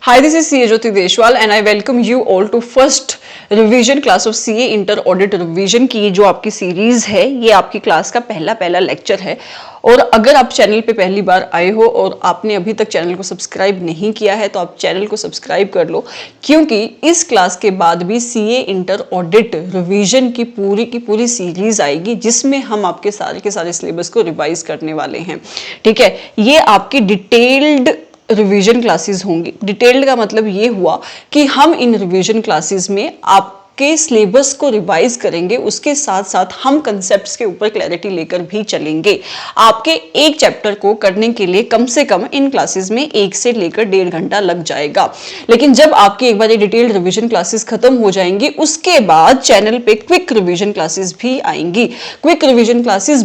Hi, this is CA Jyoti Deshwal and I welcome you all to first revision class of CA inter audit revision की जो आपकी series है, ये आपकी class का पहला लेक्चर है। और अगर आप चैनल पे पहली बार आए हो और आपने अभी तक चैनल को सब्सक्राइब नहीं किया है तो आप चैनल को सब्सक्राइब कर लो, क्योंकि इस क्लास के बाद भी सीए इंटर ऑडिट रिवीजन की पूरी सीरीज आएगी जिसमें हम आपके सारे के सारे सिलेबस को रिवाइज करने वाले हैं। ठीक है, ये आपकी डिटेल्ड रिवीजन क्लासेस होंगी। डिटेल्ड का मतलब ये हुआ कि हम इन रिवीजन क्लासेस में आपके सिलेबस को रिवाइज करेंगे, उसके साथ साथ हम कंसेप्ट्स के ऊपर क्लैरिटी लेकर भी चलेंगे। आपके एक चैप्टर को करने के लिए कम से कम इन क्लासेस में 1 से लेकर 1.5 घंटा लग जाएगा। लेकिन जब आपकी एक बार ये डिटेल्ड रिवीजन क्लासेस खत्म हो जाएंगी, उसके बाद चैनल पे क्विक रिवीजन क्लासेस भी आएंगी। क्विक रिवीजन क्लासेस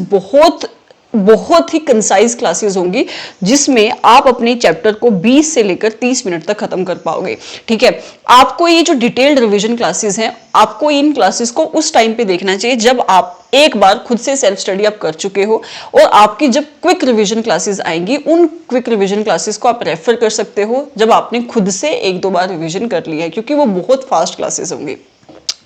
बहुत ही कंसाइज क्लासेस होंगी जिसमें आप अपने चैप्टर को 20 से लेकर 30 मिनट तक खत्म कर पाओगे। ठीक है, आपको ये जो डिटेल्ड रिवीजन क्लासेस हैं, आपको इन क्लासेस को उस टाइम पे देखना चाहिए जब आप एक बार खुद से सेल्फ स्टडी आप कर चुके हो, और आपकी जब क्विक रिवीजन क्लासेस आएंगी, उन क्विक रिवीजन क्लासेस को आप रेफर कर सकते हो जब आपने खुद से 1-2 बार रिवीजन कर लिया है, क्योंकि वो बहुत फास्ट क्लासेस होंगी।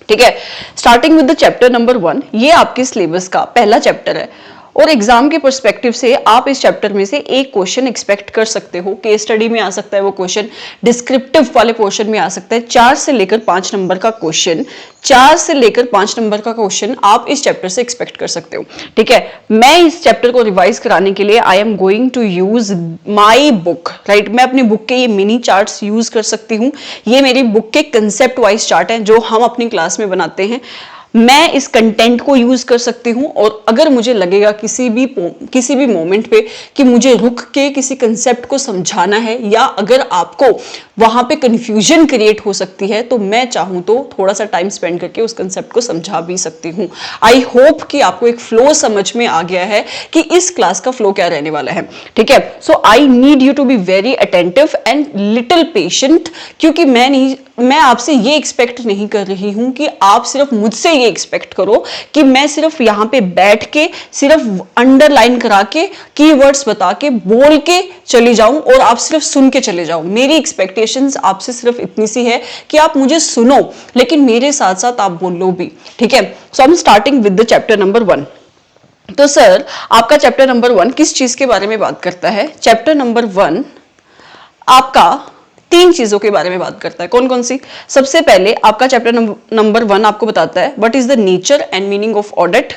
ठीक है, starting with the chapter number 1, ये आपके सिलेबस का पहला चैप्टर है और एग्जाम के पर्सपेक्टिव से आप इस चैप्टर में से एक क्वेश्चन एक्सपेक्ट कर सकते हो। केस स्टडी में आ सकता है वो क्वेश्चन, डिस्क्रिप्टिव वाले पोर्शन में आ सकता है। 4 से लेकर 5 नंबर का क्वेश्चन, 4 से लेकर 5 नंबर का क्वेश्चन आप इस चैप्टर से एक्सपेक्ट कर सकते हो। ठीक है, मैं इस चैप्टर को रिवाइज कराने के लिए I am going to use my book, right. मैं अपनी बुक के ये मिनी चार्ट्स यूज कर सकती हूँ। ये मेरी बुक के कंसेप्ट वाइज चार्ट हैं जो हम अपनी क्लास में बनाते हैं। मैं इस कंटेंट को यूज कर सकती हूं, और अगर मुझे लगेगा किसी भी मोमेंट पे कि मुझे रुक के किसी कंसेप्ट को समझाना है, या अगर आपको वहां पे कंफ्यूजन क्रिएट हो सकती है, तो मैं चाहूं तो थोड़ा सा टाइम स्पेंड करके उस कंसेप्ट को समझा भी सकती हूं। आई होप कि आपको एक फ्लो समझ में आ गया है कि इस क्लास का फ्लो क्या रहने वाला है। ठीक है, so I need you to be very attentive and little patient, क्योंकि मैं आपसे ये एक्सपेक्ट नहीं कर रही हूं कि आप सिर्फ मुझसे ये एक्सपेक्ट करो कि मैं सिर्फ यहां पे बैठ के सिर्फ अंडरलाइन करा के कीवर्ड्स बता के बोल के चली जाऊं और आप सिर्फ सुन के चले जाओ। मेरी एक्सपेक्टेशंस आपसे सिर्फ इतनी सी है कि आप मुझे सुनो, लेकिन मेरे साथ साथ आप बोलो भी। ठीक है, so I am starting with the chapter number 1। तो सर, आपका चैप्टर नंबर 1 किस चीज के बारे में बात करता है? चैप्टर नंबर 1 आपका 3 चीजों के बारे में बात करता है। कौन कौन सी? सबसे पहले आपका चैप्टर नंबर 1 आपको बताता है what is the nature and meaning of audit,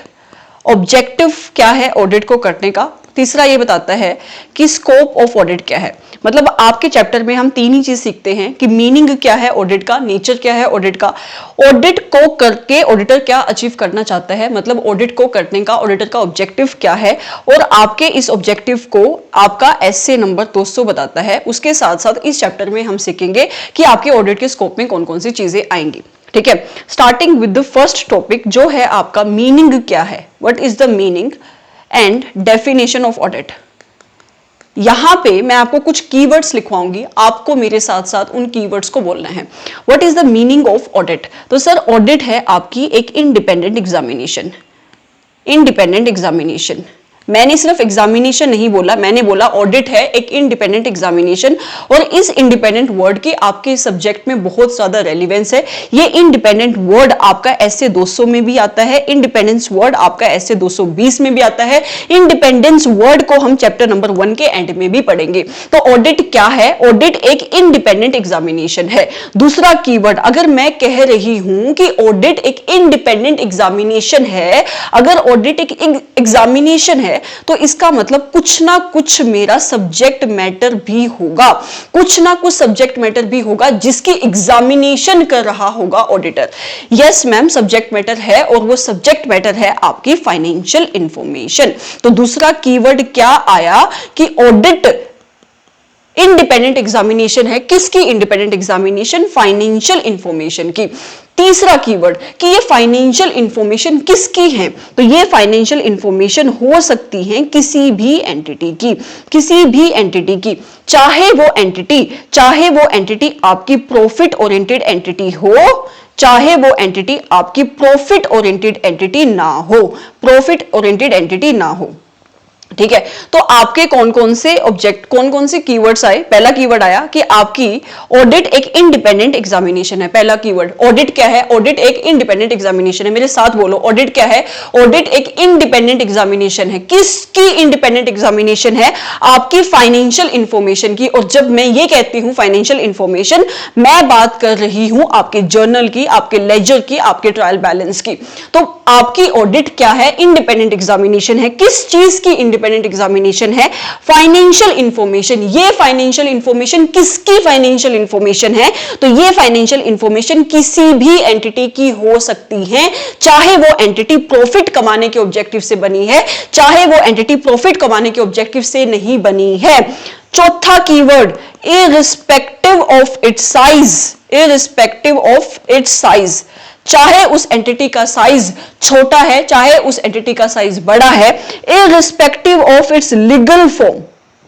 objective क्या है ऑडिट को करने का। तीसरा ये बताता है कि स्कोप ऑफ ऑडिट क्या है। मतलब आपके चैप्टर में हम 3 ही चीज सीखते हैं कि मीनिंग क्या है ऑडिट का, नेचर क्या है ऑडिट का, ऑडिट को करके ऑडिटर क्या अचीव करना चाहता है, मतलब ऑडिट को करने का ऑडिटर का ऑब्जेक्टिव क्या है, और आपके इस ऑब्जेक्टिव को आपका एसए नंबर 200 बताता है। उसके साथ साथ इस चैप्टर में हम सीखेंगे कि आपके ऑडिट के स्कोप में कौन कौन सी चीजें आएंगी। ठीक है, starting with the first topic जो है आपका मीनिंग क्या है, what is the meaning and definition of audit. यहां पे मैं आपको कुछ कीवर्ड्स लिखवाऊंगी, आपको मेरे साथ साथ उन कीवर्ड्स को बोलना है। What is the meaning of audit? तो सर, ऑडिट है आपकी एक इंडिपेंडेंट एग्जामिनेशन। इंडिपेंडेंट एग्जामिनेशन, मैंने सिर्फ एग्जामिनेशन नहीं बोला, मैंने बोला ऑडिट है एक इंडिपेंडेंट एग्जामिनेशन। और इस इंडिपेंडेंट वर्ड की आपके सब्जेक्ट में बहुत ज्यादा रेलिवेंस है। ये इंडिपेंडेंट वर्ड आपका एसए 200 में भी आता है, इंडिपेंडेंस वर्ड आपका एसए 220 में भी आता है। इंडिपेंडेंस वर्ड को हम चैप्टर नंबर 1 के एंड में भी पढ़ेंगे। तो ऑडिट क्या है? ऑडिट एक इंडिपेंडेंट एग्जामिनेशन है। दूसरा कीवर्ड, अगर मैं कह रही हूं कि ऑडिट एक इंडिपेंडेंट एग्जामिनेशन है, अगर ऑडिट एक एग्जामिनेशन है, तो इसका मतलब कुछ ना कुछ मेरा सब्जेक्ट मैटर भी होगा, कुछ ना कुछ सब्जेक्ट मैटर भी होगा जिसकी एग्जामिनेशन कर रहा होगा auditor. Yes ma'am, subject matter है, और वो सब्जेक्ट मैटर है आपकी फाइनेंशियल इंफॉर्मेशन। तो दूसरा कीवर्ड क्या आया कि ऑडिट इंडिपेंडेंट एग्जामिनेशन है। किसकी इंडिपेंडेंट एग्जामिनेशन? फाइनेंशियल इंफॉर्मेशन की। तीसरा कीवर्ड कि ये फाइनेंशियल इंफॉर्मेशन किसकी है, तो ये फाइनेंशियल इंफॉर्मेशन हो सकती है किसी भी एंटिटी की, किसी भी एंटिटी की, चाहे वो एंटिटी आपकी प्रॉफिट ओरिएंटेड एंटिटी हो, चाहे वो एंटिटी आपकी प्रॉफिट ओरिएंटेड एंटिटी ना हो, प्रॉफिट ओरिएंटेड एंटिटी ना हो। ठीक है। तो आपके कौन कौन से कीवर्ड्स आए? पहला कीवर्ड आया कि आपकी ऑडिट एक इंडिपेंडेंट एग्जामिनेशन है। पहला कीवर्ड ऑडिट क्या है? ऑडिट एक इंडिपेंडेंट एग्जामिनेशन है। मेरे साथ बोलो, ऑडिट क्या है? ऑडिट एक इंडिपेंडेंट एग्जामिनेशन है। किसकी इंडिपेंडेंट एग्जामिनेशन है? आपकी फाइनेंशियल इंफॉर्मेशन की। और जब मैं ये कहती हूं फाइनेंशियल इंफॉर्मेशन, मैं बात कर रही हूं आपके जर्नल की, आपके लेजर की, आपके ट्रायल बैलेंस की। तो आपकी ऑडिट क्या है? इंडिपेंडेंट एग्जामिनेशन है। किस चीज की इंडिपेंडेंट एग्जामिनेशन है? Financial information. ये फाइनेंशियल इंफॉर्मेशन किसकी फाइनेंशियल इंफॉर्मेशन है? तो ये फाइनेंशियल इंफॉर्मेशन किसी भी एंटिटी की हो सकती है, चाहे वो एंटिटी प्रॉफिट कमाने के ऑब्जेक्टिव से बनी है, चाहे वो एंटिटी प्रॉफिट कमाने के ऑब्जेक्टिव से नहीं बनी है। चौथा keyword, irrespective of its size. Irrespective of its size, चाहे उस एंटिटी का साइज छोटा है, चाहे उस एंटिटी का साइज बड़ा है, irrespective of its legal form.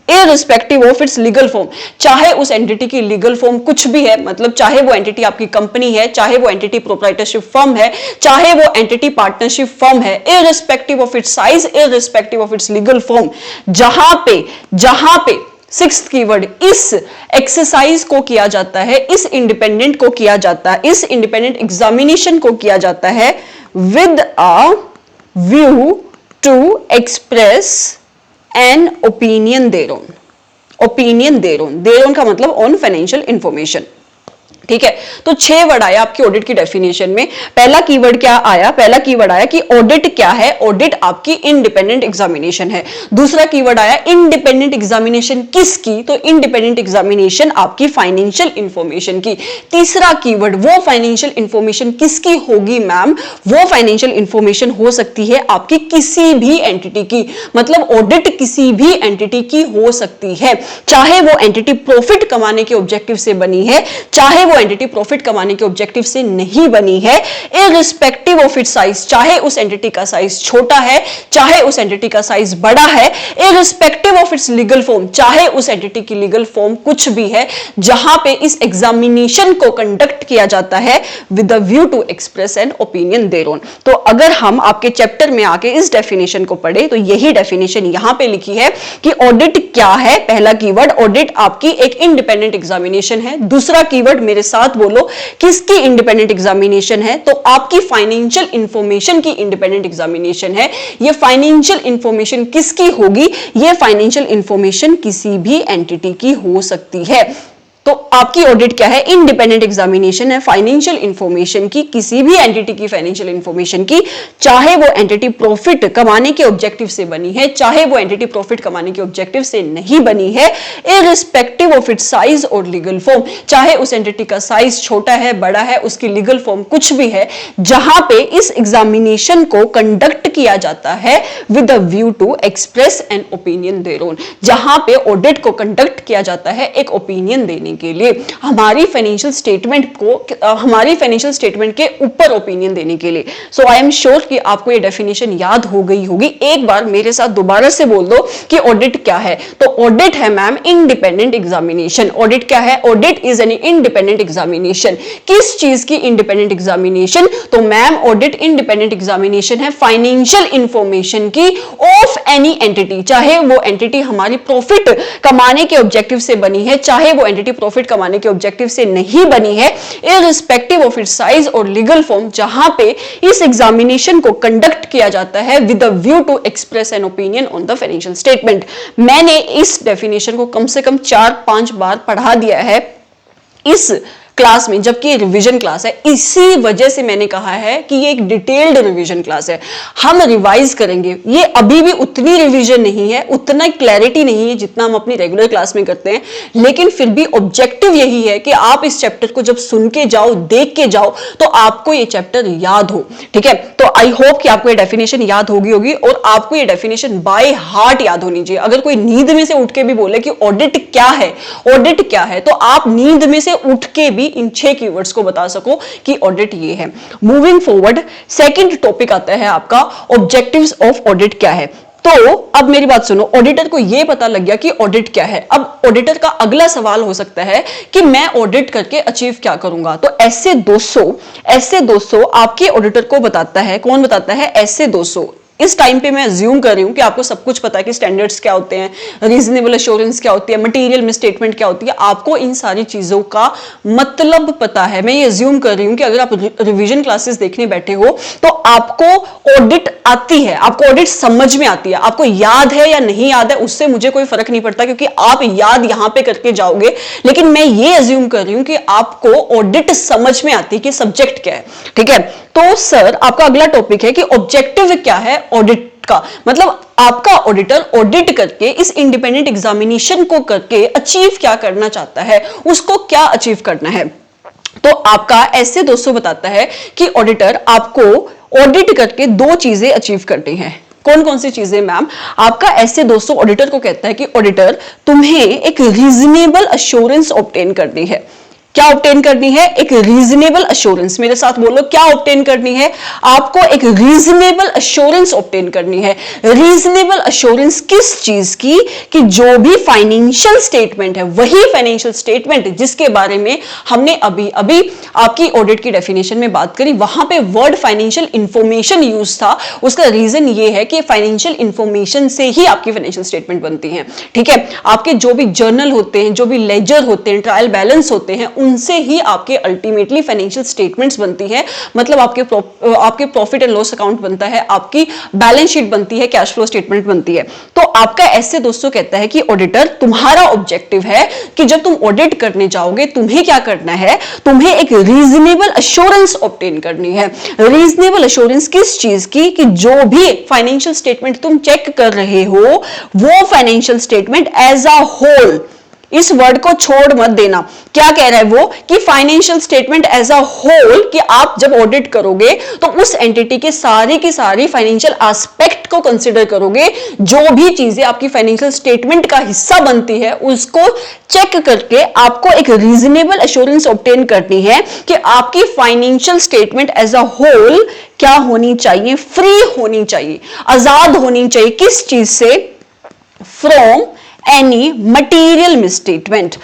Irrespective of its legal form, चाहे उस एंटिटी की लीगल फॉर्म कुछ भी है, मतलब चाहे वो एंटिटी आपकी कंपनी है, चाहे वो एंटिटी प्रोप्राइटरशिप फर्म है, चाहे वो एंटिटी पार्टनरशिप फर्म है, irrespective of its size, irrespective of its legal form, जहां पे सिक्स्थ कीवर्ड, इस एक्सरसाइज को किया जाता है, इस इंडिपेंडेंट को किया जाता है, इस इंडिपेंडेंट एग्जामिनेशन को किया जाता है with a view to express an opinion thereon. Opinion thereon का मतलब ऑन फाइनेंशियल इंफॉर्मेशन। ठीक है। तो 6 वर्ड आया आपकी ऑडिट की डेफिनेशन में। पहला कीवर्ड क्या आया? पहला कीवर्ड आया कि ऑडिट क्या है? ऑडिट आपकी इंडिपेंडेंट एग्जामिनेशन है। दूसरा कीवर्ड आया इंडिपेंडेंट एग्जामिनेशन किसकी? तो इंडिपेंडेंट एग्जामिनेशन आपकी फाइनेंशियल इंफॉर्मेशन की। तीसरा कीवर्ड, वो फाइनेंशियल इंफॉर्मेशन किसकी होगी मैम? वो फाइनेंशियल इंफॉर्मेशन हो सकती है आपकी किसी भी एंटिटी की, मतलब ऑडिट किसी भी एंटिटी की हो सकती है, चाहे वो एंटिटी प्रॉफिट कमाने के ऑब्जेक्टिव से बनी है, चाहे एंटिटी प्रॉफिट कमाने के ऑब्जेक्टिव से नहीं बनी है, इररिस्पेक्टिव ऑफ इट्स साइज, चाहे उस एंटिटी का साइज छोटा है, चाहे उस एंटिटी का साइज बड़ा है, irrespective of its legal form, चाहे उस एंटिटी की लीगल फॉर्म कुछ भी है, जहां पे इस एग्जामिनेशन को कंडक्ट किया जाता है with a view to express an opinion thereon. तो अगर हम आपके चैप्टर में आके इस डेफिनेशन को पढ़े तो यही डेफिनेशन यहां पे लिखी है कि ऑडिट क्या है। पहला कीवर्ड, ऑडिट आपकी एक इंडिपेंडेंट एग्जामिनेशन है। दूसरा कीवर्ड, मेरे साथ बोलो, किसकी इंडिपेंडेंट एग्जामिनेशन है? तो आपकी फाइनेंशियल इंफॉर्मेशन की इंडिपेंडेंट एग्जामिनेशन है। ये फाइनेंशियल इंफॉर्मेशन किसकी होगी? ये फाइनेंशियल इंफॉर्मेशन किसी भी एंटिटी की हो सकती है। तो आपकी ऑडिट क्या है? इंडिपेंडेंट एग्जामिनेशन है फाइनेंशियल इंफॉर्मेशन की, किसी भी एंटिटी की फाइनेंशियल इंफॉर्मेशन की, चाहे वो एंटिटी प्रॉफिट कमाने के ऑब्जेक्टिव से बनी है, चाहे वो एंटिटी प्रॉफिट कमाने के ऑब्जेक्टिव से नहीं बनी है, इररिस्पेक्टिव ऑफ इट्स साइज और लीगल फॉर्म, चाहे उस एंटिटी का साइज छोटा है, बड़ा है, उसकी लीगल फॉर्म कुछ भी है, जहां पे इस एग्जामिनेशन को कंडक्ट किया जाता है with a view to express an opinion thereon, जहां पे ऑडिट को कंडक्ट किया जाता है एक ओपिनियन देने के लिए, हमारी फाइनेंशियल स्टेटमेंट के ऊपर ओपिनियन देने के लिए। सो आई एम श्योर कि आपको ये डेफिनेशन याद हो गई होगी। एक बार मेरे साथ दोबारा से बोल दो कि ऑडिट क्या है। तो ऑडिट है मैम इंडिपेंडेंट एग्जामिनेशन। ऑडिट क्या है? Audit is an independent examination. किस चीज की इंडिपेंडेंट एग्जामिनेशन? तो मैम ऑडिट इंडिपेंडेंट एग्जामिनेशन है फाइनेंशियल इंफॉर्मेशन की ऑफ एनी एंटिटी, चाहे वो एंटिटी हमारी प्रॉफिट कमाने के ऑब्जेक्टिव से बनी है, चाहे वो एंटिटी प्रॉफिट कमाने के ऑब्जेक्टिव से नहीं बनी है, इररिस्पेक्टिव ऑफ इट्स साइज और लीगल फॉर्म, जहां पे इस एग्जामिनेशन को कंडक्ट किया जाता है with a view to express an opinion on the financial statement. मैंने इस डेफिनेशन को कम से कम 4-5 बार पढ़ा दिया है इस क्लास में, जबकि ये रिवीजन क्लास है। इसी वजह से मैंने कहा है कि ये एक डिटेल्ड रिवीजन क्लास है। हम रिवाइज करेंगे, ये अभी भी उतनी रिवीजन नहीं है, उतना क्लैरिटी नहीं है जितना हम अपनी रेगुलर क्लास में करते हैं, लेकिन फिर भी ऑब्जेक्टिव यही है कि आप इस चैप्टर को जब सुन के जाओ, देख के जाओ, तो आपको ये चैप्टर याद हो। ठीक है। तो आई होप कि आपको ये डेफिनेशन याद होगी और आपको ये डेफिनेशन बाय हार्ट याद होनी चाहिए। अगर कोई नींद में से उठ के भी बोले कि ऑडिट क्या है, ऑडिट क्या है, तो आप नींद में से उठ के भी इन 6 कीवर्ड्स को बता सको कि ऑडिट ये है। मूविंग फॉरवर्ड, सेकंड टॉपिक आता है आपका ऑब्जेक्टिव्स ऑफ ऑडिट क्या है। तो अब मेरी बात सुनो, ऑडिटर को यह पता लग गया कि ऑडिट क्या है। अब ऑडिटर का अगला सवाल हो सकता है कि मैं ऑडिट करके अचीव क्या करूंगा। तो ऐसे 200 आपके ऑडिटर को बताता है। कौन बताता है? ऐसे 200 इस टाइम पे मैं अज्यूम कर रही हूं कि आपको सब कुछ पता है कि स्टैंडर्ड्स क्या होते हैं, रीजनेबल एश्योरेंस क्या होती है, मटेरियल मिसस्टेटमेंट क्या होती है, आपको इन सारी चीजों का मतलब पता है। मैं ये अज्यूम कर रही हूं कि अगर आप रिवीजन क्लासेस देखने बैठे हो तो आपको ऑडिट आती है, आपको ऑडिट समझ में आती है। आपको याद है या नहीं याद है उससे मुझे कोई फर्क नहीं पड़ता, क्योंकि आप याद यहां पे करके जाओगे, लेकिन मैं ये अज्यूम कर रही हूं कि आपको ऑडिट समझ में आती है कि सब्जेक्ट क्या है। ठीक है, तो सर आपका अगला टॉपिक है कि ऑब्जेक्टिव क्या है ऑडिट का, मतलब आपका ऑडिटर ऑडिट करके इस इंडिपेंडेंट एग्जामिनेशन को करके अचीव क्या करना चाहता है, उसको क्या अचीव करना है। तो आपका ऐसे 200 बताता है कि ऑडिटर आपको ऑडिट करके 2 चीजें अचीव करनी है। कौन कौन सी चीजें मैम? आपका ऐसे 200 ऑडिटर को कहता है कि ऑडिटर तुम्हें एक रीजनेबल अश्योरेंस ऑब्टेन करनी है। क्या ऑब्टेन करनी है? एक रीजनेबल अश्योरेंस। मेरे साथ बोलो, क्या ऑब्टेन करनी है? आपको एक रीजनेबल अश्योरेंस ऑब्टेन करनी है। रीजनेबल अश्योरेंस किस चीज की? कि जो भी फाइनेंशियल स्टेटमेंट है, वही फाइनेंशियल स्टेटमेंट जिसके बारे में हमने अभी अभी आपकी ऑडिट की डेफिनेशन में बात करी, वहां पे वर्ड फाइनेंशियल इंफॉर्मेशन यूज था। उसका रीजन ये है कि फाइनेंशियल इंफॉर्मेशन से ही आपकी फाइनेंशियल स्टेटमेंट बनती है। ठीक है, आपके जो भी जर्नल होते हैं, जो भी लेजर होते हैं, ट्रायल बैलेंस होते हैं, उनसे ही आपके अल्टीमेटली फाइनेंशियल स्टेटमेंट्स बनती है। मतलब आपके प्रॉफिट एंड लॉस अकाउंट बनता है, आपकी बैलेंस शीट बनती है, कैश फ्लो स्टेटमेंट बनती है। तो आपका ऐसे दोस्तों कहता है कि ऑडिटर तुम्हारा ऑब्जेक्टिव है कि जब तुम ऑडिट करने जाओगे तुम्हें क्या करना है? तुम्हें एक रीजनेबल अश्योरेंस ऑब्टेन करनी है। रीजनेबल अश्योरेंस किस चीज की? कि जो भी फाइनेंशियल स्टेटमेंट तुम चेक कर रहे हो वो financial statement as a whole, इस वर्ड को छोड़ मत देना। क्या कह रहा है वो? कि financial statement as a whole, कि आप जब ऑडिट करोगे तो उस एंटिटी के सारी की सारी फाइनेंशियल एस्पेक्ट को कंसीडर करोगे। जो भी चीजें आपकी फाइनेंशियल स्टेटमेंट का हिस्सा बनती है उसको चेक करके आपको एक रीजनेबल एश्योरेंस ऑब्टेन करनी है कि आपकी financial statement as a whole क्या होनी चाहिए? फ्री होनी चाहिए, आजाद होनी चाहिए। किस चीज से? From any material misstatement.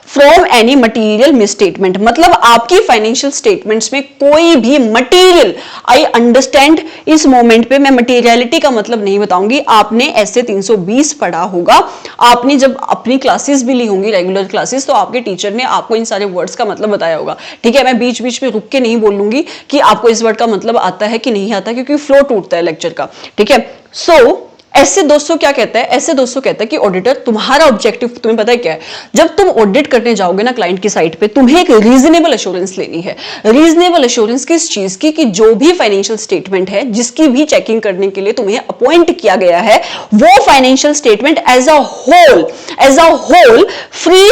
From any material misstatement मतलब आपकी फाइनेंशियल स्टेटमेंट्स में कोई भी मटीरियल, आई अंडरस्टैंड इस मोमेंट पे मैं मटीरियलिटी का मतलब नहीं बताऊंगी, आपने ऐसे 320 पढ़ा होगा, आपने जब अपनी क्लासेस भी ली होंगी रेगुलर क्लासेस, तो आपके टीचर ने आपको इन सारे वर्ड्स का मतलब बताया होगा। ठीक है, मैं बीच बीच में रुक के नहीं बोलूंगी कि आपको इस वर्ड का मतलब आता है कि नहीं आता, क्योंकि फ्लो टूटता है लेक्चर का। ठीक है, सो ऐसे दोस्तों क्या कहता है? ऐसे दोस्तों कहता है कि ऑडिटर तुम्हारा ऑब्जेक्टिव तुम्हें पता है क्या है? जब तुम ऑडिट करने जाओगे ना क्लाइंट की साइट पे, तुम्हें एक रीजनेबल एश्योरेंस लेनी है। रीजनेबल एश्योरेंस किस चीज की? कि जो भी फाइनेंशियल स्टेटमेंट है जिसकी भी चेकिंग करने के लिए तुम्हें अपॉइंट किया गया है, वो financial statement as a whole free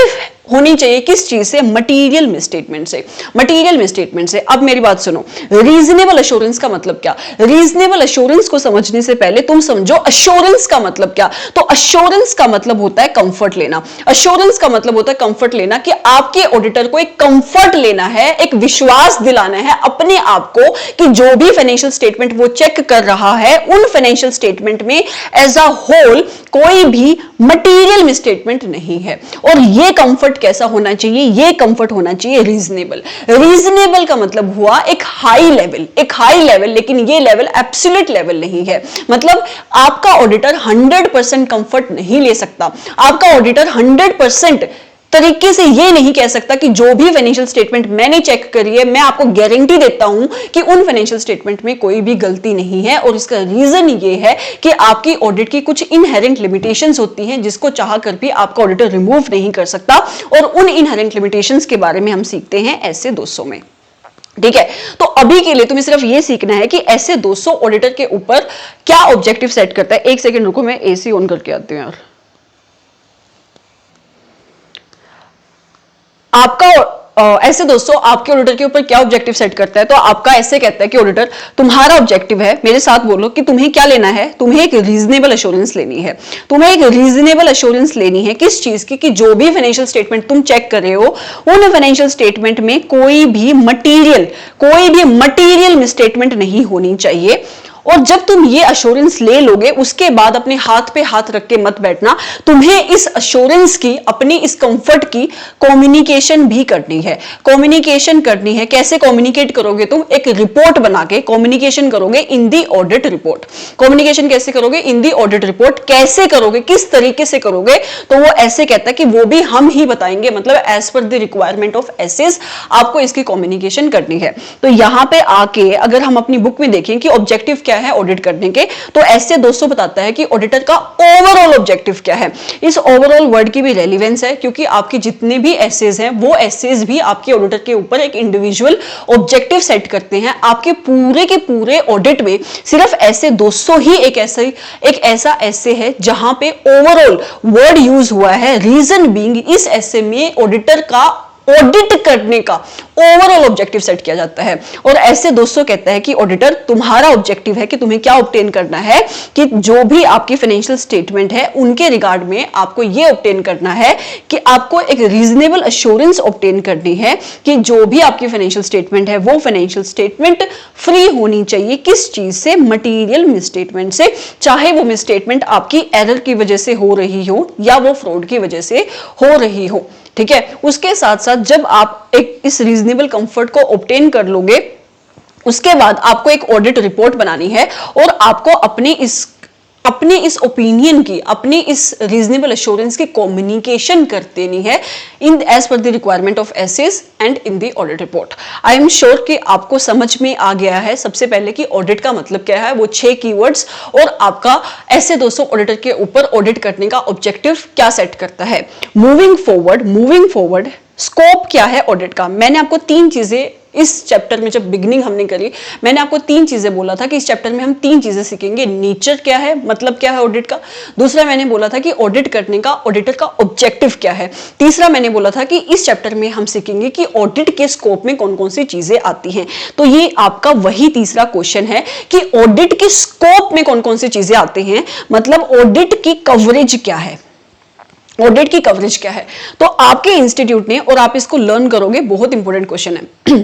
होनी चाहिए। किस चीज से? मटीरियल मिसस्टेटमेंट से। मटीरियल मिसस्टेटमेंट से। अब मेरी बात सुनो, रीजनेबल एश्योरेंस का मतलब क्या? रीजनेबल एश्योरेंस को समझने से पहले तुम समझो एश्योरेंस का मतलब क्या। तो एश्योरेंस का मतलब होता है कंफर्ट लेना। एश्योरेंस का मतलब होता है कंफर्ट लेना, कि आपके ऑडिटर को एक कंफर्ट लेना है, एक विश्वास दिलाना है अपने आप को कि जो भी फाइनेंशियल स्टेटमेंट वो चेक कर रहा है, उन फाइनेंशियल स्टेटमेंट में एज अ होल कोई भी मटीरियल मिसस्टेटमेंट नहीं है। और ये कंफर्ट कैसा होना चाहिए? ये कंफर्ट होना चाहिए रीजनेबल। रीजनेबल का मतलब हुआ एक हाई लेवल, लेकिन ये लेवल एब्सोल्यूट लेवल नहीं है। मतलब आपका ऑडिटर 100% कंफर्ट नहीं ले सकता। आपका ऑडिटर 100% तरीके से ये नहीं कह सकता कि जो भी फाइनेंशियल स्टेटमेंट मैंने चेक करी है, मैं आपको गारंटी देता हूं कि उन फाइनेंशियल स्टेटमेंट में कोई भी गलती नहीं है। और इसका रीजन ये है कि आपकी ऑडिट की कुछ इनहेरेंट लिमिटेशंस होती हैं जिसको चाह कर भी आपका ऑडिटर रिमूव नहीं कर सकता, और उन इनहेरेंट लिमिटेशंस के बारे में हम सीखते हैं ऐसे 200 में। ठीक है, तो अभी के लिए तुम्हें सिर्फ ये सीखना है कि ऐसे 200 ऑडिटर के ऊपर क्या ऑब्जेक्टिव सेट करता है। एक सेकेंड रुको, मैं एसी ऑन करके आती हूं यार। आपका ऐसे दोस्तों आपके ऑडिटर के ऊपर क्या ऑब्जेक्टिव सेट करता है? तो आपका ऐसे कहता है कि ऑडिटर तुम्हारा ऑब्जेक्टिव है, मेरे साथ बोलो कि तुम्हें क्या लेना है? तुम्हें एक रीजनेबल एश्योरेंस लेनी है। तुम्हें एक रीजनेबल एश्योरेंस लेनी है किस चीज की? कि जो भी फाइनेंशियल स्टेटमेंट तुम चेक कर रहे हो, उन फाइनेंशियल स्टेटमेंट में कोई भी मटीरियल मिसस्टेटमेंट नहीं होनी चाहिए। और जब तुम ये अश्योरेंस ले लोगे उसके बाद अपने हाथ पे हाथ रख के मत बैठना, तुम्हें इस अश्योरेंस की, अपनी इस कंफर्ट की कम्युनिकेशन भी करनी है। कम्युनिकेशन करनी है, कैसे कम्युनिकेट करोगे तुम? एक रिपोर्ट बना के कम्युनिकेशन करोगे इन दी ऑडिट रिपोर्ट। कम्युनिकेशन कैसे करोगे? इन दी ऑडिट रिपोर्ट। कैसे करोगे, किस तरीके से करोगे? तो वो ऐसे कहता है कि वो भी हम ही बताएंगे, मतलब as per the requirement of assess आपको इसकी कम्युनिकेशन करनी है। तो यहां पे आके अगर हम अपनी बुक में देखें कि ऑब्जेक्टिव क्या है ऑडिट करने के, तो ऐसे 200 बताता है कि ऑडिटर का ओवरऑल ऑब्जेक्टिव क्या है। इस ओवरऑल वर्ड की भी रेलिवेंस है, क्योंकि आपके जितने भी एसेज हैं वो एसेज भी आपके ऑडिटर के ऊपर एक इंडिविजुअल ऑब्जेक्टिव सेट करते हैं। आपके पूरे के पूरे ऑडिट में सिर्फ ऐसे 200 ही एक ऐसा ऐसे है जहां पे ओवरऑल वर्ड यूज हुआ है। रीजन बीइंग, इस ऐसे में ऑडिटर का ऑडिट करने का ओवरऑल ऑब्जेक्टिव सेट किया जाता है। और ऐसे 200 कहता है कि ऑडिटर, तुम्हारा ऑब्जेक्टिव है कि तुम्हें क्या ऑब्टेन करना है, कि जो भी आपकी फाइनेंशियल स्टेटमेंट है उनके रिगार्ड में आपको ये ऑब्टेन करना है कि आपको एक रीजनेबल अश्योरेंस ऑब्टेन करनी है कि जो भी आपकी फाइनेंशियल स्टेटमेंट है वो फाइनेंशियल स्टेटमेंट फ्री होनी चाहिए। किस चीज से? मटीरियल मिसस्टेटमेंट से। चाहे वो मिसस्टेटमेंट आपकी एरर की वजह से हो रही हो या वो फ्रॉड की वजह से हो रही हो, ठीक है। उसके साथ साथ जब आप एक इस रीजनेबल कंफर्ट को ऑब्टेन कर लोगे, उसके बाद आपको एक ऑडिट रिपोर्ट बनानी है और आपको अपनी इस ओपिनियन की, अपनी इस रीजनेबल एश्योरेंस की कम्युनिकेशन कर देनी है इन एज पर the requirement of SAs and in the audit report. I am sure कि आपको समझ में आ गया है सबसे पहले कि ऑडिट का मतलब क्या है, वो 6 कीवर्ड्स, और आपका ऐसे 200 ऑडिटर के ऊपर ऑडिट करने का ऑब्जेक्टिव क्या सेट करता है। मूविंग फॉरवर्ड स्कोप क्या है ऑडिट का? मैंने आपको 3 चीजें इस चैप्टर में, जब बिगनिंग हमने करी, मैंने आपको 3 चीजें बोला था कि इस चैप्टर में हम 3 चीजें सीखेंगे। नेचर क्या है, मतलब क्या है ऑडिट का। दूसरा मैंने बोला था कि ऑडिट करने का ऑडिटर का ऑब्जेक्टिव क्या है। तीसरा मैंने बोला था कि इस चैप्टर में हम सीखेंगे कि ऑडिट के स्कोप में कौन कौन सी चीजें आती हैं। तो ये आपका वही तीसरा क्वेश्चन है कि ऑडिट के स्कोप में कौन कौन सी चीजें आती हैं, मतलब ऑडिट की कवरेज क्या है। ऑडिट की कवरेज क्या है? तो आपके इंस्टीट्यूट ने, और आप इसको लर्न करोगे, बहुत इंपॉर्टेंट क्वेश्चन है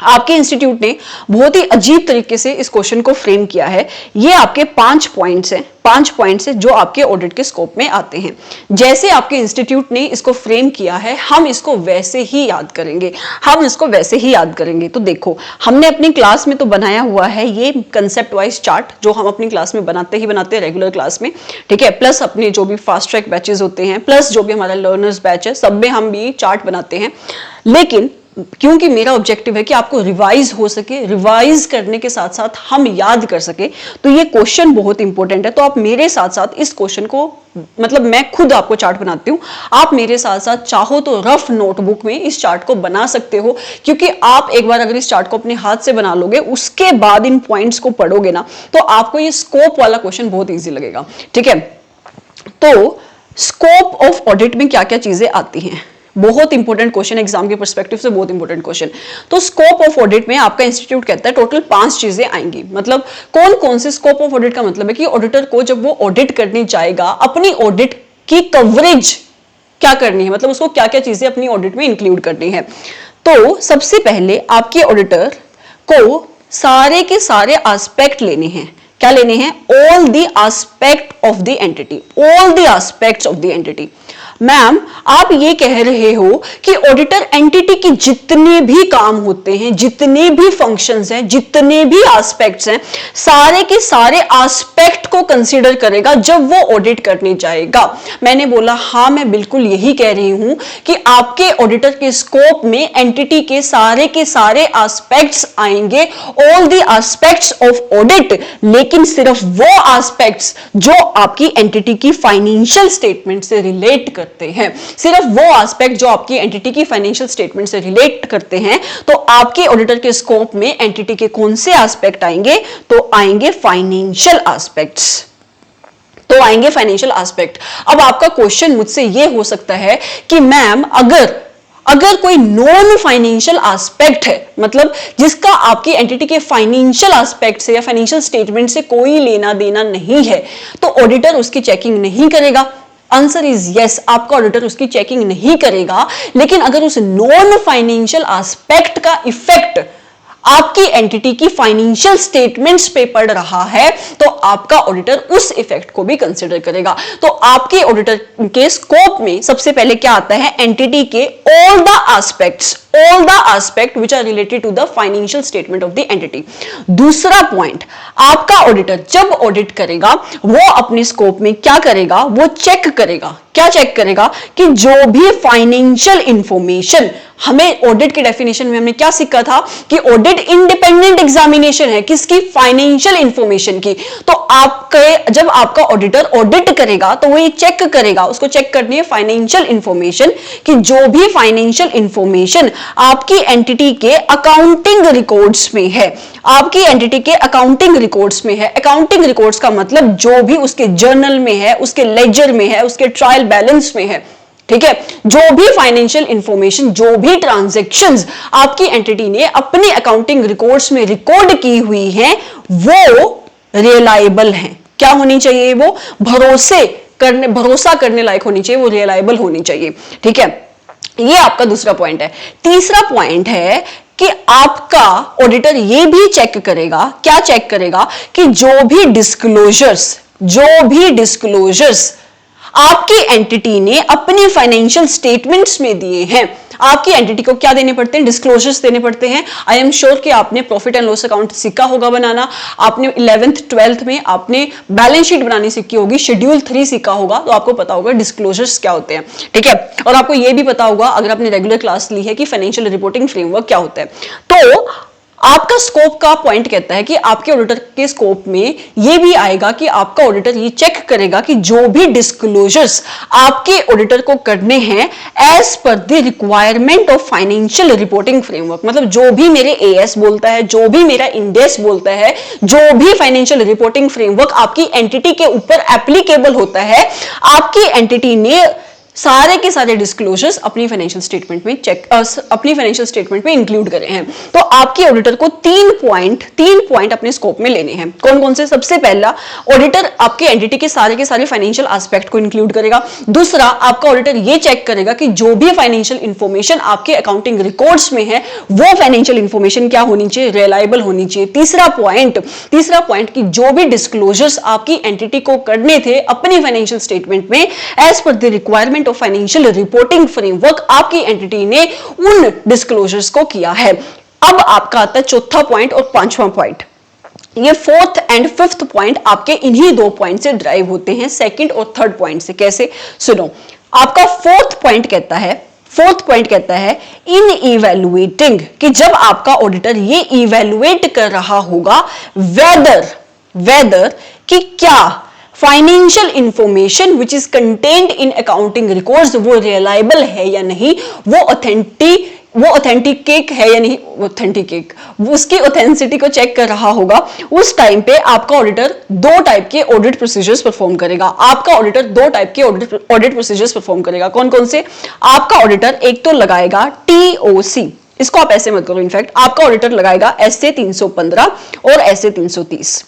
आपके इंस्टीट्यूट ने बहुत ही अजीब तरीके से इस क्वेश्चन को फ्रेम किया है। ये आपके 5 पॉइंट्स हैं, 5 पॉइंट्स हैं जो आपके ऑडिट के स्कोप में आते हैं। जैसे आपके इंस्टीट्यूट ने इसको फ्रेम किया है, हम इसको वैसे ही याद करेंगे। तो देखो, हमने अपनी क्लास में तो बनाया हुआ है ये कंसेप्ट वाइज चार्ट, जो हम अपनी क्लास में बनाते हैं रेगुलर क्लास में, ठीक है। प्लस अपने जो भी फास्ट ट्रैक बैचेस होते हैं, प्लस जो भी हमारा लर्नर्स बैच है, सब में हम भी चार्ट बनाते हैं। लेकिन क्योंकि मेरा ऑब्जेक्टिव है कि आपको रिवाइज हो सके, रिवाइज करने के साथ साथ हम याद कर सके, तो ये क्वेश्चन बहुत इंपॉर्टेंट है। तो आप मेरे साथ साथ इस क्वेश्चन को, मतलब मैं खुद आपको चार्ट बनाती हूँ, आप मेरे साथ साथ चाहो तो रफ नोटबुक में इस चार्ट को बना सकते हो, क्योंकि आप एक बार अगर इस चार्ट को अपने हाथ से बना लोगे, उसके बाद इन पॉइंट्स को पढ़ोगे ना, तो आपको ये स्कोप वाला क्वेश्चन बहुत ईजी लगेगा, ठीक है। तो स्कोप ऑफ ऑडिट में क्या क्या चीजें आती हैं, बहुत इंपॉर्टेंट क्वेश्चन, एग्जाम के पर्सपेक्टिव से बहुत इंपॉर्टेंट क्वेश्चन। तो स्कोप ऑफ ऑडिट में आपका इंस्टीट्यूट कहता है टोटल 5 चीजें आएंगी। मतलब कौन कौन से? स्कोप ऑफ ऑडिट का मतलब है कि ऑडिटर को जब वो ऑडिट करने जाएगा, अपनी ऑडिट की कवरेज क्या करनी है, मतलब उसको क्या क्या चीजें अपनी ऑडिट में इंक्लूड करनी है। तो सबसे पहले आपके ऑडिटर को सारे के सारे एस्पेक्ट लेने हैं। क्या लेने हैं? All the aspect of the entity, all the aspects of the entity. Ma'am, आप ये कह रहे हो कि ऑडिटर एंटिटी के जितने भी काम होते हैं, जितने भी फंक्शंस हैं, जितने भी एस्पेक्ट्स हैं, सारे के सारे एस्पेक्ट को कंसीडर करेगा जब वो ऑडिट करने जाएगा। मैंने बोला हाँ, मैं बिल्कुल यही कह रही हूं कि आपके ऑडिटर के स्कोप में एंटिटी के सारे एस्पेक्ट्स आएंगे, all the aspects of audit. लेकिन सिर्फ वो एस्पेक्ट्स जो आपकी एंटिटी की फाइनेंशियल स्टेटमेंट से रिलेट करते हैं, सिर्फ वो एस्पेक्ट जो आपकी एंटिटी की फाइनेंशियल स्टेटमेंट से रिलेट करते हैं। तो आपके ऑडिटर के स्कोप में एंटिटी के कौन से एस्पेक्ट आएंगे? तो आएंगे फाइनेंशियल एस्पेक्ट्स। अब आपका क्वेश्चन मुझसे यह हो सकता है कि मैम, अगर कोई नॉन फाइनेंशियल एस्पेक्ट है, मतलब जिसका आपकी एंटिटी के फाइनेंशियल एस्पेक्ट से या फाइनेंशियल स्टेटमेंट से कोई लेना देना नहीं है, तो ऑडिटर उसकी चेकिंग नहीं करेगा। आंसर इज यस, आपका ऑडिटर उसकी चेकिंग नहीं करेगा। लेकिन अगर उस नॉन फाइनेंशियल एस्पेक्ट का इफेक्ट आपकी एंटिटी की फाइनेंशियल स्टेटमेंट्स पे पड़ रहा है, तो आपका ऑडिटर उस इफेक्ट को भी कंसिडर करेगा। तो आपके ऑडिटर के स्कोप में सबसे पहले क्या आता है, एंटिटी के all the aspect which are related to the financial statement of the entity। दूसरा पॉइंट, आपका ऑडिटर जब ऑडिट करेगा वो अपने स्कोप में क्या करेगा, वो चेक करेगा, क्या चेक करेगा कि जो भी फाइनेंशियल इंफॉर्मेशन, हमें ऑडिट के डेफिनेशन में हमने क्या सीखा था कि ऑडिट इंडिपेंडेंट एग्जामिनेशन है, किसकी, फाइनेंशियल इंफॉर्मेशन की। तो आपके जब आपका ऑडिटर ऑडिट करेगा तो वो ये चेक करेगा, उसको चेक करनी है फाइनेंशियल इंफॉर्मेशन, कि जो भी फाइनेंशियल इंफॉर्मेशन आपकी एंटिटी के अकाउंटिंग रिकॉर्ड्स में है, आपकी एंटिटी के अकाउंटिंग रिकॉर्ड्स में है। अकाउंटिंग रिकॉर्ड्स का मतलब जो भी उसके जर्नल में है, उसके लेजर में है, उसके ट्रायल बैलेंस में है, ठीक है, जो भी फाइनेंशियल इंफॉर्मेशन, जो भी ट्रांजैक्शंस आपकी एंटिटी ने अपने अकाउंटिंग रिकॉर्ड्स में रिकॉर्ड की हुई हैं, वो रिलायबल हैं। क्या होनी चाहिए, वो भरोसा करने लायक होनी चाहिए, वो रिलायबल होनी चाहिए, ठीक है। ये आपका दूसरा पॉइंट है। तीसरा पॉइंट है कि आपका ऑडिटर ये भी चेक करेगा, क्या चेक करेगा, कि जो भी डिस्क्लोजर्स आपकी एंटिटी ने अपने फाइनेंशियल स्टेटमेंट्स में दिए हैं, आपकी एंटिटी को क्या देने पड़ते हैं, डिस्क्लोजर्स देने पड़ते हैं। आई एम श्योर कि आपने प्रॉफिट एंड लॉस अकाउंट सीखा होगा बनाना, आपने 11th 12th में आपने बैलेंस शीट बनानी सीखी होगी, शेड्यूल 3 सीखा होगा, तो आपको पता होगा डिस्क्लोजर्स क्या होते हैं, ठीक है। और आपको यह भी पता होगा अगर आपने रेगुलर क्लास ली है कि फाइनेंशियल रिपोर्टिंग फ्रेमवर्क क्या होता है। तो आपका स्कोप का पॉइंट कहता है कि आपके ऑडिटर के स्कोप में यह भी आएगा कि आपका ऑडिटर ये चेक करेगा कि जो भी डिस्क्लोजर्स आपके ऑडिटर को करने हैं एज पर the requirement of financial reporting framework, मतलब जो भी मेरे एएस बोलता है, जो भी मेरा इंडेस बोलता है, जो भी फाइनेंशियल रिपोर्टिंग फ्रेमवर्क आपकी एंटिटी के ऊपर एप्लीकेबल होता है, आपकी एंटिटी ने सारे के सारे डिस्क्लोजर्स अपनी फाइनेंशियल स्टेटमेंट में इंक्लूड करे हैं। तो आपके ऑडिटर को तीन पॉइंट अपने स्कोप में लेने हैं। कौन कौन से? सबसे पहला, ऑडिटर आपके एंटिटी के सारे फाइनेंशियल एस्पेक्ट को इंक्लूड करेगा। दूसरा, आपका ऑडिटर ये चेक करेगा कि जो भी फाइनेंशियल इंफॉर्मेशन आपके अकाउंटिंग रिकॉर्ड्स में है वो फाइनेंशियल इंफॉर्मेशन क्या होनी चाहिए, रिलायबल होनी चाहिए। तीसरा पॉइंट कि जो भी डिस्क्लोजर्स आपकी एंटिटी को करने थे अपनी फाइनेंशियल स्टेटमेंट में एज पर the requirement of financial reporting framework आपकी एंटिटी ने उन डिस्क्लोजर्स को किया है। अब आपका आता है चौथा पॉइंट और पांचवा पॉइंट। ये फोर्थ एंड फिफ्थ पॉइंट आपके इन्हीं दो पॉइंट से ड्राइव होते हैं, सेकंड और थर्ड पॉइंट से। कैसे? सुनो, आपका फोर्थ पॉइंट कहता है इन इवैल्यूएटिंग, कि जब आपका ऑडिटर ये इवैल्यूएट कर रहा होगा वेदर कि क्या financial information which is contained in accounting records वो रिलायबल है या नहीं, वो ऑथेंटिकेट है या नहीं, उसकी ऑथेंटिसिटी को चेक कर रहा होगा। उस टाइम पे आपका ऑडिटर दो टाइप के ऑडिट प्रोसीजर्स परफॉर्म करेगा। कौन कौन से? आपका ऑडिटर एक तो लगाएगा टीओसी, इसको आप ऐसे मत करो, इनफैक्ट आपका ऑडिटर लगाएगा एसए 315 और एसए 330।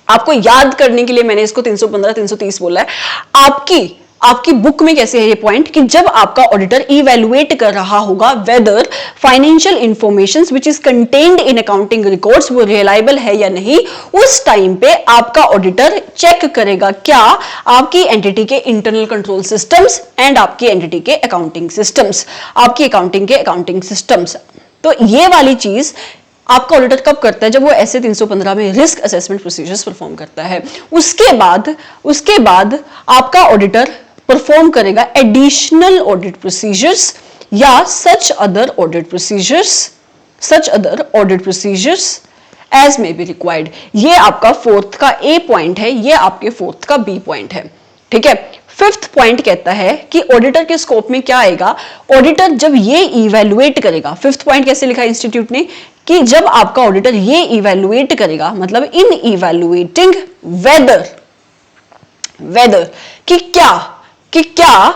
आपको याद करने के लिए मैंने इसको 315 330 बोला है। आपकी बुक में कैसे है ये पॉइंट, कि जब आपका ऑडिटर इवैल्यूएट कर रहा होगा weather financial informations which is contained in accounting records वो रिलायबल है या नहीं, उस टाइम पे आपका ऑडिटर चेक करेगा क्या आपकी एंटिटी के इंटरनल कंट्रोल सिस्टम्स एंड आपकी एंटिटी के अकाउंटिंग सिस्टम्स, तो ये वाली चीज आपका ऑडिटर कब करता है? जब वो एसए 315 में रिस्क असेसमेंट प्रोसीजर्स परफॉर्म करता है। उसके बाद आपका ऑडिटर परफॉर्म करेगा एडिशनल ऑडिट प्रोसीजर्स या such other audit procedures as may be required. ये आपका फोर्थ का ए पॉइंट है, ये आपके फोर्थ का बी पॉइंट है, ठीक है। फिफ्थ पॉइंट कहता है कि ऑडिटर के स्कोप में क्या आएगा, ऑडिटर जब ये इवैल्यूएट करेगा। फिफ्थ पॉइंट कैसे लिखा है इंस्टीट्यूट ने, कि जब आपका ऑडिटर ये इवैल्यूएट करेगा, मतलब इन इवैल्यूएटिंग वेदर कि क्या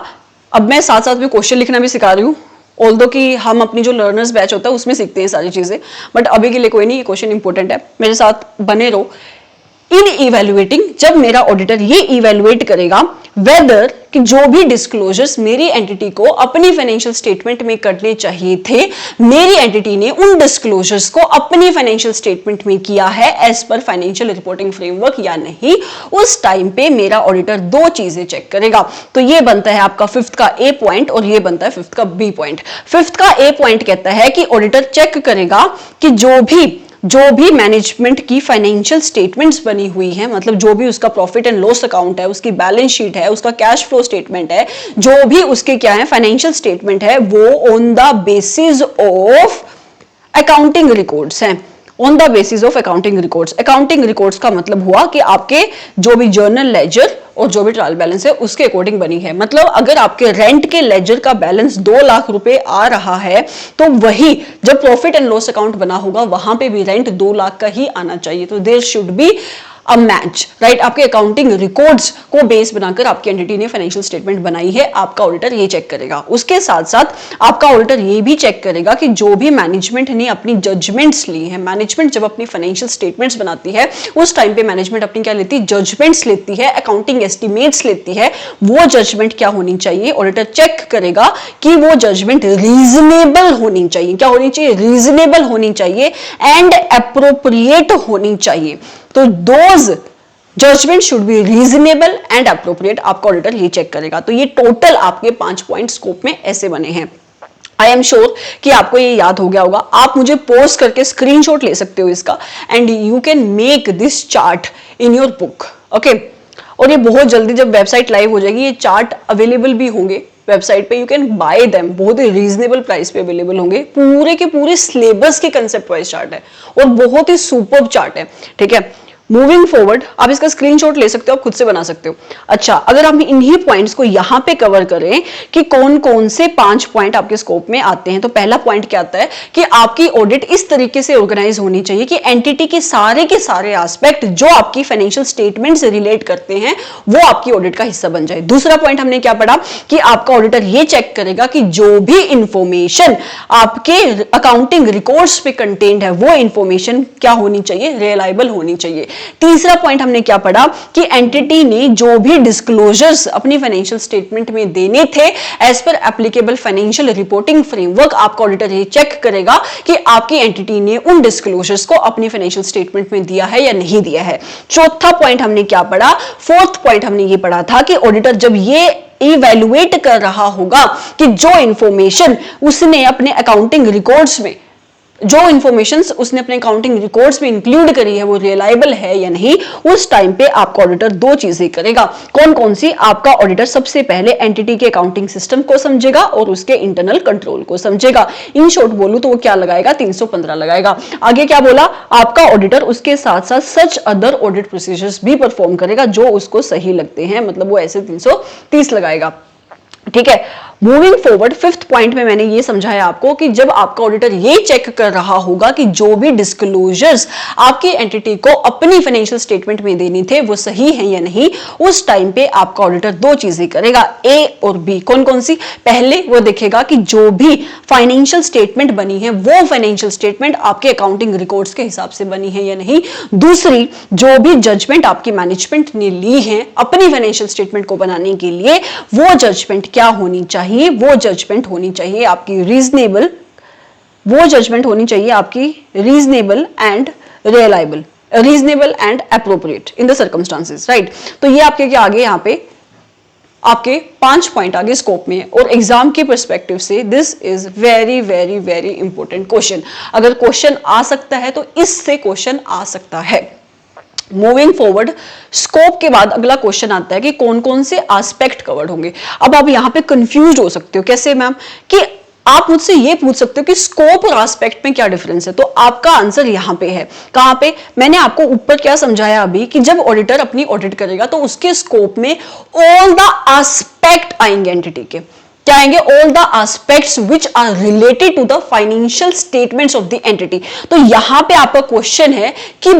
अब मैं साथ साथ में क्वेश्चन लिखना भी सिखा रही हूं, ऑल्दो कि हम अपनी जो लर्नर्स बैच होता है उसमें सीखते हैं सारी चीजें, बट अभी के लिए कोई नहीं, ये क्वेश्चन इंपॉर्टेंट है, मेरे साथ बने रहो। इन इवेल्युएटिंग, जब मेरा ऑडिटर ये इवेल्युएट करेगा वेदर कि जो भी डिस्क्लोजर्स मेरी एंटिटी को अपनी फाइनेंशियल स्टेटमेंट में करने चाहिए थे, मेरी एंटिटी ने उन डिस्क्लोजर्स को अपनी फाइनेंशियल स्टेटमेंट में किया है as per financial reporting framework या नहीं, उस टाइम पे मेरा ऑडिटर दो चीजें चेक करेगा। तो ये बनता है आपका फिफ्थ का ए पॉइंट और ये बनता है फिफ्थ का बी पॉइंट। फिफ्थ का ए पॉइंट कहता है कि ऑडिटर चेक करेगा कि जो भी मैनेजमेंट की फाइनेंशियल स्टेटमेंट्स बनी हुई हैं, मतलब जो भी उसका प्रॉफिट एंड लॉस अकाउंट है, उसकी बैलेंस शीट है, उसका कैश फ्लो स्टेटमेंट है, जो भी उसके क्या है फाइनेंशियल स्टेटमेंट है, वो on the basis of accounting records हैं। On the basis of accounting records, accounting records का मतलब हुआ कि आपके जो भी जर्नल लेजर और जो भी ट्रायल बैलेंस है उसके अकॉर्डिंग बनी है। मतलब अगर आपके रेंट के लेजर का बैलेंस 2 लाख रुपए आ रहा है तो वही जब प्रॉफिट एंड लॉस अकाउंट बना होगा वहां पे भी रेंट 2 लाख का ही आना चाहिए। तो there should be a match, right. आपके अकाउंटिंग रिकॉर्ड्स को बेस बनाकर आपकी एंटिटी ने फाइनेंशियल स्टेटमेंट बनाई है, आपका ऑडिटर ये चेक करेगा। उसके साथ साथ आपका ऑडिटर ये भी चेक करेगा कि जो भी मैनेजमेंट ने अपनी जजमेंट्स ली है, मैनेजमेंट जब अपनी फाइनेंशियल स्टेटमेंट्स बनाती है उस टाइम पे मैनेजमेंट अपनी क्या लेती है, जजमेंट्स लेती है, अकाउंटिंग एस्टिमेट्स लेती है। वो जजमेंट क्या होनी चाहिए, ऑडिटर चेक करेगा कि वो जजमेंट रीजनेबल होनी चाहिए। क्या होनी चाहिए, रीजनेबल होनी चाहिए एंड एप्रोप्रिएट होनी चाहिए। तो those judgement should be reasonable and appropriate, आपका ऑडिटर ये चेक करेगा। तो ये टोटल आपके 5 पॉइंट स्कोप में ऐसे बने हैं। आई एम श्योर कि आपको ये याद हो गया होगा। आप मुझे पोस्ट करके स्क्रीनशॉट ले सकते हो इसका and you can make this chart in your book, okay. और ये बहुत जल्दी जब वेबसाइट लाइव हो जाएगी ये चार्ट अवेलेबल भी होंगे वेबसाइट पे, यू कैन बाय देम, बहुत ही रीजनेबल प्राइस पे अवेलेबल होंगे। पूरे के पूरे सिलेबस के कंसेप्ट वाइज चार्ट है और बहुत ही सुपर्ब चार्ट है, ठीक है। मूविंग फॉरवर्ड, आप इसका स्क्रीनशॉट ले सकते हो, आप खुद से बना सकते हो। अच्छा, अगर हम इन्हीं पॉइंट्स को यहां पे कवर करें कि कौन कौन से 5 पॉइंट आपके स्कोप में आते हैं, तो पहला पॉइंट क्या आता है कि आपकी ऑडिट इस तरीके से ऑर्गेनाइज होनी चाहिए कि एंटिटी के सारे एस्पेक्ट जो आपकी फाइनेंशियल स्टेटमेंट से रिलेट करते हैं वो आपकी ऑडिट का हिस्सा बन जाए। दूसरा पॉइंट हमने क्या पढ़ा कि आपका ऑडिटर ये चेक करेगा कि जो भी इंफॉर्मेशन आपके अकाउंटिंग रिकॉर्ड्स पे कंटेंट है वो इंफॉर्मेशन क्या होनी चाहिए, रिलायबल होनी चाहिए। तीसरा पॉइंट हमने क्या पढ़ा कि एंटिटी ने जो भी डिस्क्लोजर्स अपनी फाइनेंशियल स्टेटमेंट में देने थे as per applicable financial reporting framework, आपका ऑडिटर ये चेक करेगा कि आपकी एंटिटी ने उन डिस्क्लोजर्स को अपनी फाइनेंशियल स्टेटमेंट में दिया है या नहीं दिया है। चौथा पॉइंट हमने क्या पढ़ा, फोर्थ पॉइंट हमने ये पढ़ा था कि ऑडिटर जब ये इवैल्यूएट कर रहा होगा कि जो इंफॉर्मेशन उसने अपने अकाउंटिंग रिकॉर्ड्स में, जो इंफॉर्मेशन उसने अपने अकाउंटिंग रिकॉर्ड्स में इंक्लूड करी है वो रिलायबल है या नहीं, उस टाइम पे आपका ऑडिटर दो चीजें करेगा। कौन कौन सी, आपका ऑडिटर सबसे पहले एंटिटी के अकाउंटिंग सिस्टम को समझेगा और उसके इंटरनल कंट्रोल को समझेगा। इन शॉर्ट बोलूं तो वो क्या लगाएगा, 315 लगाएगा। आगे क्या बोला, आपका ऑडिटर उसके साथ साथ सच अदर ऑडिट प्रोसीजर्स भी परफॉर्म करेगा जो उसको सही लगते हैं, मतलब वो ऐसे 330 लगाएगा, ठीक है। मूविंग फॉरवर्ड, फिफ्थ पॉइंट में मैंने ये समझाया आपको कि जब आपका ऑडिटर ये चेक कर रहा होगा कि जो भी डिस्क्लोजर्स आपकी एंटिटी को अपनी फाइनेंशियल स्टेटमेंट में देनी थे वो सही है या नहीं, उस टाइम पे आपका ऑडिटर दो चीजें करेगा, ए और बी। कौन कौन सी, पहले वो देखेगा कि जो भी फाइनेंशियल स्टेटमेंट बनी है वो फाइनेंशियल स्टेटमेंट आपके अकाउंटिंग रिकॉर्ड्स के हिसाब से बनी है या नहीं। दूसरी, जो भी जजमेंट आपकी मैनेजमेंट ने ली है अपनी फाइनेंशियल स्टेटमेंट को बनाने के लिए वो जजमेंट क्या होनी चाहिए, वो जजमेंट होनी चाहिए आपकी रीजनेबल, वो जजमेंट होनी चाहिए आपकी reasonable and reliable, reasonable and appropriate in the circumstances, right. तो ये आपके क्या आगे, यहाँ पे आपके 5 पॉइंट आगे स्कोप में, और एग्जाम के पर्सपेक्टिव से this is very very very important question. अगर क्वेश्चन आ सकता है तो इससे क्वेश्चन आ सकता है। मूविंग फॉरवर्ड, स्कोप के बाद अगला क्वेश्चन आता है कि कौन कौन से एस्पेक्ट कवर्ड होंगे। अब आप यहां पे कंफ्यूज हो सकते हो, कैसे मैम, कि आप मुझसे ये पूछ सकते हो कि स्कोप और एस्पेक्ट में क्या डिफरेंस है। तो आपका आंसर यहां पे है, कहां पे, मैंने आपको ऊपर क्या समझाया अभी कि जब ऑडिटर अपनी ऑडिट करेगा तो उसके स्कोप में ऑल द एस्पेक्ट आएंगे एंटिटी के, क्या आएंगे, all the aspects which are related to the financial statements of the entity. तो यहां पे आपका क्वेश्चन है कि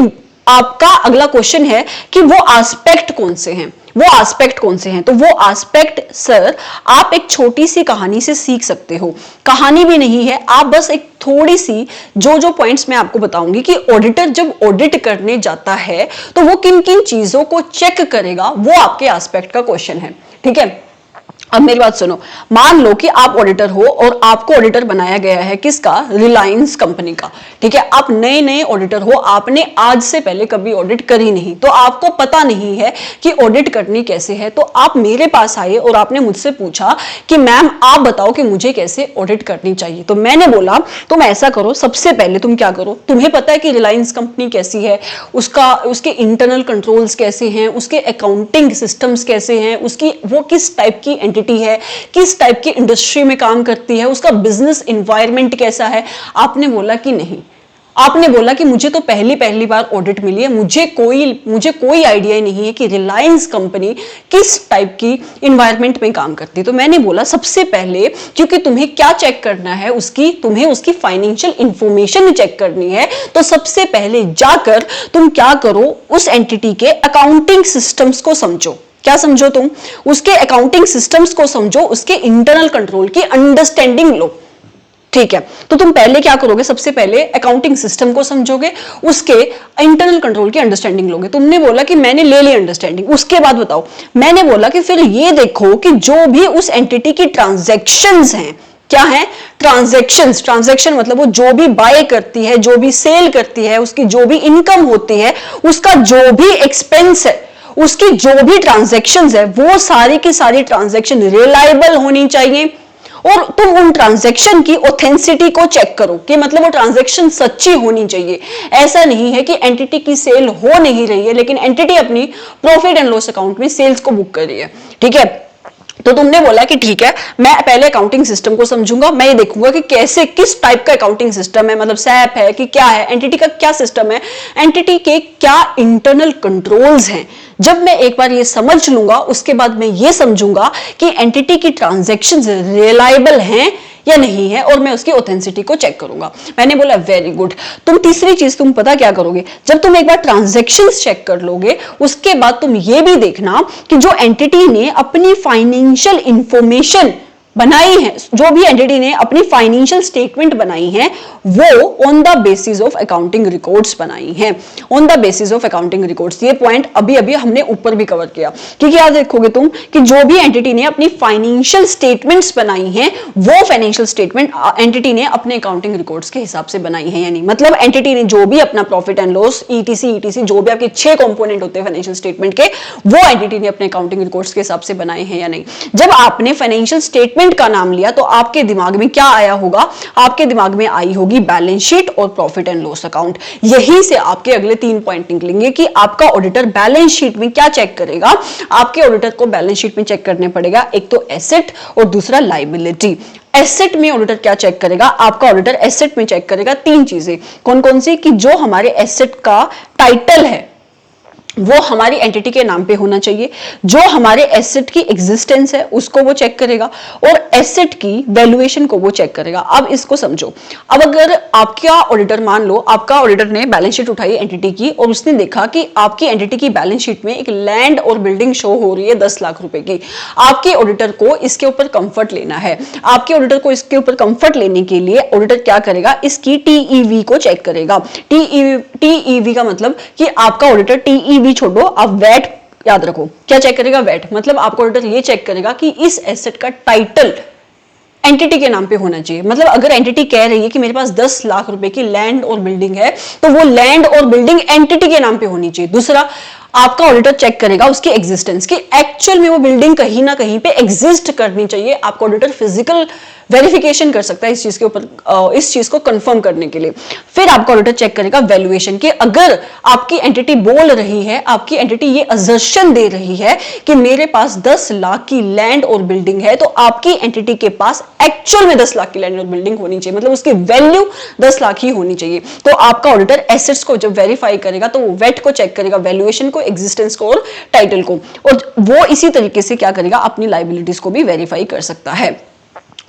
आपका अगला क्वेश्चन है कि वो एस्पेक्ट कौन से हैं, वो एस्पेक्ट कौन से हैं? तो वो एस्पेक्ट सर आप एक छोटी सी कहानी से सीख सकते हो। कहानी भी नहीं है, आप बस एक थोड़ी सी जो पॉइंट्स मैं आपको बताऊंगी कि ऑडिटर जब ऑडिट करने जाता है तो वो किन किन चीजों को चेक करेगा, वो आपके एस्पेक्ट का क्वेश्चन है। ठीक है, अब मेरी बात सुनो, मान लो कि आप ऑडिटर हो और आपको ऑडिटर बनाया गया है किसका? रिलायंस कंपनी का। ठीक है, आप नए नए ऑडिटर हो, आपने आज से पहले कभी ऑडिट करी नहीं, तो आपको पता नहीं है कि ऑडिट करनी कैसे है। तो आप मेरे पास आए और आपने मुझसे पूछा कि मैम आप बताओ कि मुझे कैसे ऑडिट करनी चाहिए। तो मैंने बोला तुम ऐसा करो, सबसे पहले तुम क्या करो, तुम्हें पता है कि रिलायंस कंपनी कैसी है, उसके इंटरनल कंट्रोल्स कैसे हैं, उसके अकाउंटिंग सिस्टम्स कैसे हैं, उसकी वो किस टाइप की एंटिटी है, किस टाइप की इंडस्ट्री में काम करती है, उसका बिजनेस एनवायरनमेंट कैसा है। आपने बोला कि नहीं, आपने बोला कि मुझे तो पहली बार ऑडिट मिली है, मुझे कोई आइडिया ही नहीं है कि रिलायंस कंपनी किस टाइप की एनवायरनमेंट में काम करती है। तो मैंने बोला सबसे पहले, क्योंकि तुम्हें क्या चेक करना है, तुम्हें उसकी फाइनेंशियल इंफॉर्मेशन चेक करनी है, तो सबसे पहले जाकर तुम क्या करो, उस एंटिटी के अकाउंटिंग सिस्टम्स को समझो। क्या समझो तुम? उसके अकाउंटिंग सिस्टम्स को समझो, उसके इंटरनल कंट्रोल की अंडरस्टैंडिंग लो। ठीक है, तो तुम पहले क्या करोगे, सबसे पहले अकाउंटिंग सिस्टम को समझोगे, उसके इंटरनल कंट्रोल की अंडरस्टैंडिंग लोगे। तुमने बोला कि मैंने ले ली अंडरस्टैंडिंग, उसके बाद बताओ। मैंने बोला कि फिर ये देखो कि जो भी उस एंटिटी की ट्रांजैक्शंस हैं, क्या है? ट्रांजैक्शन मतलब वो जो भी बाय करती है, जो भी सेल करती है, उसकी जो भी इनकम होती है, उसका जो भी एक्सपेंस है, उसकी जो भी ट्रांजैक्शंस है, वो सारी की सारी ट्रांजैक्शन रिलायबल होनी चाहिए। और तुम उन ट्रांजैक्शन की ऑथेंसिटी को चेक करो कि मतलब वो ट्रांजैक्शन सच्ची होनी चाहिए। ऐसा नहीं है कि एंटिटी की सेल हो नहीं रही है लेकिन एंटिटी अपनी प्रॉफिट एंड लॉस अकाउंट में सेल्स को बुक कर रही है। ठीक है, तो तुमने बोला कि ठीक है, मैं पहले अकाउंटिंग सिस्टम को समझूंगा, मैं ये देखूंगा कि कैसे, किस टाइप का अकाउंटिंग सिस्टम है, मतलब सैप है कि क्या है, एंटिटी का क्या सिस्टम है, एंटिटी के क्या इंटरनल कंट्रोल्स हैं। जब मैं एक बार ये समझ लूंगा, उसके बाद मैं ये समझूंगा कि एंटिटी की ट्रांजैक्शंस रिलायबल हैं या नहीं है, और मैं उसकी ऑथेंसिटी को चेक करूंगा। मैंने बोला वेरी गुड। तुम तीसरी चीज तुम पता क्या करोगे, जब तुम एक बार ट्रांजैक्शंस चेक कर लोगे, उसके बाद तुम ये भी देखना कि जो एंटिटी ने अपनी फाइनेंशियल इंफॉर्मेशन बनाई है, जो भी एंटिटी ने अपनी फाइनेंशियल स्टेटमेंट बनाई है, वो on the basis of accounting records बनाई है। On the basis of accounting records, ये पॉइंट अभी अभी हमने ऊपर भी कवर किया। क्योंकि याद देखोगे तुम कि जो भी एंटिटी ने अपनी फाइनेंशियल स्टेटमेंट्स बनाई हैं, वो फाइनेंशियल स्टेटमेंट एंटिटी ने अपने अकाउंटिंग रिकॉर्ड्स के हिसाब से बनाई है या नहीं। मतलब एंटिटी ने जो भी अपना प्रॉफिट एंड लॉस, ईटीसी जो भी आपके 6 कंपोनेंट होते हैं फाइनेंशियल स्टेटमेंट के, वो एंटिटी ने अपने अकाउंटिंग रिकॉर्ड्स के हिसाब से बनाए हैं या नहीं। जब आपने फाइनेंशियल स्टेटमेंट का नाम लिया तो आपके दिमाग में क्या आया होगा? आपके दिमाग में आई होगी बैलेंस शीट और प्रॉफिट एंड लॉस अकाउंट। यहीं से आपके अगले 3 पॉइंट निकलेंगे कि आपका ऑडिटर बैलेंस शीट में क्या चेक करेगा। आपके ऑडिटर को बैलेंस शीट में चेक करने पड़ेगा, एक तो एसेट और दूसरा लायबिलिटी। एसेट में ऑडिटर क्या चेक करेगा? आपका ऑडिटर एसेट में चेक करेगा 3 चीजें। कौन कौन सी? कि जो हमारे एसेट का टाइटल है वो हमारी एंटिटी के नाम पे होना चाहिए, जो हमारे एसेट की एग्जिस्टेंस है उसको वो चेक करेगा, और एसेट की वैल्यूएशन को वो चेक करेगा। अब इसको समझो, अब अगर आपका ऑडिटर, मान लो आपका ऑडिटर ने बैलेंस शीट उठाई एंटिटी की और उसने देखा कि आपकी एंटिटी की बैलेंस शीट में एक लैंड और बिल्डिंग शो हो रही है 10 लाख रुपए की। आपके ऑडिटर को इसके ऊपर कंफर्ट लेना है। आपके ऑडिटर को इसके ऊपर कंफर्ट लेने के लिए ऑडिटर क्या करेगा? इसकी टीईवी को चेक करेगा। टीईवी का मतलब कि आपका ऑडिटर टीईवी छोड़ो, आप वैट याद रखो। क्या चेक करेगा? वैट। मतलब आपका ऑडिटर ये चेक करेगा कि इस एसेट का टाइटल एंटिटी के नाम पे होना चाहिए। मतलब अगर एंटिटी कह रही है कि मेरे पास 10 लाख रुपए की लैंड और बिल्डिंग है, तो वो लैंड और बिल्डिंग एंटिटी के नाम पे होनी चाहिए। दूसरा, आपका ऑडिटर चेक करेगा उसकी एग्जिस्टेंस, कि एक्चुअल में वो बिल्डिंग कहीं ना कहीं पे एग्जिस्ट करनी चाहिए। आपका ऑडिटर फिजिकल वेरिफिकेशन कर सकता है इस चीज के ऊपर, इस चीज को कंफर्म करने के लिए। फिर आपका ऑडिटर चेक करेगा वैल्यूएशन, कि अगर आपकी एंटिटी बोल रही है, आपकी एंटिटी ये असर्शन दे रही है कि मेरे पास 10 लाख की लैंड और बिल्डिंग है, तो आपकी एंटिटी के पास एक्चुअल में 10 लाख की लैंड और बिल्डिंग होनी चाहिए, मतलब उसकी वैल्यू 10 लाख ही होनी चाहिए। तो आपका ऑडिटर एसेट्स को जब वेरीफाई करेगा तो वो वेट को चेक करेगा, वैल्यूएशन को, एग्जिस्टेंस को और टाइटल को, और वो इसी तरीके से क्या करेगा? अपनी लायबिलिटीज को भी वेरीफाई कर सकता है।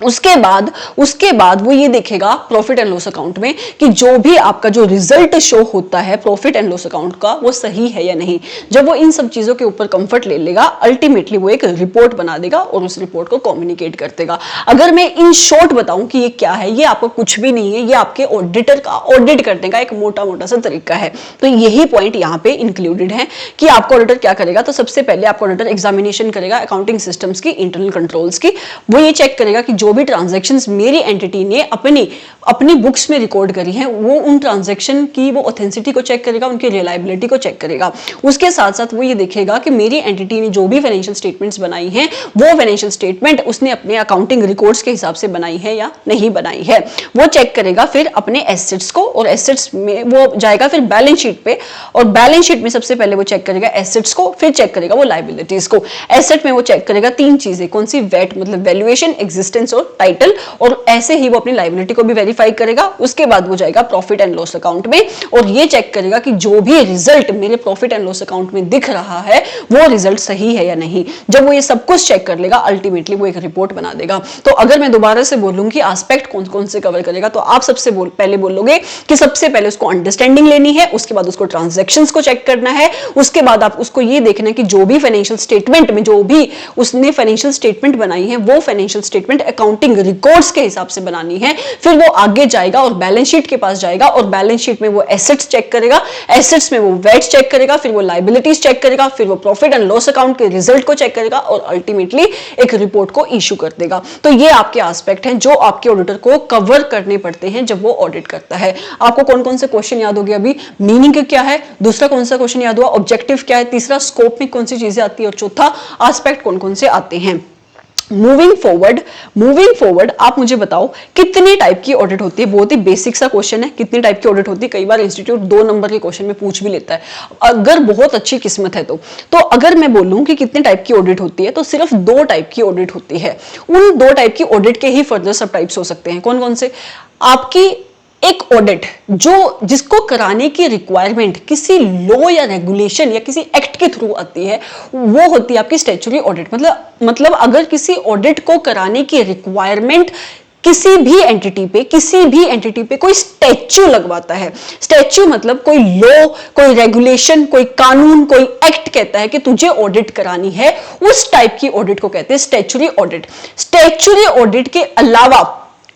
उसके बाद वो ये देखेगा प्रॉफिट एंड लॉस अकाउंट में कि जो भी आपका जो रिजल्ट शो होता है प्रॉफिट एंड लॉस अकाउंट का वो सही है या नहीं। जब वो इन सब चीजों के ऊपर कंफर्ट ले लेगा, अल्टीमेटली वो एक रिपोर्ट बना देगा और उस रिपोर्ट को कम्युनिकेट कर देगा। अगर मैं इन शॉर्ट बताऊं कि ये क्या है, ये आपको कुछ भी नहीं है, ये आपके ऑडिटर का ऑडिट करने का एक मोटा मोटा सा तरीका है। तो यही पॉइंट यहाँ पे इंक्लूडेड है कि आपका ऑडिटर क्या करेगा। तो सबसे पहले आपका ऑडिटर एग्जामिनेशन करेगा अकाउंटिंग सिस्टम्स की, इंटरनल कंट्रोल्स की। वो ये चेक करेगा कि जो भी ट्रांजैक्शंस मेरी एंटिटी ने अपनी बुक्स में रिकॉर्ड करी हैं, वो उन ट्रांजैक्शन की वो ऑथेंटिसिटी को चेक करेगा, उनकी रिलायबिलिटी को चेक करेगा। उसके साथ साथ वो ये देखेगा कि मेरी एंटिटी ने जो भी फाइनेंशियल स्टेटमेंट्स बनाई हैं, वो फाइनेंशियल स्टेटमेंट उसने अपने अकाउंटिंग रिकॉर्ड्स के हिसाब से बनाई है या नहीं बनाई है। वो चेक करेगा फिर अपने एसेट्स को, और एसेट्स में वो जाएगा फिर बैलेंस शीट पे, और बैलेंस शीट में सबसे पहले वो चेक करेगा एसेट्स को, फिर चेक करेगा वो लायबिलिटीज को। एसेट में वो चेक करेगा तीन चीजें, कौन सी, वेट मतलब वैल्यूएशन, एग्जिस्टेंस और टाइटल, और ऐसे ही वो अपनी लायबिलिटी को भी वेरीफाई करेगा। उसके बाद वो जाएगा प्रॉफिट एंड लॉस अकाउंट में और ये चेक करेगा कि जो भी रिजल्ट मेरे प्रॉफिट एंड लॉस अकाउंट में दिख रहा है वो रिजल्ट सही है या नहीं। जब वो ये सब कुछ चेक कर लेगा, अल्टीमेटली वो एक रिपोर्ट बना देगा। तो अगर मैं दोबारा से बोलूं कि एस्पेक्ट कौन कौन से कवर करेगा, तो आप सबसे पहले बोलोगे कि सबसे पहले उसको अंडरस्टैंडिंग लेनी है, उसके बाद उसको ट्रांजैक्शंस को चेक करना है, उसके बाद आप उसको ये देखना है कि जो भी फाइनेंशियल स्टेटमेंट में जो भी उसने फाइनेंशियल स्टेटमेंट बनाई है वो फाइनेंशियल स्टेटमेंट अकाउंटिंग रिकॉर्ड्स के हिसाब से बनानी है। फिर वो आगे जाएगा और बैलेंस शीट के पास जाएगा और बैलेंस शीट में वो एसेट्स चेक करेगा, एसेट्स में वो वेट चेक करेगा, फिर वो लायबिलिटीज चेक करेगा, फिर वो प्रॉफिट एंड लॉस अकाउंट के रिजल्ट को चेक करेगा और अल्टीमेटली एक रिपोर्ट को इशू कर देगा। तो ये आपके एस्पेक्ट हैं जो आपके ऑडिटर को कवर करने पड़ते हैं जब वो ऑडिट करता है। आपको कौन कौन से क्वेश्चन याद हो गए अभी? मीनिंग क्या है, दूसरा कौन सा क्वेश्चन याद हुआ, ऑब्जेक्टिव क्या है, तीसरा स्कोप में कौन सी चीजें आती है, और चौथा एस्पेक्ट कौन कौन से आते हैं। मूविंग फॉरवर्ड आप मुझे बताओ कितने टाइप की ऑडिट होती है। बहुत ही बेसिक सा क्वेश्चन है, कितने टाइप की ऑडिट होती है। कई बार इंस्टीट्यूट 2 नंबर के क्वेश्चन में पूछ भी लेता है, अगर बहुत अच्छी किस्मत है तो अगर मैं बोलूं कि कितने टाइप की ऑडिट होती है, तो सिर्फ 2 टाइप की ऑडिट होती है। उन 2 टाइप की ऑडिट के ही फर्दर सब टाइप्स हो सकते हैं। कौन कौन से? आपकी एक ऑडिट जिसको कराने की रिक्वायरमेंट किसी लॉ या रेगुलेशन या किसी एक्ट के थ्रू आती है, वो होती है आपकी स्टैट्यूटरी ऑडिट। मतलब अगर किसी ऑडिट को कराने की रिक्वायरमेंट किसी भी एंटिटी पे कोई स्टैच्यू लगवाता है। स्टैच्यू मतलब कोई लॉ, कोई रेगुलेशन, कोई कानून, कोई एक्ट कहता है कि तुझे ऑडिट करानी है, उस टाइप की ऑडिट को कहते हैं स्टैच्यूटरी ऑडिट। स्टैच्यूटरी ऑडिट के अलावा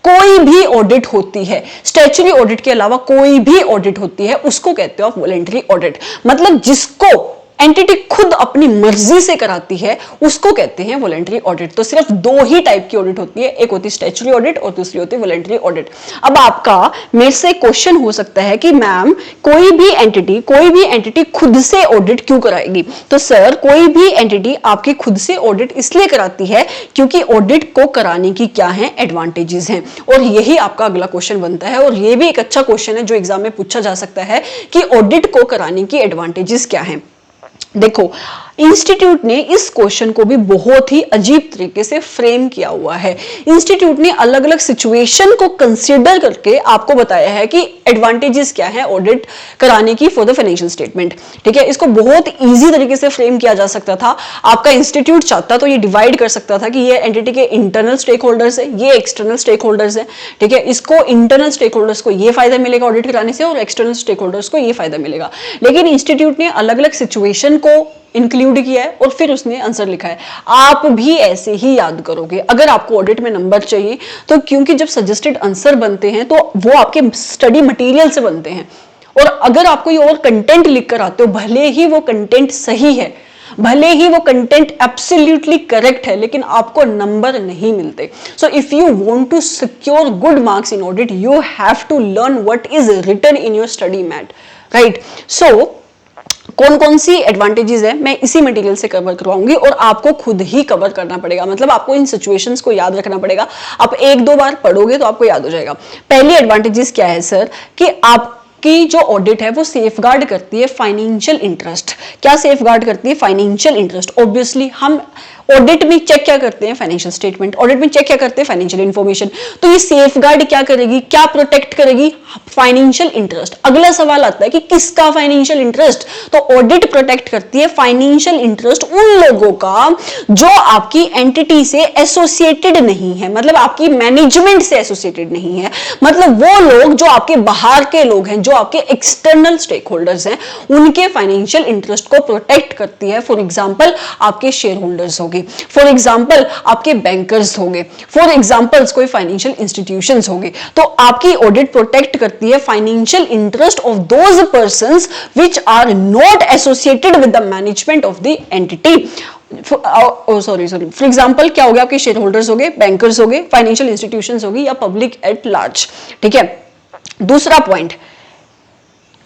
कोई भी ऑडिट होती है, स्टैट्यूटरी ऑडिट के अलावा कोई भी ऑडिट होती है, उसको कहते हो आप वॉलंटरी ऑडिट। मतलब जिसको एंटिटी खुद अपनी मर्जी से कराती है उसको कहते हैं वॉलंटरी ऑडिट। तो सिर्फ 2 ही टाइप की ऑडिट होती है, एक होती है स्टैट्यूटरी ऑडिट और दूसरी होती है वॉलंटरी ऑडिट। अब आपका मेरे से क्वेश्चन हो सकता है कि मैम कोई भी एंटिटी खुद से ऑडिट क्यों कराएगी? तो सर कोई भी एंटिटी आपकी खुद से ऑडिट इसलिए कराती है क्योंकि ऑडिट को कराने की क्या है एडवांटेजेस हैं, और यही आपका अगला क्वेश्चन बनता है। और ये भी एक अच्छा क्वेश्चन है जो एग्जाम में पूछा जा सकता है कि ऑडिट को कराने की एडवांटेजेस क्या है। देखो, इंस्टीट्यूट ने इस क्वेश्चन को भी बहुत ही अजीब तरीके से फ्रेम किया हुआ है। इंस्टीट्यूट ने अलग अलग सिचुएशन को कंसीडर करके आपको बताया है कि एडवांटेजेस क्या है ऑडिट कराने की फॉर द फाइनेंशियल स्टेटमेंट। ठीक है, इसको बहुत इजी तरीके से फ्रेम किया जा सकता था। आपका इंस्टीट्यूट चाहता तो ये डिवाइड कर सकता था कि ये एंटिटी के इंटरनल स्टेक होल्डर्स है, ये एक्सटर्नल स्टेक होल्डर्स है। ठीक है, इसको इंटरनल स्टेक होल्डर्स को ये फायदा मिलेगा ऑडिट कराने से और एक्सटर्नल स्टेक होल्डर्स को ये फायदा मिलेगा। लेकिन इंस्टीट्यूट ने अलग अलग सिचुएशन को इंक्लूड किया है और फिर उसने आंसर लिखा है। आप भी ऐसे ही याद करोगे अगर आपको ऑडिट में नंबर चाहिए तो, क्योंकि जब सजेस्टेड आंसर बनते हैं तो वो आपके स्टडी मटेरियल से बनते हैं, और अगर आप कोई और कंटेंट लिख कर आते हो, भले ही वो कंटेंट सही है, भले ही वो कंटेंट एब्सोल्युटली करेक्ट है, लेकिन आपको नंबर नहीं मिलते। So if you want to secure good marks in audit, you have to learn what is written in your study mat, right. So कौन कौन सी एडवांटेजेस है मैं इसी मटेरियल से कवर करवाऊंगी और आपको खुद ही कवर करना पड़ेगा। मतलब आपको इन सिचुएशंस को याद रखना पड़ेगा। आप 1-2 बार पढ़ोगे तो आपको याद हो जाएगा। पहली एडवांटेजेस क्या है सर, कि आपकी जो ऑडिट है वो सेफगार्ड करती है फाइनेंशियल इंटरेस्ट। क्या सेफगार्ड करती है? Financial interest. ऑब्वियसली हम ऑडिट में चेक क्या करते हैं? Financial statement. ऑडिट में चेक क्या करते हैं? Financial information. तो ये सेफगार्ड क्या करेगी, क्या प्रोटेक्ट करेगी? Financial interest. अगला सवाल आता है कि किसका फाइनेंशियल इंटरेस्ट? तो ऑडिट प्रोटेक्ट करती है फाइनेंशियल इंटरेस्ट उन लोगों का जो आपकी एंटिटी से एसोसिएटेड नहीं है, मतलब आपकी मैनेजमेंट से एसोसिएटेड नहीं है, मतलब वो लोग जो आपके बाहर के लोग हैं, जो आपके एक्सटर्नल स्टेक होल्डर्स हैं, उनके फाइनेंशियल इंटरेस्ट को प्रोटेक्ट करती है। फॉर एग्जांपल आपके शेयर होल्डर्स हो गए, फॉर एग्जांपल आपके बैंकर्स हो गए, फॉर एग्जांपल कोई फाइनेंशियल इंस्टीट्यूशंस हो गए। तो आपकी ऑडिट प्रोटेक्ट करती है financial interest of those persons which are not associated with the management of the entity. Sorry for example क्या हो गया? आपके शेयर होल्डर्स हो गए, बैंकर्स हो गए, फाइनेंशियल इंस्टीट्यूशंस हो गई या पब्लिक एट लार्ज। ठीक है, दूसरा पॉइंट,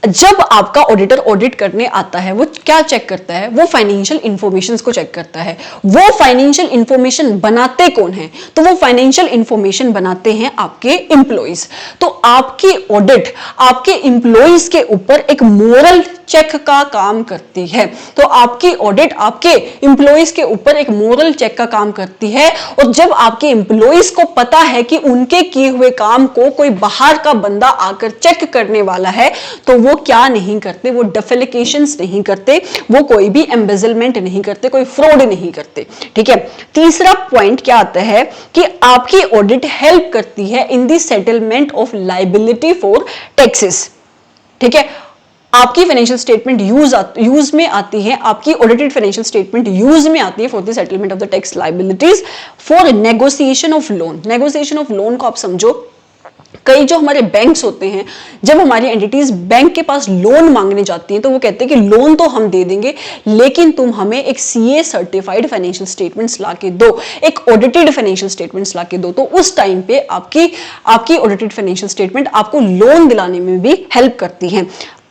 जब आपका ऑडिटर ऑडिट करने आता है वो क्या चेक करता है? वो फाइनेंशियल इंफॉर्मेशंस को चेक करता है। वो फाइनेंशियल इंफॉर्मेशन बनाते कौन है? तो वो फाइनेंशियल इंफॉर्मेशन बनाते हैं आपके एम्प्लॉइज। तो आपकी ऑडिट आपके एम्प्लॉइज के ऊपर एक मोरल चेक का काम करती है। तो आपकी ऑडिट आपके एम्प्लॉइज के ऊपर एक मोरल चेक का काम करती है। और जब आपके एम्प्लॉइज को पता है कि उनके किए हुए काम को कोई बाहर का बंदा आकर चेक करने वाला है, तो वो क्या नहीं करते? वो डेफिलिकेशंस नहीं करते, वो कोई भी एम्बेजलमेंट नहीं करते, कोई फ्रॉड नहीं करते। ठीक है, तीसरा पॉइंट क्या आता है कि आपकी ऑडिट हेल्प करती है in the settlement of liability for taxes. ठीक है, आपकी फाइनेंशियल स्टेटमेंट यूज में आती है, आपकी ऑडिटेड फाइनेंशियल स्टेटमेंट यूज में आती है for the settlement of the tax liabilities for negotiation of loan. Negotiation of loan को आप समझो, कई जो हमारे बैंक्स होते हैं, जब हमारी एंटिटीज बैंक के पास लोन मांगने जाती हैं तो वो कहते हैं कि लोन तो हम दे देंगे, लेकिन तुम हमें एक सीए सर्टिफाइड फाइनेंशियल स्टेटमेंट्स लाके दो, एक ऑडिटेड फाइनेंशियल स्टेटमेंट्स लाके दो। तो उस टाइम पे आपकी ऑडिटेड फाइनेंशियल स्टेटमेंट आपको लोन दिलाने में भी हेल्प करती है।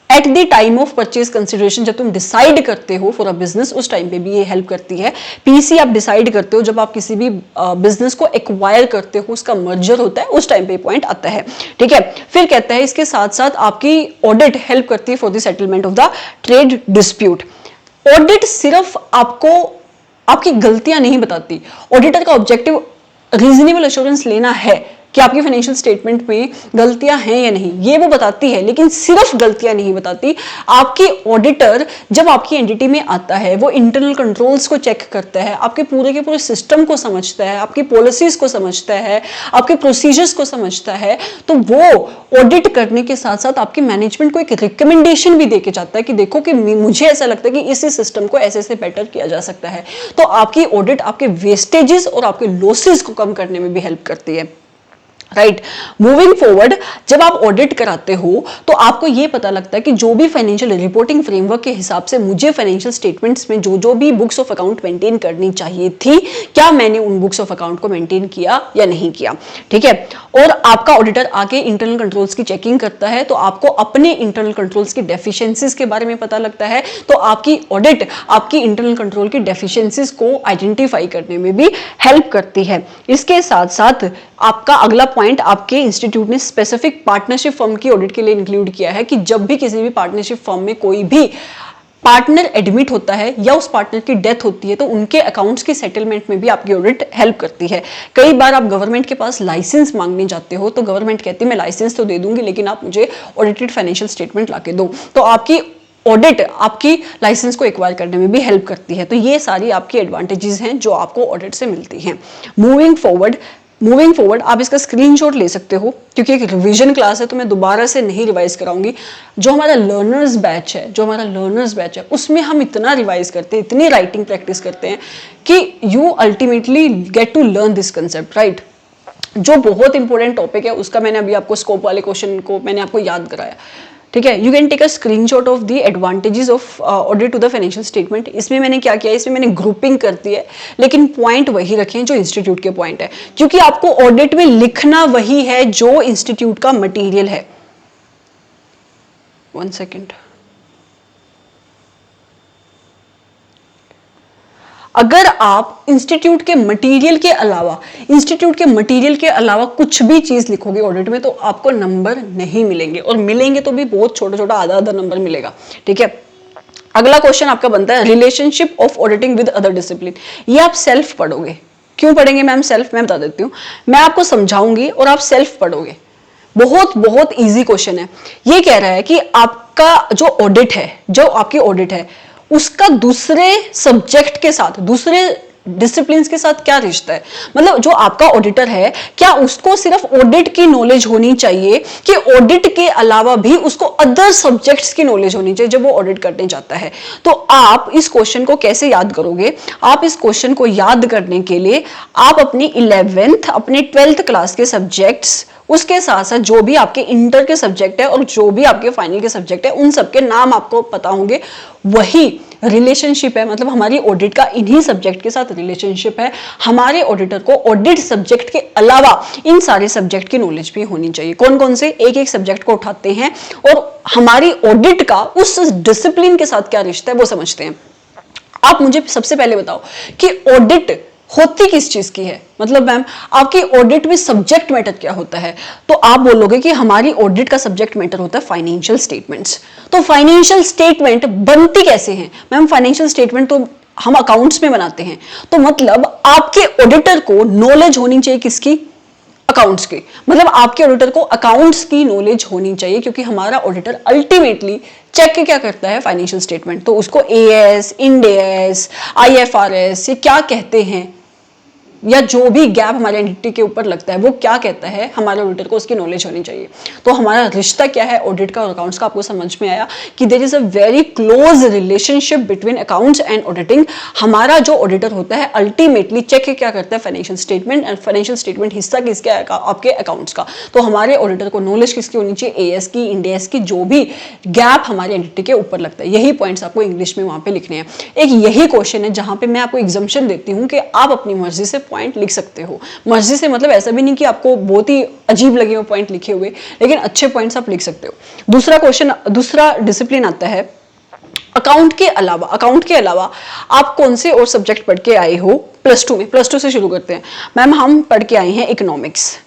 At the time of purchase consideration, जब तुम डिसाइड करते हो फॉर अ बिजनेस, उस टाइम पे भी ये हेल्प करती है। पीसी आप डिसाइड करते हो जब आप किसी भी बिजनेस को एक्वायर करते हो, उसका मर्जर होता है, उस टाइम पे पॉइंट आता है। ठीक है, फिर कहता है इसके साथ साथ आपकी ऑडिट हेल्प करती है for the settlement of the trade dispute. Audit सिर्फ आपको आपकी गलतियां नहीं बताती, ऑडिटर का ऑब्जेक्टिव रीजनेबल एश्योरेंस लेना है कि आपकी फाइनेंशियल स्टेटमेंट में गलतियां हैं या नहीं, ये वो बताती है, लेकिन सिर्फ गलतियां नहीं बताती। आपकी ऑडिटर जब आपकी एंटिटी में आता है, वो इंटरनल कंट्रोल्स को चेक करता है, आपके पूरे के पूरे सिस्टम को समझता है, आपकी पॉलिसीज को समझता है, आपके प्रोसीजर्स को समझता है। तो वो ऑडिट करने के साथ साथ आपके मैनेजमेंट को एक रिकमेंडेशन भी देके जाता है कि देखो कि मुझे ऐसा लगता है कि इस सिस्टम को ऐसे से बेटर किया जा सकता है। तो आपकी ऑडिट आपके वेस्टेजेस और आपके लॉसेस को कम करने में भी हेल्प करती है। राइट, मूविंग फॉरवर्ड, जब आप ऑडिट कराते हो तो आपको यह पता लगता है कि जो भी फाइनेंशियल रिपोर्टिंग फ्रेमवर्क के हिसाब से मुझे फाइनेंशियल स्टेटमेंट्स में जो भी बुक्स ऑफ अकाउंट मेंटेन करनी चाहिए थी, क्या मैंने उन बुक्स ऑफ अकाउंट को मेंटेन किया या नहीं किया। ठीक है, और आपका ऑडिटर आके इंटरनल कंट्रोल्स की चेकिंग करता है, तो आपको अपने इंटरनल कंट्रोल्स की डेफिशिएंसीज के बारे में पता लगता है। तो आपकी ऑडिट आपकी इंटरनल कंट्रोल की डेफिशिएंसीज को आइडेंटिफाई करने में भी हेल्प करती है। इसके साथ साथ आपका अगला पॉइंट, आपके इंस्टीट्यूट ने स्पेसिफिक पार्टनरशिप फर्म की ऑडिट के लिए इंक्लूड किया है कि जब भी किसी भी पार्टनरशिप फर्म में कोई भी पार्टनर एडमिट होता है या उस पार्टनर की डेथ होती है, तो उनके अकाउंट्स की सेटलमेंट में भी आपकी ऑडिट हेल्प करती है। कई बार आप गवर्नमेंट के पास लाइसेंस मांगने जाते हो, तो गवर्नमेंट कहती है मैं लाइसेंस तो दे दूंगी, लेकिन आप मुझे ऑडिटेड फाइनेंशियल स्टेटमेंट लाके दो। तो आपकी ऑडिट आपकी लाइसेंस को एक्वायर करने में भी हेल्प करती है। तो ये सारी आपकी एडवांटेजेस हैं जो आपको ऑडिट से मिलती हैं। मूविंग फॉरवर्ड आप इसका स्क्रीनशॉट ले सकते हो, क्योंकि एक रिवीजन क्लास है तो मैं दोबारा से नहीं रिवाइज कराऊंगी। जो हमारा लर्नर्स बैच है उसमें हम इतना रिवाइज करते हैं, इतनी राइटिंग प्रैक्टिस करते हैं कि you ultimately get to learn this concept. Right, जो बहुत इंपॉर्टेंट टॉपिक है उसका मैंने अभी आपको स्कोप वाले क्वेश्चन को मैंने आपको याद कराया। ठीक है, you can take a screenshot of the advantages of audit to the financial statement. इसमें मैंने क्या किया, इसमें मैंने ग्रुपिंग कर दी है, लेकिन पॉइंट वही रखे हैं जो इंस्टीट्यूट के पॉइंट है, क्योंकि आपको ऑडिट में लिखना वही है जो इंस्टीट्यूट का मटेरियल है। 1 सेकेंड, अगर आप इंस्टीट्यूट के मटेरियल के अलावा कुछ भी चीज लिखोगे ऑडिट में, तो आपको नंबर नहीं मिलेंगे, और मिलेंगे तो भी बहुत छोटा छोटा आधा नंबर मिलेगा। ठीक है, अगला क्वेश्चन आपका बनता है relationship of auditing with other discipline. ये आप सेल्फ पढ़ोगे। क्यों पढ़ेंगे मैम सेल्फ? मैं बता देती हूँ, मैं आपको समझाऊंगी और आप सेल्फ पढ़ोगे। बहुत बहुत इजी क्वेश्चन है। ये कह रहा है कि आपका जो ऑडिट है, जो आपकी ऑडिट है, उसका दूसरे सब्जेक्ट के साथ, दूसरे डिसिप्लिन के साथ क्या रिश्ता है। मतलब जो आपका ऑडिटर है, क्या उसको सिर्फ ऑडिट की नॉलेज होनी चाहिए कि ऑडिट के अलावा भी उसको अदर सब्जेक्ट्स की नॉलेज होनी चाहिए जब वो ऑडिट करने जाता है। तो आप इस क्वेश्चन को कैसे याद करोगे? आप इस क्वेश्चन को याद करने के लिए आप अपनी 11th अपने 12th क्लास के सब्जेक्ट्स, उसके साथ साथ जो भी आपके इंटर के सब्जेक्ट है और जो भी आपके फाइनल के सब्जेक्ट है, उन सबके नाम आपको पता होंगे। वही रिलेशनशिप है, मतलब हमारी ऑडिट का इन्हीं सब्जेक्ट के साथ रिलेशनशिप है। हमारे ऑडिटर को ऑडिट सब्जेक्ट के अलावा इन सारे सब्जेक्ट की नॉलेज भी होनी चाहिए। कौन कौन से? एक एक सब्जेक्ट को उठाते हैं और हमारी ऑडिट का उस डिसिप्लिन के साथ क्या रिश्ता है वो समझते हैं। आप मुझे सबसे पहले बताओ कि ऑडिट होती किस चीज की है? मतलब मैम आपकी ऑडिट में सब्जेक्ट मैटर क्या होता है? तो आप बोलोगे कि हमारी ऑडिट का सब्जेक्ट मैटर होता है फाइनेंशियल स्टेटमेंट्स। तो फाइनेंशियल स्टेटमेंट बनती कैसे हैं? मैम फाइनेंशियल स्टेटमेंट तो हम अकाउंट्स में बनाते हैं। तो मतलब आपके ऑडिटर को नॉलेज होनी चाहिए किसकी? अकाउंट्स की। मतलब आपके ऑडिटर को अकाउंट्स की नॉलेज होनी चाहिए, क्योंकि हमारा ऑडिटर अल्टीमेटली चेक क्या करता है? Financial statement. तो उसको एएस, इंड एएस, आईएफआरएस ये क्या कहते हैं, या जो भी गैप हमारे एंटिटी के ऊपर लगता है वो क्या कहता है, हमारे ऑडिटर को उसकी नॉलेज होनी चाहिए। तो हमारा रिश्ता क्या है ऑडिट का और अकाउंट्स का? आपको समझ में आया कि there is a very close relationship between accounts and auditing. हमारा जो ऑडिटर होता है अल्टीमेटली चेक क्या करता है? Financial statement. And financial statement हिस्सा किसका है? आपके अकाउंट्स का। तो हमारे ऑडिटर को नॉलेज किसकी होनी चाहिए? एएस की, इंडियस की, जो भी गैप हमारे एंटिटी के ऊपर लगता है। यही पॉइंट्स आपको इंग्लिश में वहां पे लिखने हैं। एक यही क्वेश्चन है जहां पे मैं आपको एग्जम्पशन देती हूँ कि आप अपनी मर्जी से पॉइंट लिख सकते हो। मर्जी से मतलब ऐसा भी नहीं कि आपको बहुत ही अजीब लगे हो पॉइंट लिखे हुए, लेकिन अच्छे पॉइंट्स आप लिख सकते हो। दूसरा क्वेश्चन, दूसरा डिसिप्लिन आता है अकाउंट के अलावा। अकाउंट के अलावा आप कौन से और सब्जेक्ट पढ़ के आए हो प्लस टू में? प्लस टू से शुरू करते हैं। मैम हम पढ़ के आए हैं इकोनॉमिक्स।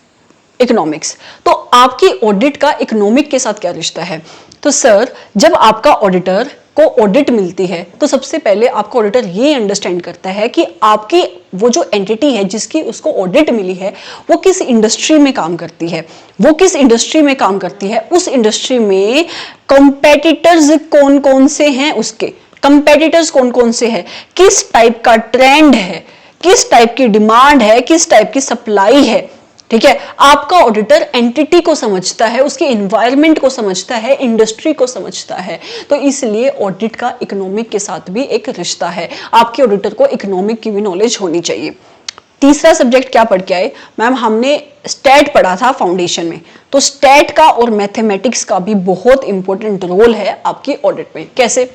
इकोनॉमिक्स तो आपकी ऑडिट का इकोनॉमिक के साथ क्या रिश्ता है? तो सर जब आपका ऑडिटर को ऑडिट मिलती है तो सबसे पहले आपका ऑडिटर ये अंडरस्टैंड करता है कि आपकी वो जो एंटिटी है जिसकी उसको ऑडिट मिली है वो किस इंडस्ट्री में काम करती है। वो किस इंडस्ट्री में काम करती है, उस इंडस्ट्री में कंपेटिटर्स कौन कौन से हैं, उसके कंपेटिटर्स कौन कौन से हैं, किस टाइप का ट्रेंड है, किस टाइप की डिमांड है, किस टाइप की सप्लाई है। ठीक है, आपका ऑडिटर एंटिटी को समझता है, उसके एनवायरनमेंट को समझता है, इंडस्ट्री को समझता है। तो इसलिए ऑडिट का इकोनॉमिक के साथ भी एक रिश्ता है। आपके ऑडिटर को इकोनॉमिक की भी नॉलेज होनी चाहिए। तीसरा सब्जेक्ट क्या पढ़ के आए? मैम हमने स्टैट पढ़ा था फाउंडेशन में। तो स्टैट का और मैथमेटिक्स का भी बहुत इंपॉर्टेंट रोल है आपकी ऑडिट में। कैसे?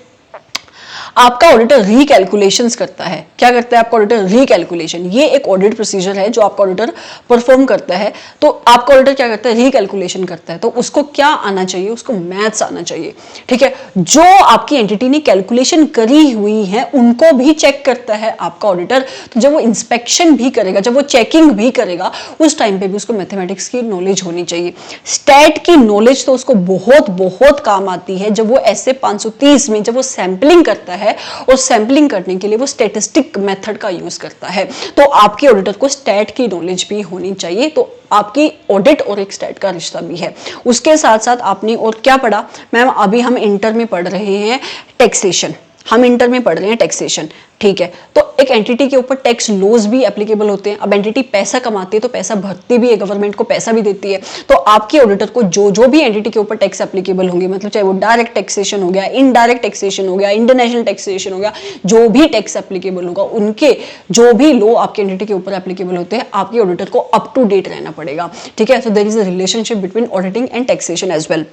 आपका ऑडिटर रिकैलकुलेशंस करता है। क्या करता है आपका ऑडिटर? रिकैलकुलेशन। ये एक ऑडिट प्रोसीजर है जो आपका ऑडिटर परफॉर्म करता है। तो आपका ऑडिटर क्या करता है? रिकैलकुलेशन करता है। तो उसको क्या आना चाहिए? उसको मैथ्स आना चाहिए। ठीक है, जो आपकी एंटिटी ने कैलकुलेशन करी हुई है उनको भी चेक करता है आपका ऑडिटर। तो जब वो इंस्पेक्शन भी करेगा, जब वो चेकिंग भी करेगा, उस टाइम पे भी उसको मैथमेटिक्स की नॉलेज होनी चाहिए। स्टैट की नॉलेज तो उसको बहुत बहुत काम आती है जब वो ऐसे 530 में जब वो सैंपलिंग करता है, और सैंपलिंग करने के लिए वो स्टैटिस्टिक मेथड का यूज करता है। तो आपके ऑडिटर को स्टैट की नॉलेज भी होनी चाहिए। तो आपकी ऑडिट और एक स्टैट का रिश्ता भी है। उसके साथ साथ आपने और क्या पढ़ा? मैम अभी हम इंटर में पढ़ रहे हैं टैक्सेशन। हम इंटर में पढ़ रहे हैं टैक्सेशन। ठीक है, तो एक एंटिटी के ऊपर टैक्स लॉज भी एप्लीकेबल होते हैं। अब एंटिटी पैसा कमाती है तो पैसा भरती भी है, गवर्नमेंट को पैसा भी देती है। तो आपके ऑडिटर को जो जो भी एंटिटी के ऊपर टैक्स एप्लीकेबल होंगे, मतलब चाहे वो डायरेक्ट टैक्सेशन हो गया, इनडायरेक्ट टैक्सेशन हो गया, इंटरनेशनल टैक्सेशन हो गया, जो भी टैक्स एप्लीकेबल होगा, उनके जो भी लॉ आपके एंटिटी के ऊपर एप्लीकेबल होते हैं, आपके ऑडिटर को अप टू डेट रहना पड़ेगा। ठीक है, so there is a relationship between auditing and taxation as well.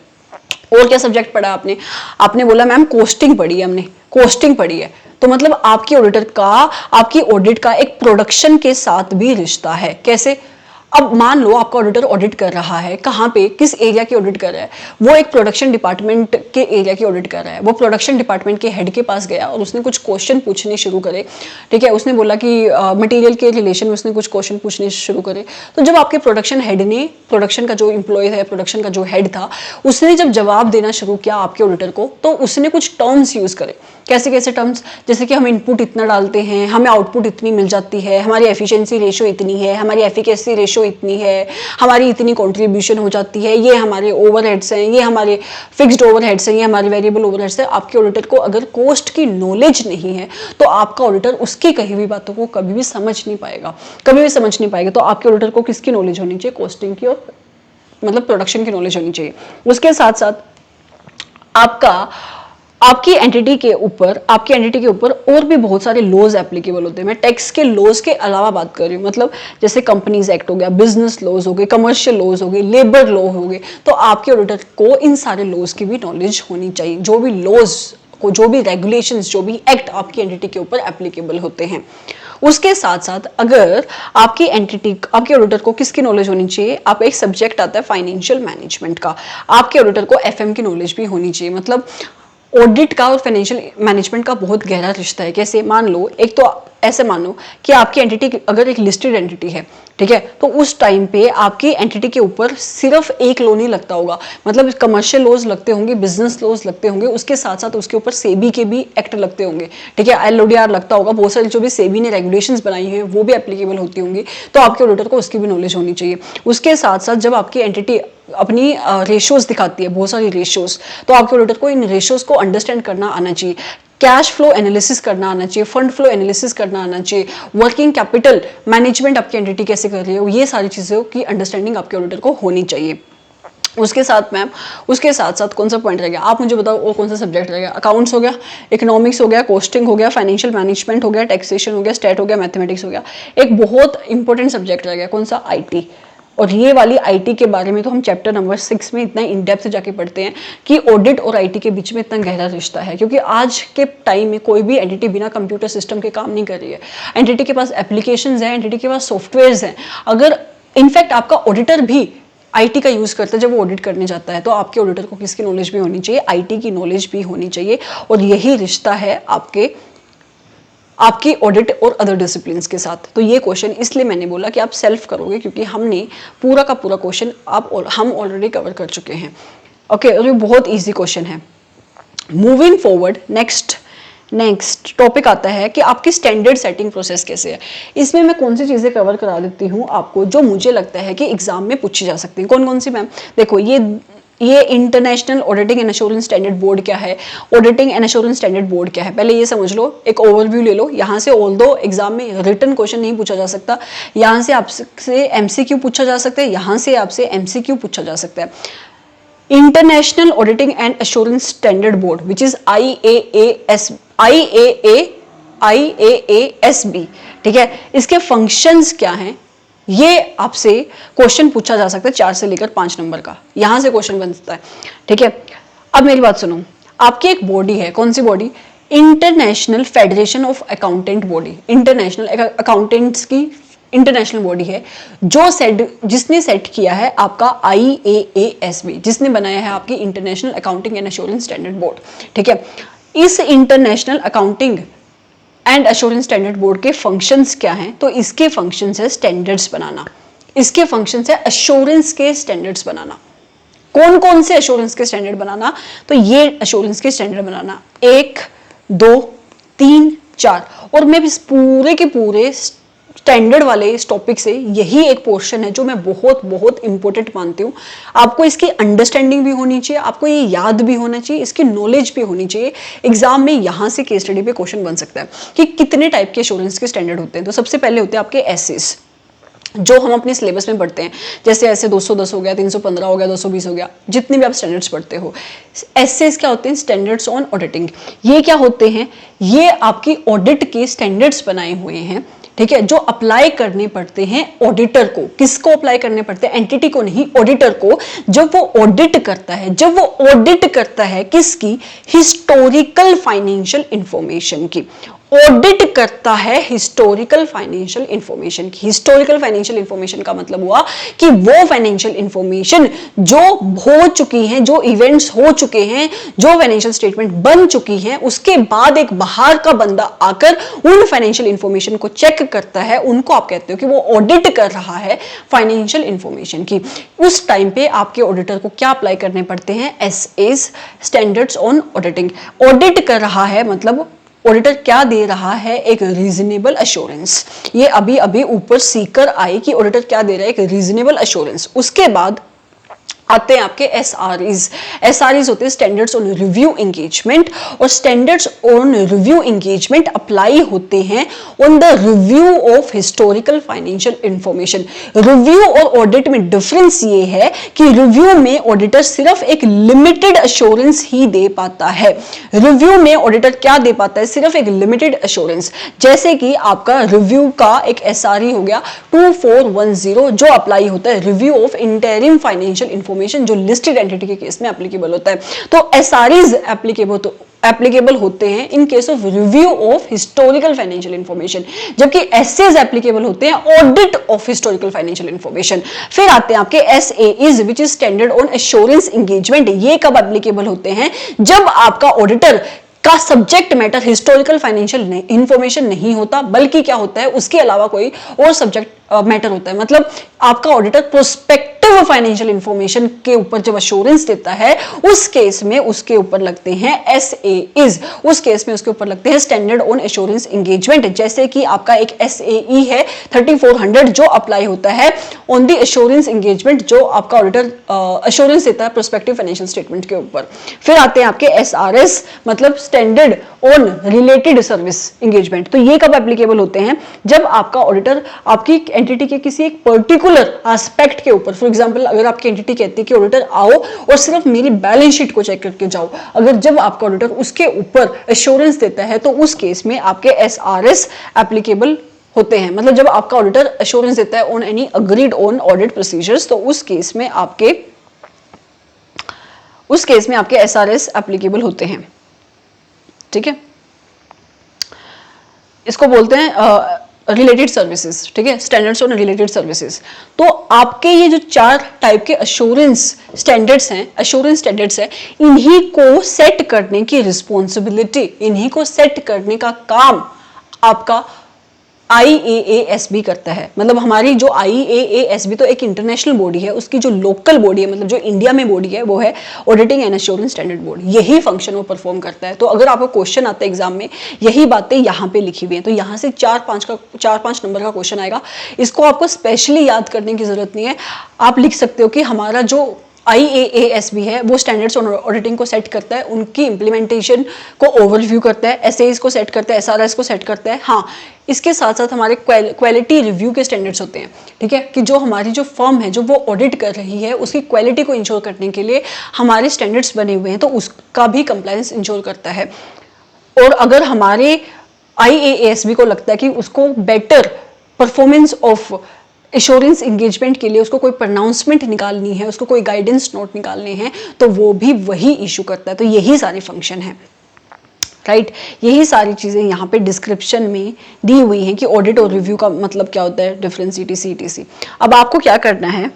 और क्या सब्जेक्ट पढ़ा आपने? आपने बोला मैम कोस्टिंग पढ़ी है, हमने कोस्टिंग पढ़ी है। तो मतलब आपकी ऑडिटर का, आपकी ऑडिट का एक प्रोडक्शन के साथ भी रिश्ता है। कैसे? अब मान लो आपका ऑडिटर ऑडिट कर रहा है, कहाँ पे, किस एरिया की ऑडिट कर रहा है? वो एक प्रोडक्शन डिपार्टमेंट के एरिया की ऑडिट कर रहा है। वो प्रोडक्शन डिपार्टमेंट के हेड के पास गया और उसने कुछ क्वेश्चन पूछने शुरू करे। ठीक है, उसने बोला कि मटेरियल के रिलेशन में उसने कुछ क्वेश्चन पूछने शुरू करे। तो जब आपके प्रोडक्शन हेड ने, प्रोडक्शन का जो एम्प्लॉय है, प्रोडक्शन का जो हेड था, उसने जब जवाब देना शुरू किया आपके ऑडिटर को, तो उसने कुछ टर्म्स यूज करे। कैसे कैसे टर्म्स, जैसे कि हम इनपुट इतना डालते हैं, हमें आउटपुट इतनी मिल जाती है, हमारी एफिशिएंसी रेशो इतनी है, हमारी एफिकेसी रेशो इतनी है, हमारी इतनी कंट्रीब्यूशन हो जाती है, ये हमारे ओवरहेड्स हैं, ये हमारे फिक्स्ड ओवरहेड्स हैं, ये हमारे वेरिएबल ओवरहेड्स हैं। आपके ऑडिटर को अगर कॉस्ट की नॉलेज नहीं है तो आपका ऑडिटर उसकी कही हुई बातों को कभी भी समझ नहीं पाएगा, कभी भी समझ नहीं पाएगा। तो आपके ऑडिटर को किसकी नॉलेज होनी चाहिए? कॉस्टिंग की और मतलब प्रोडक्शन की नॉलेज होनी चाहिए। उसके साथ साथ आपकी एंटिटी के ऊपर और भी बहुत सारे लॉज एप्लीकेबल होते हैं। मैं टैक्स के लॉज के अलावा बात कर रही हूँ, मतलब जैसे कंपनीज एक्ट हो गया, बिजनेस लॉज हो गए, कमर्शियल लॉज हो गए, लेबर लॉ हो गए। तो आपके ऑडिटर को इन सारे लॉज की भी नॉलेज होनी चाहिए, जो भी लॉज को, जो भी रेगुलेशंस, जो भी एक्ट आपकी एंटिटी के ऊपर एप्लीकेबल होते हैं। उसके साथ साथ अगर आपकी एंटिटी, आपके ऑडिटर को किसकी नॉलेज होनी चाहिए? आप एक सब्जेक्ट आता है फाइनेंशियल मैनेजमेंट का, आपके ऑडिटर को एफएम की नॉलेज भी होनी चाहिए। मतलब ऑडिट का और फाइनेंशियल मैनेजमेंट का बहुत गहरा रिश्ता है। कैसे? मान लो, एक तो ऐसे मान लो कि आपकी एंटिटी अगर एक लिस्टेड एंटिटी है, ठीक है, तो उस टाइम पे आपकी एंटिटी के ऊपर सिर्फ एक लॉ नहीं लगता होगा, मतलब कमर्शियल लॉज लगते होंगे, बिजनेस लॉज लगते होंगे, उसके साथ साथ उसके ऊपर सेबी के भी एक्ट लगते होंगे, ठीक है, एलओडीआर लगता होगा, बहुत सारी जो भी सेबी ने रेगुलेशंस बनाई हैं वो भी एप्लीकेबल होती होंगी। तो आपके ऑडिटर को उसकी भी नॉलेज होनी चाहिए। उसके साथ साथ जब आपकी एंटिटी अपनी रेशियोज दिखाती है, बहुत सारी रेशियोज, तो आपके ऑडिटर को इन रेशियोज को अंडरस्टैंड करना आना चाहिए, कैश फ्लो एनालिसिस करना आना चाहिए, फंड फ्लो एनालिसिस करना आना चाहिए, वर्किंग कैपिटल मैनेजमेंट आपकी एंटिटी कैसे कर रही है, ये सारी चीज़ों की अंडरस्टैंडिंग आपके ऑडिटर को होनी चाहिए। उसके साथ साथ कौन सा पॉइंट रह गया? आप मुझे बताओ और कौन सा सब्जेक्ट रह गया? अकाउंट्स हो गया, इकोनॉमिक्स हो गया, कॉस्टिंग हो गया, फाइनेंशियल मैनेजमेंट हो गया, टैक्सेशन हो गया, स्टैट हो गया, मैथमेटिक्स हो गया। एक बहुत इंपॉर्टेंट सब्जेक्ट रह गया, कौन सा? आईटी। और ये वाली आईटी के बारे में तो हम चैप्टर नंबर 6 में इतना इन डेप्थ जाके पढ़ते हैं कि ऑडिट और आईटी के बीच में इतना गहरा रिश्ता है, क्योंकि आज के टाइम में कोई भी एंटिटी बिना कंप्यूटर सिस्टम के काम नहीं कर रही है। एंटिटी के पास एप्लीकेशंस हैं, एंटिटी के पास सॉफ्टवेयर्स हैं। अगर इनफैक्ट आपका ऑडिटर भी आईटी का यूज करता है जब वो ऑडिट करने जाता है, तो आपके ऑडिटर को किसकी नॉलेज भी होनी चाहिए? आईटी की नॉलेज भी होनी चाहिए। और यही रिश्ता है आपकी ऑडिट और अदर डिसिप्लिन्स के साथ। तो ये क्वेश्चन इसलिए मैंने बोला कि आप सेल्फ करोगे, क्योंकि हमने पूरा का पूरा क्वेश्चन हम ऑलरेडी कवर कर चुके हैं। ओके, और ये बहुत इजी क्वेश्चन है। मूविंग फॉरवर्ड, नेक्स्ट टॉपिक आता है कि आपकी स्टैंडर्ड सेटिंग प्रोसेस कैसे है। इसमें मैं कौन सी चीज़ें कवर करा देती हूँ आपको जो मुझे लगता है कि एग्जाम में पूछी जा सकती हैं। कौन सी मैम? देखो, ये international auditing and assurance standard board क्या है, auditing and assurance standard board क्या है, पहले ये समझ लो, एक ओवरव्यू ले लो। यहाँ से ऑल्दो एग्जाम में रिटन क्वेश्चन नहीं पूछा जा सकता, यहाँ से आपसे एमसीक्यू पूछा जा सकता है, यहाँ से आपसे एमसीक्यू पूछा जा सकता है। International auditing and assurance standard board which is IAASB, ठीक है, इसके फंक्शंस क्या हैं, ये आपसे क्वेश्चन पूछा जा सकता है 4 से लेकर 5 नंबर का, यहां से क्वेश्चन बनता है, ठीक है। अब मेरी बात सुनो, आपकी एक बॉडी है, कौन सी body? International federation of accountant body, international accountants की इंटरनेशनल बॉडी है, जिसने सेट किया है आपका IAASB, जिसने बनाया है आपकी international accounting and assurance standard board, ठीक है। इस international accounting and assurance standard board के फंक्शंस क्या हैं? तो इसके फंक्शंस है स्टैंडर्ड्स बनाना, इसके फंक्शंस है एश्योरेंस के स्टैंडर्ड्स बनाना। कौन से एश्योरेंस के स्टैंडर्ड बनाना? तो ये एश्योरेंस के स्टैंडर्ड बनाना 1, 2, 3, 4, और मैं इस पूरे के पूरे स्टैंडर्ड वाले इस टॉपिक से यही एक पोर्शन है जो मैं बहुत इंपॉर्टेंट मानती हूँ। आपको इसकी अंडरस्टैंडिंग भी होनी चाहिए, आपको ये याद भी होना चाहिए, इसकी नॉलेज भी होनी चाहिए। एग्जाम में यहाँ से केस स्टडी पे क्वेश्चन बन सकता है कि कितने टाइप के एश्योरेंस के स्टैंडर्ड होते हैं। तो सबसे पहले होते हैं आपके एसेस, जो हम अपने सिलेबस में पढ़ते हैं, जैसे ऐसे 210 हो गया, 315 हो गया, 220 हो गया, जितने भी आप स्टैंडर्ड्स पढ़ते हो। एसेस क्या होते हैं? Standards on auditing. ये क्या होते हैं? ये आपकी ऑडिट के स्टैंडर्ड्स बनाए हुए हैं, ठीक है, जो अप्लाई करने पड़ते हैं ऑडिटर को। किसको अप्लाई करने पड़ते हैं? एंटिटी को नहीं, ऑडिटर को। जब वो ऑडिट करता है किसकी? हिस्टोरिकल फाइनेंशियल इंफॉर्मेशन की। ऑडिट करता है हिस्टोरिकल फाइनेंशियल इंफॉर्मेशन की। हिस्टोरिकल फाइनेंशियल इंफॉर्मेशन का मतलब हुआ कि वो फाइनेंशियल इंफॉर्मेशन जो हो चुकी हैं, जो इवेंट्स हो चुके हैं, जो फाइनेंशियल स्टेटमेंट बन चुकी हैं, उसके बाद एक बाहर का बंदा आकर उन फाइनेंशियल इंफॉर्मेशन को चेक करता है, उनको आप कहते हो कि वो ऑडिट कर रहा है फाइनेंशियल इंफॉर्मेशन की। उस टाइम पे आपके ऑडिटर को क्या अप्लाई करने पड़ते हैं? SS, standards on auditing. Audit कर रहा है मतलब ऑडिटर क्या दे रहा है? एक रीजनेबल अश्योरेंस। ये अभी अभी ऊपर सीकर आए कि ऑडिटर क्या दे रहा है? एक रीजनेबल अश्योरेंस। उसके बाद आते हैं आपके एसआरईज। एसआरईज होते हैं स्टैंडर्ड्स ऑन रिव्यू एंगेजमेंट, और standards on review engagement apply होते हैं on the review of historical financial information. Review और ऑडिट में डिफरेंस ये है कि रिव्यू में ऑडिटर सिर्फ एक लिमिटेड अश्योरेंस ही दे पाता है। रिव्यू में ऑडिटर क्या दे पाता है? सिर्फ एक लिमिटेड अश्योरेंस। जैसे कि आपका रिव्यू का एक एसआरई हो गया 2410 जो अप्लाई होता है review of interim financial information, जो लिस्टेड एंटिटी के केस में एप्लीकेबल होता है। तो एसआरईज एप्लीकेबल होते हैं in case of review of historical financial information, जबकि एसएज एप्लीकेबल होते हैं audit of historical financial information. फिर आते हैं आपके SAEs which is standard on assurance engagement. ये कब एप्लीकेबल होते हैं? जब आपका ऑडिटर का subject matter historical financial information नहीं होता, बल्कि क्या होता है, उसके अलावा कोई और सब्जेक्ट मैटर होता है। मतलब आपका ऑडिटर प्रोस्पेक्टिव फाइनेंशियल इंफॉर्मेशन के ऊपर जब अश्योरेंस देता है, उस केस में उसके ऊपर लगते हैं एसएईज। उस केस में उसके ऊपर लगते हैं स्टैंडर्ड ऑन एश्योरेंस एंगेजमेंट। जैसे कि आपका एक एसएई है 3400 जो अप्लाई होता है ऑन द एश्योरेंस एंगेजमेंट, जो आपका ऑडिटर अश्योरेंस देता है प्रोस्पेक्टिव फाइनेंशियल स्टेटमेंट के ऊपर। फिर आते हैं आपके एसआरएस मतलब standard on related service engagement. तो ये कब एप्लीकेबल होते हैं? जब आपका ऑडिटर आपकी एंटिटी के किसी एक पर्टिकुलर एस्पेक्ट के ऊपर, फॉर एग्जांपल अगर आपकी एंटिटी कहती है कि ऑडिटर आओ और सिर्फ मेरी बैलेंस शीट को चेक करके जाओ, अगर जब आपका ऑडिटर उसके ऊपर एश्योरेंस देता है तो उस केस में आपके एसआरएस एप्लीकेबल होते हैं। मतलब जब आपका ऑडिटर एश्योरेंस देता है on any agreed on audit procedures, तो उस केस में आपके एसआरएस एप्लीकेबल होते हैं। ठीक है, इसको बोलते हैं रिलेटेड सर्विसेज। ठीक है, स्टैंडर्ड्स ऑन रिलेटेड सर्विसेज। तो आपके ये जो 4 टाइप के एश्योरेंस स्टैंडर्ड्स हैं, इन्हीं को सेट करने की रिस्पॉन्सिबिलिटी, इन्हीं को सेट करने का काम आपका IAASB करता है। मतलब हमारी जो IAASB तो एक इंटरनेशनल बॉडी है, उसकी जो लोकल बॉडी है, मतलब जो इंडिया में बॉडी है, वो है auditing and assurance standard board. यही फंक्शन वो परफॉर्म करता है। तो अगर आपको क्वेश्चन आता है एग्जाम में, यही बातें यहाँ पे लिखी हुई हैं, तो यहाँ से 4-5 नंबर का क्वेश्चन आएगा। इसको आपको स्पेशली याद करने की जरूरत नहीं है। आप लिख सकते हो कि हमारा जो IAASB है वो स्टैंडर्ड्स ऑन ऑडिटिंग को सेट करता है, उनकी इंप्लीमेंटेशन को ओवरव्यू करता है, एसएईज को सेट करता है, एसआरएस को सेट करता है। हाँ, इसके साथ साथ हमारे क्वालिटी रिव्यू के स्टैंडर्ड्स होते हैं। ठीक है, कि जो हमारी जो फर्म है जो वो ऑडिट कर रही है, उसकी क्वालिटी को इंश्योर करने के लिए हमारे स्टैंडर्ड्स बने हुए हैं, तो उसका भी कंप्लायंस इंश्योर करता है। और अगर हमारे IAASB को लगता है कि उसको better performance of assurance engagement के लिए उसको कोई प्रोनाउंसमेंट निकालनी है, उसको कोई गाइडेंस नोट निकालने हैं, तो वो भी वही इशू करता है। तो यही सारे फंक्शन हैं, राइट। यही सारी चीजें यहाँ पे डिस्क्रिप्शन में दी हुई हैं कि ऑडिट और रिव्यू का मतलब क्या होता है, डिफरेंस ETC। अब आपको क्या करना है,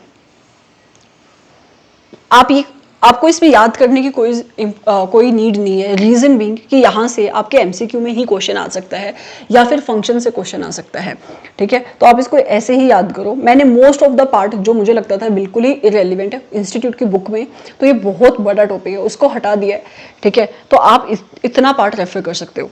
आपको इसमें याद करने की कोई नीड नहीं है। रीजन बीइंग कि यहाँ से आपके MCQ में ही क्वेश्चन आ सकता है या फिर फंक्शन से क्वेश्चन आ सकता है। ठीक है, तो आप इसको ऐसे ही याद करो। मैंने मोस्ट ऑफ द पार्ट जो मुझे लगता था बिल्कुल ही इरेलीवेंट है इंस्टीट्यूट की बुक में, तो ये बहुत बड़ा टॉपिक है, उसको हटा दिया है। ठीक है, तो आप इतना पार्ट रेफर कर सकते हो।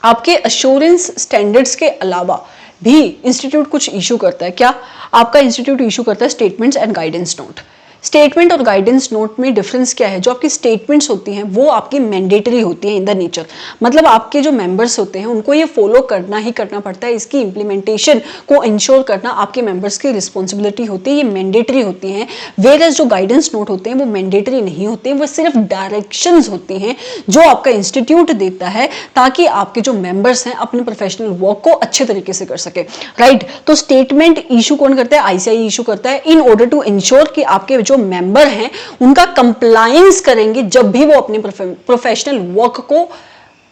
आपके एश्योरेंस स्टैंडर्ड्स के अलावा भी इंस्टीट्यूट कुछ इशू करता है। क्या? आपका इंस्टीट्यूट इशू करता है statements and guidance note. Statement और गाइडेंस नोट में डिफरेंस क्या है? जो आपकी स्टेटमेंट्स होती हैं वो आपकी मैंडेटरी होती हैं इन द नेचर, मतलब आपके जो मेंबर्स होते हैं उनको ये फॉलो करना ही करना पड़ता है। इसकी इंप्लीमेंटेशन को इंश्योर करना आपके मेंबर्स की रिस्पॉन्सिबिलिटी होती है, ये मैंडेटरी होती हैं। वेयरएज़ जो गाइडेंस नोट होते हैं वो मैंडेटरी नहीं होते, वो सिर्फ डायरेक्शंस होती हैं जो आपका इंस्टीट्यूट देता है ताकि आपके जो मेंबर्स हैं अपने प्रोफेशनल वर्क को अच्छे तरीके से कर सके, राइट। तो स्टेटमेंट इशू कौन करता है? ICAI इशू करता है इन ऑर्डर टू इंश्योर कि आपके जो मेंबर हैं उनका कंप्लायंस करेंगे जब भी वो अपने प्रोफेशनल वर्क को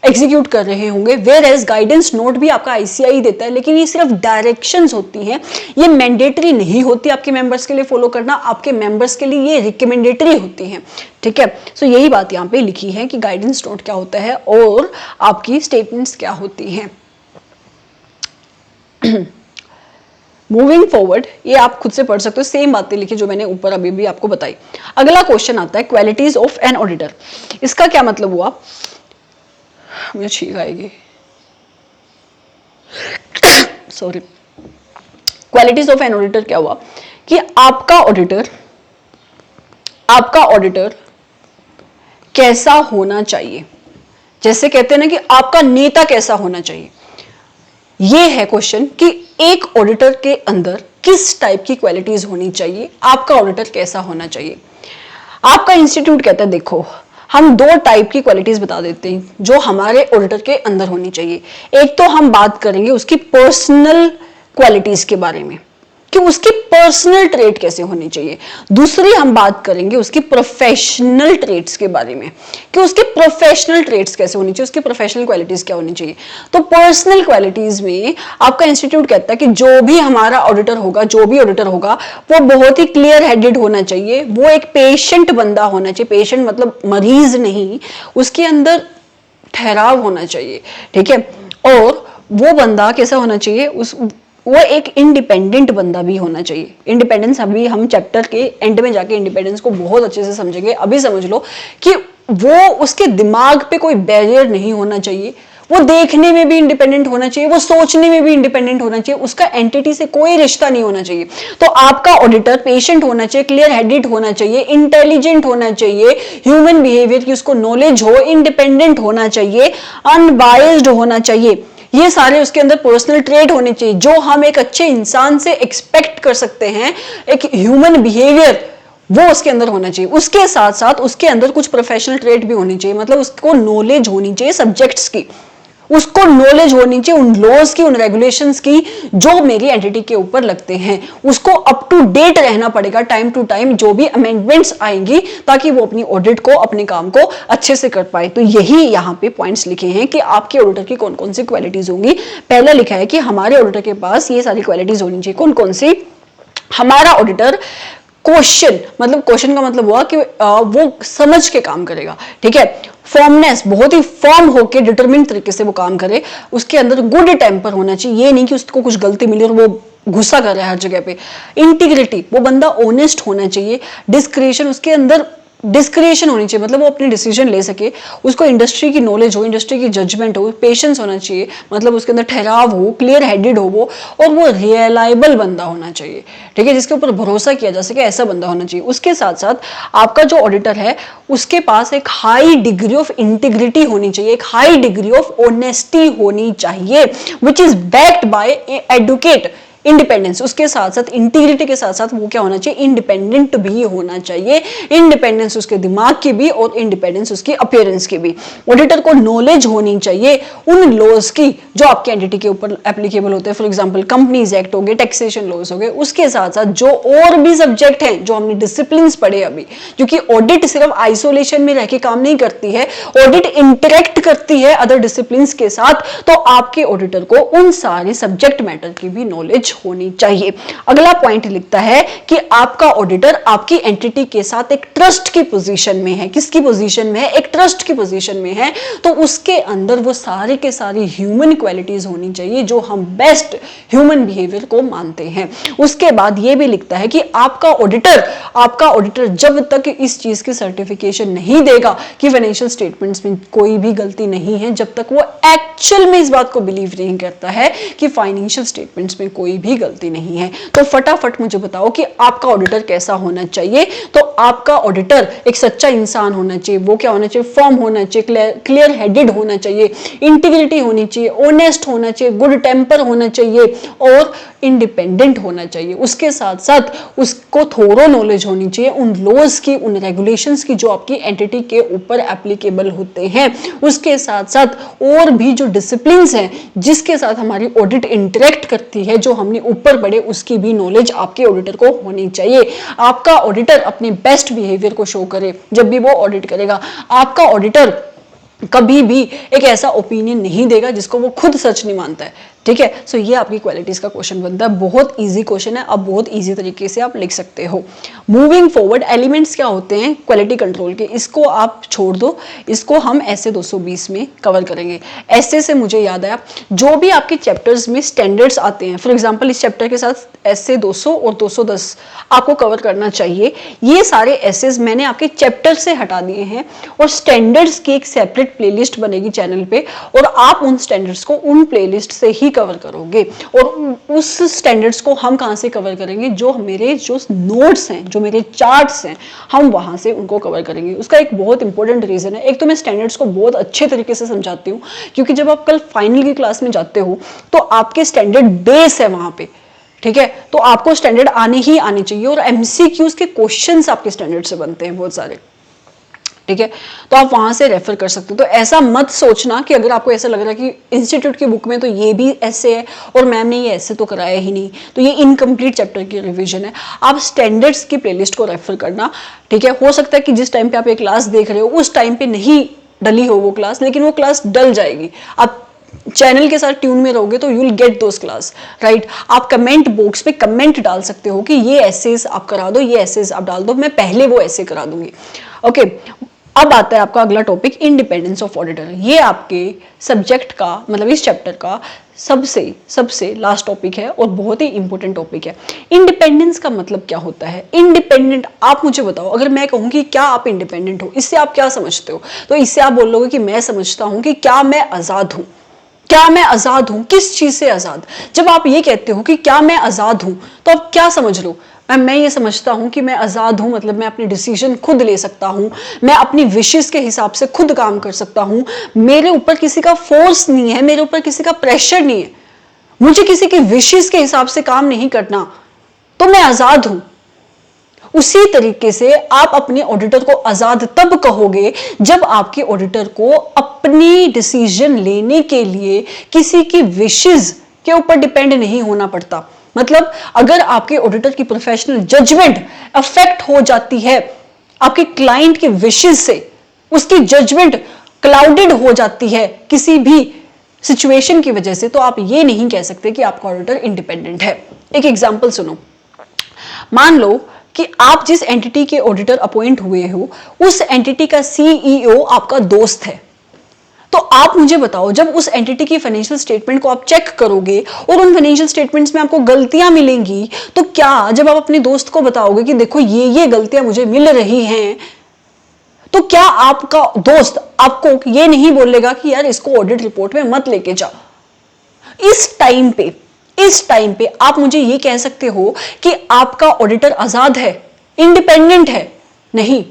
एग्जीक्यूट कर रहे होंगे। वेयर एज गाइडेंस नोट भी आपका आईसीआई देता है, लेकिन ये सिर्फ डायरेक्शंस होती हैं, ये मैंडेटरी नहीं होती आपके मेंबर्स के लिए फॉलो करना, आपके मेंबर्स के लिए ये रिकमेंडेटरी होती है। ठीक है, सो यही बात यहाँ पे लिखी है कि गाइडेंस नोट क्या होता है और आपकी स्टेटमेंट्स क्या होती हैं। मूविंग फॉरवर्ड, ये आप खुद से पढ़ सकते हो, सेम बातें लिखी जो मैंने ऊपर अभी भी आपको बताई। अगला क्वेश्चन आता है क्वालिटीज ऑफ एन ऑडिटर। इसका क्या मतलब हुआ, मुझे छींक आएगी, sorry. Qualities of an auditor क्या हुआ कि आपका ऑडिटर कैसा होना चाहिए। जैसे कहते हैं ना कि आपका नेता कैसा होना चाहिए, ये है क्वेश्चन कि एक ऑडिटर के अंदर किस टाइप की क्वालिटीज होनी चाहिए, आपका ऑडिटर कैसा होना चाहिए। आपका इंस्टीट्यूट कहता है देखो हम दो टाइप की क्वालिटीज बता देते हैं जो हमारे ऑडिटर के अंदर होनी चाहिए। एक तो हम बात करेंगे उसकी पर्सनल क्वालिटीज के बारे में कि उसकी पर्सनल ट्रेट कैसे होनी चाहिए। दूसरी हम बात करेंगे उसकी प्रोफेशनल ट्रेट्स के बारे में कि उसकी प्रोफेशनल ट्रेट्स कैसे होनी चाहिए, उसकी प्रोफेशनल क्वालिटीज क्या होनी चाहिए। तो पर्सनल क्वालिटीज में आपका इंस्टीट्यूट कहता है कि जो भी हमारा ऑडिटर होगा वो बहुत ही क्लियर हेडेड होना चाहिए, वो एक पेशेंट बंदा होना चाहिए। पेशेंट मतलब मरीज नहीं, उसके अंदर ठहराव होना चाहिए। ठीक है, और वो बंदा कैसा होना चाहिए, वो एक इंडिपेंडेंट बंदा भी होना चाहिए। इंडिपेंडेंस अभी हम चैप्टर के एंड में जाके इंडिपेंडेंस को बहुत अच्छे से समझेंगे। अभी समझ लो कि वो उसके दिमाग पे कोई बैरियर नहीं होना चाहिए, वो देखने में भी इंडिपेंडेंट होना चाहिए, वो सोचने में भी इंडिपेंडेंट होना चाहिए, उसका एंटिटी से कोई रिश्ता नहीं होना चाहिए। तो आपका ऑडिटर पेशेंट होना चाहिए, क्लियर हेडेड होना चाहिए, इंटेलिजेंट होना चाहिए, ह्यूमन बिहेवियर की उसको नॉलेज हो, इंडिपेंडेंट होना चाहिए, अनबायस्ड होना चाहिए। ये सारे उसके अंदर पर्सनल ट्रेट होने चाहिए जो हम एक अच्छे इंसान से एक्सपेक्ट कर सकते हैं। एक ह्यूमन बिहेवियर वो उसके अंदर होना चाहिए। उसके साथ साथ उसके अंदर कुछ प्रोफेशनल ट्रेट भी होनी चाहिए, मतलब उसको नॉलेज होनी चाहिए सब्जेक्ट्स की, उसको नॉलेज होनी चाहिए उन लॉज की, उन रेगुलेशंस की जो मेरी एंटिटी के ऊपर लगते हैं। उसको अप टू डेट रहना पड़ेगा टाइम टू टाइम, जो भी अमेंडमेंट्स आएंगी, ताकि वो अपनी ऑडिट को, अपने काम को अच्छे से कर पाए। तो यही यहाँ पे पॉइंट्स लिखे हैं कि आपके ऑडिटर की कौन कौन सी क्वालिटीज होंगी। पहला लिखा है कि हमारे ऑडिटर के पास ये सारी क्वालिटीज होनी चाहिए। कौन कौन सी? हमारा ऑडिटर क्वेश्चन का मतलब हुआ कि वो समझ के काम करेगा। ठीक है, फॉर्मनेस, बहुत ही फॉर्म होके डिटरमिन तरीके से वो काम करे। उसके अंदर गुड टेम्पर होना चाहिए, ये नहीं कि उसको कुछ गलती मिली और वो गुस्सा कर रहा है हर जगह पे। इंटीग्रिटी, वो बंदा ऑनेस्ट होना चाहिए। डिस्क्रिशन, उसके अंदर डिस्क्रिएशन होनी चाहिए, मतलब वो अपनी डिसीजन ले सके, उसको इंडस्ट्री की नॉलेज हो, इंडस्ट्री की जजमेंट हो, पेशेंस होना चाहिए, मतलब उसके अंदर ठहराव हो, क्लियर हेडेड हो वो, और वो रियलाइबल बंदा होना चाहिए। ठीक है, जिसके ऊपर भरोसा किया जा सके, ऐसा बंदा होना चाहिए। उसके साथ साथ आपका जो ऑडिटर है उसके पास एक हाई डिग्री ऑफ इंटीग्रिटी होनी चाहिए, एक हाई डिग्री ऑफ ऑनेस्टी होनी चाहिए, which is backed by adequate independence. उसके साथ साथ इंटीग्रिटी के साथ साथ वो क्या होना चाहिए, इंडिपेंडेंट भी होना चाहिए। इंडिपेंडेंस उसके दिमाग की भी और इंडिपेंडेंस उसकी अपीयरेंस की भी। ऑडिटर को नॉलेज होनी चाहिए उन लॉज की जो आपके एंटिटी के ऊपर एप्लीकेबल होते हैं। फॉर एग्जांपल कंपनीज एक्ट हो गए, टैक्सेशन लॉज हो गए। उसके साथ साथ जो और भी सब्जेक्ट हैं जो हमने डिसिप्लिन पढ़े अभी, क्योंकि ऑडिट सिर्फ आइसोलेशन में रह के काम नहीं करती है, ऑडिट इंटरेक्ट करती है अदर डिसिप्लिन के साथ। तो आपके ऑडिटर को उन सारे सब्जेक्ट मैटर की भी नॉलेज होनी चाहिए। अगला पॉइंट लिखता है कि आपका ऑडिटर आपकी एंटिटी के साथ एक ट्रस्ट की पोजीशन में है। किसकी पोजीशन में है? एक ट्रस्ट की पोजीशन में है। तो उसके अंदर वो सारे के सारी ह्यूमन क्वालिटीज होनी चाहिए जो हम बेस्ट ह्यूमन बिहेवियर को मानते हैं। उसके बाद ये भी लिखता है कि आपका ऑडिटर जब तक इस चीज की सर्टिफिकेशन नहीं देगा कि फाइनेंशियल स्टेटमेंट्स में कोई भी गलती नहीं है, जब तक वो एक्चुअल में इस बात को बिलीव नहीं करता है कि फाइनेंशियल स्टेटमेंट्स में कोई भी गलती नहीं है। तो फटाफट मुझे बताओ कि आपका ऑडिटर कैसा होना चाहिए। तो आपका ऑडिटर एक सच्चा इंसान होना चाहिए। वो क्या होना चाहिए? फर्म होना चाहिए, क्लियर हेडेड होना चाहिए, इंटीग्रिटी होनी चाहिए, ऑनेस्ट होना चाहिए, गुड टेम्पर होना चाहिए और इंडिपेंडेंट होना चाहिए। उसके साथ साथ उसको थोरो नॉलेज होनी चाहिए उन लॉज की, उन रेगुलेशंस की जो आपकी एंटिटी के ऊपर एप्लीकेबल होते हैं। उसके साथ साथ और भी जो डिसिप्लिन्स हैं जिसके साथ हमारी ऑडिट इंटरेक्ट करती है, जो हमने ऊपर बढ़े, उसकी भी नॉलेज आपके ऑडिटर को होनी चाहिए। आपका ऑडिटर अपने बेस्ट बिहेवियर को शो करे जब भी वो ऑडिट करेगा। आपका ऑडिटर कभी भी एक ऐसा ओपिनियन नहीं देगा जिसको वो खुद सच नहीं मानता है, ठीक है। सो ये आपकी क्वालिटीज का क्वेश्चन बनता है, बहुत इजी क्वेश्चन है, अब बहुत इजी तरीके से आप लिख सकते हो। मूविंग फॉरवर्ड, एलिमेंट्स क्या होते हैं क्वालिटी कंट्रोल के, इसको आप छोड़ दो, इसको हम ऐसे 220 में कवर करेंगे। ऐसे से मुझे याद आया, जो भी आपके चैप्टर्स में स्टैंडर्ड्स आते हैं, फॉर एग्जाम्पल इस चैप्टर के साथ ऐसे 200 और 210 आपको कवर करना चाहिए। ये सारे एसेज मैंने आपके चैप्टर से हटा दिए हैं और स्टैंडर्ड्स की एक सेपरेट प्लेलिस्ट बनेगी चैनल पे, और आप उन स्टैंडर्ड्स को उन प्लेलिस्ट से ही कवर करोगे। और उस स्टैंडर्ड्स को हम कहां से कवर करेंगे, जो मेरे जो नोट्स हैं, जो मेरे चार्ट्स हैं, हम वहां से उनको कवर करेंगे। उसका एक बहुत इंपॉर्टेंट रीजन है, एक तो मैं स्टैंडर्ड्स को बहुत अच्छे तरीके से समझाती हूँ, क्योंकि जब आप कल फाइनल की क्लास में जाते हो तो आपके स्टैंडर्ड बेस है वहां पे, ठीक है। तो आपको स्टैंडर्ड आने ही आने चाहिए, और एमसीक्यूज के क्वेश्चंस आपके स्टैंडर्ड से बनते हैं बहुत सारे, ठीक है। तो आप वहां से रेफर कर सकते हो। तो ऐसा मत सोचना कि अगर आपको ऐसा लग रहा है कि इंस्टीट्यूट की बुक में तो ये भी ऐसे है और मैम ने ये ऐसे तो कराया ही नहीं, तो ये इनकम्प्लीट चैप्टर की रिवीजन है। आप स्टैंडर्ड्स की प्लेलिस्ट को रेफर करना, ठीक है। हो सकता है कि जिस टाइम पे आप ये क्लास देख रहे हो उस टाइम पे नहीं डली हो वो क्लास, लेकिन वो क्लास डल जाएगी। आप चैनल के साथ ट्यून में रहोगे तो you will get those class, right. आप कमेंट बॉक्स पे कमेंट डाल सकते हो कि ये एसेज आप करा दो, ये एसेज आप डाल दो, मैं पहले वो ऐसे करा दूंगी, ओके। अब आता है आपका अगला टॉपिक, इंडिपेंडेंस ऑफ ऑडिटर। ये आपके सब्जेक्ट का, मतलब इस चैप्टर का सबसे लास्ट टॉपिक है और बहुत ही इंपॉर्टेंट टॉपिक है। इंडिपेंडेंस का मतलब क्या होता है? इंडिपेंडेंट, आप मुझे बताओ, अगर मैं कहूं कि क्या आप इंडिपेंडेंट हो, इससे आप क्या समझते हो? तो इससे आप बोलोगे कि मैं समझता हूं कि क्या मैं आजाद हूं। क्या मैं आजाद हूं? किस चीज से आजाद? जब आप ये कहते हो कि क्या मैं आजाद हूं, तो आप क्या समझ लो? मैं ये समझता हूं कि मैं आजाद हूं, मतलब मैं अपने डिसीजन खुद ले सकता हूं, मैं अपनी विशेस के हिसाब से खुद काम कर सकता हूं, मेरे ऊपर किसी का फोर्स नहीं है, मेरे ऊपर किसी का प्रेशर नहीं है, मुझे किसी की विशेस के हिसाब से काम नहीं करना, तो मैं आजाद हूं। उसी तरीके से आप अपने ऑडिटर को आजाद तब कहोगे जब आपके ऑडिटर को अपनी डिसीजन लेने के लिए किसी की विशेस के ऊपर डिपेंड नहीं होना पड़ता। मतलब अगर आपके ऑडिटर की प्रोफेशनल जजमेंट अफेक्ट हो जाती है आपके क्लाइंट की विशेस से, उसकी जजमेंट क्लाउडेड हो जाती है किसी भी सिचुएशन की वजह से, तो आप ये नहीं कह सकते कि आपका ऑडिटर इंडिपेंडेंट है। एक एग्जांपल सुनो, मान लो कि आप जिस एंटिटी के ऑडिटर अपॉइंट हुए हो उस एंटिटी का सीईओ आपका दोस्त है। तो आप मुझे बताओ, जब उस एंटिटी की फाइनेंशियल स्टेटमेंट को आप चेक करोगे और उन फाइनेंशियल स्टेटमेंट्स में आपको गलतियां मिलेंगी, तो क्या जब आप अपने दोस्त को बताओगे कि देखो ये गलतियां मुझे मिल रही हैं, तो क्या आपका दोस्त आपको ये नहीं बोलेगा कि यार इसको ऑडिट रिपोर्ट में मत लेके जा? इस टाइम पे आप मुझे ये कह सकते हो कि आपका ऑडिटर आजाद है, इंडिपेंडेंट है? नहीं।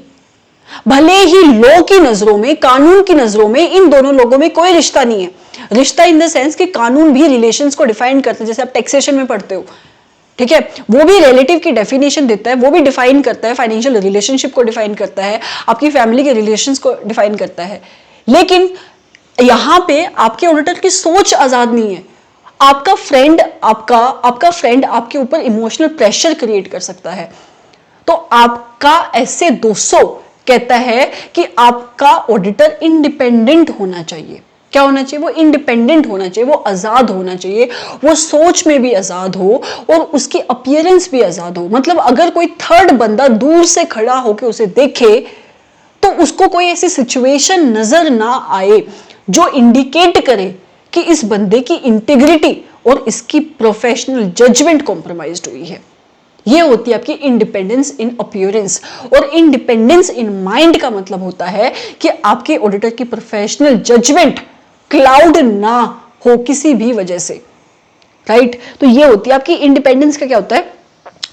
भले ही लॉ की नजरों में, कानून की नजरों में इन दोनों लोगों में कोई रिश्ता नहीं है। रिश्ता इन द सेंस कि कानून भी रिलेशंस को डिफाइन करता है, जैसे आप टैक्सेशन में पढ़ते हो, ठीक है, वो भी रिलेटिव की डेफिनेशन देता है, वो भी डिफाइन करता है, फाइनेंशियल रिलेशनशिप को डिफाइन करता है, आपकी फैमिली के रिलेशंस को डिफाइन करता है। लेकिन यहां पे आपके ऑडिटर की सोच आजाद नहीं है। आपका फ्रेंड आपके ऊपर इमोशनल प्रेशर क्रिएट कर सकता है। तो आपका ऐसे 200 कहता है कि आपका ऑडिटर इंडिपेंडेंट होना चाहिए। क्या होना चाहिए? वो इंडिपेंडेंट होना चाहिए, वो आजाद होना चाहिए, वो सोच में भी आजाद हो और उसकी अपीयरेंस भी आजाद हो। मतलब अगर कोई थर्ड बंदा दूर से खड़ा होकर उसे देखे तो उसको कोई ऐसी सिचुएशन नजर ना आए जो इंडिकेट करे कि इस बंदे की इंटीग्रिटी और इसकी प्रोफेशनल जजमेंट कॉम्प्रोमाइज्ड हुई है। ये होती है आपकी इंडिपेंडेंस इन अपीयरेंस। और इंडिपेंडेंस इन माइंड का मतलब होता है कि आपके ऑडिटर की प्रोफेशनल जजमेंट क्लाउड ना हो किसी भी वजह से, राइट। तो ये होती है आपकी इंडिपेंडेंस। का क्या होता है?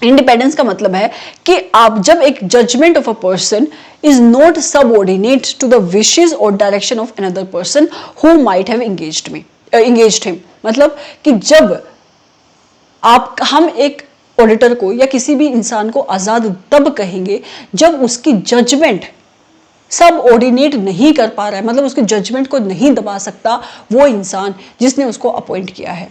इंडिपेंडेंस का मतलब है कि आप जब एक judgement of a person is not subordinate to the wishes और direction of another person who might have engaged him. मतलब कि जब हम एक ऑडिटर को या किसी भी इंसान को आजाद तब कहेंगे जब उसकी जजमेंट सब ऑर्डिनेट नहीं कर पा रहा है, मतलब उसकी जजमेंट को नहीं दबा सकता वो इंसान जिसने उसको अपॉइंट किया है,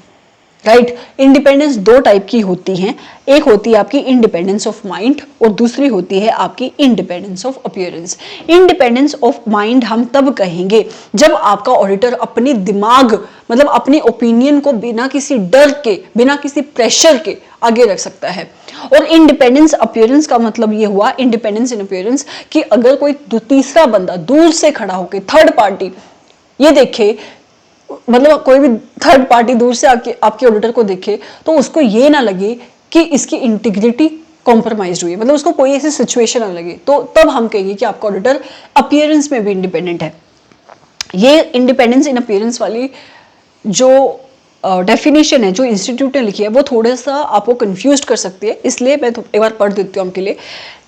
राइट। इंडिपेंडेंस दो टाइप की होती हैं, एक होती है आपकी इंडिपेंडेंस ऑफ माइंड और दूसरी होती है आपकी independence of appearance. Independence of mind हम तब कहेंगे जब आपका ऑडिटर अपने दिमाग मतलब अपने ओपिनियन को बिना किसी डर के, बिना किसी प्रेशर के आगे रख सकता है। और इंडिपेंडेंस अपीयरेंस का मतलब ये हुआ, इंडिपेंडेंस इन अपीयरेंस, कि अगर कोई तीसरा बंदा दूर से खड़ा होकर, थर्ड पार्टी ये देखे, मतलब कोई भी थर्ड पार्टी दूर से आपके ऑडिटर को देखे तो उसको ये ना लगे कि इसकी इंटीग्रिटी कॉम्प्रोमाइज हुई है, मतलब उसको कोई ऐसी सिचुएशन ना लगे, तो तब हम कहेंगे कि आपका ऑडिटर अपीयरेंस में भी इंडिपेंडेंट है। ये इंडिपेंडेंस इन अपीयरेंस वाली जो डेफिनेशन है जो इंस्टीट्यूट ने लिखी है वो थोड़ा सा आपको कंफ्यूज कर सकती है, इसलिए मैं एक बार पढ़ देती हूँ आपके लिए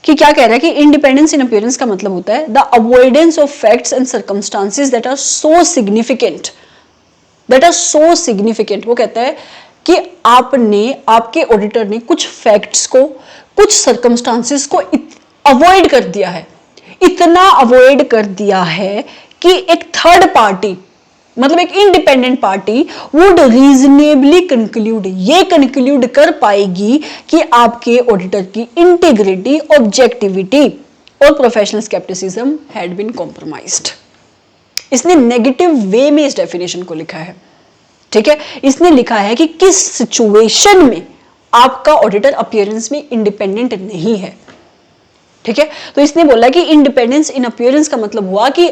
कि क्या कह रहा है कि इंडिपेंडेंस इन अपीयरेंस का मतलब होता है the avoidance of facts and circumstances that are so significant, that are so significant. वो कहता है कि आपके ऑडिटर ने कुछ फैक्ट्स को, कुछ सर्कमस्टांसेस को अवॉइड कर दिया है, इतना अवॉइड कर दिया है कि एक थर्ड पार्टी मतलब एक independent party would reasonably conclude, ये कंक्लूड कर पाएगी कि आपके ऑडिटर की इंटीग्रिटी, ऑब्जेक्टिविटी और professional scepticism had been compromised. इसने नेगेटिव वे में इस डेफिनेशन को लिखा है, ठीक है। इसने लिखा है कि किस सिचुएशन में आपका ऑडिटर अपीयरेंस में इंडिपेंडेंट नहीं है, ठीक है। तो इसने बोला कि इंडिपेंडेंस इन अपीयरेंस का मतलब हुआ कि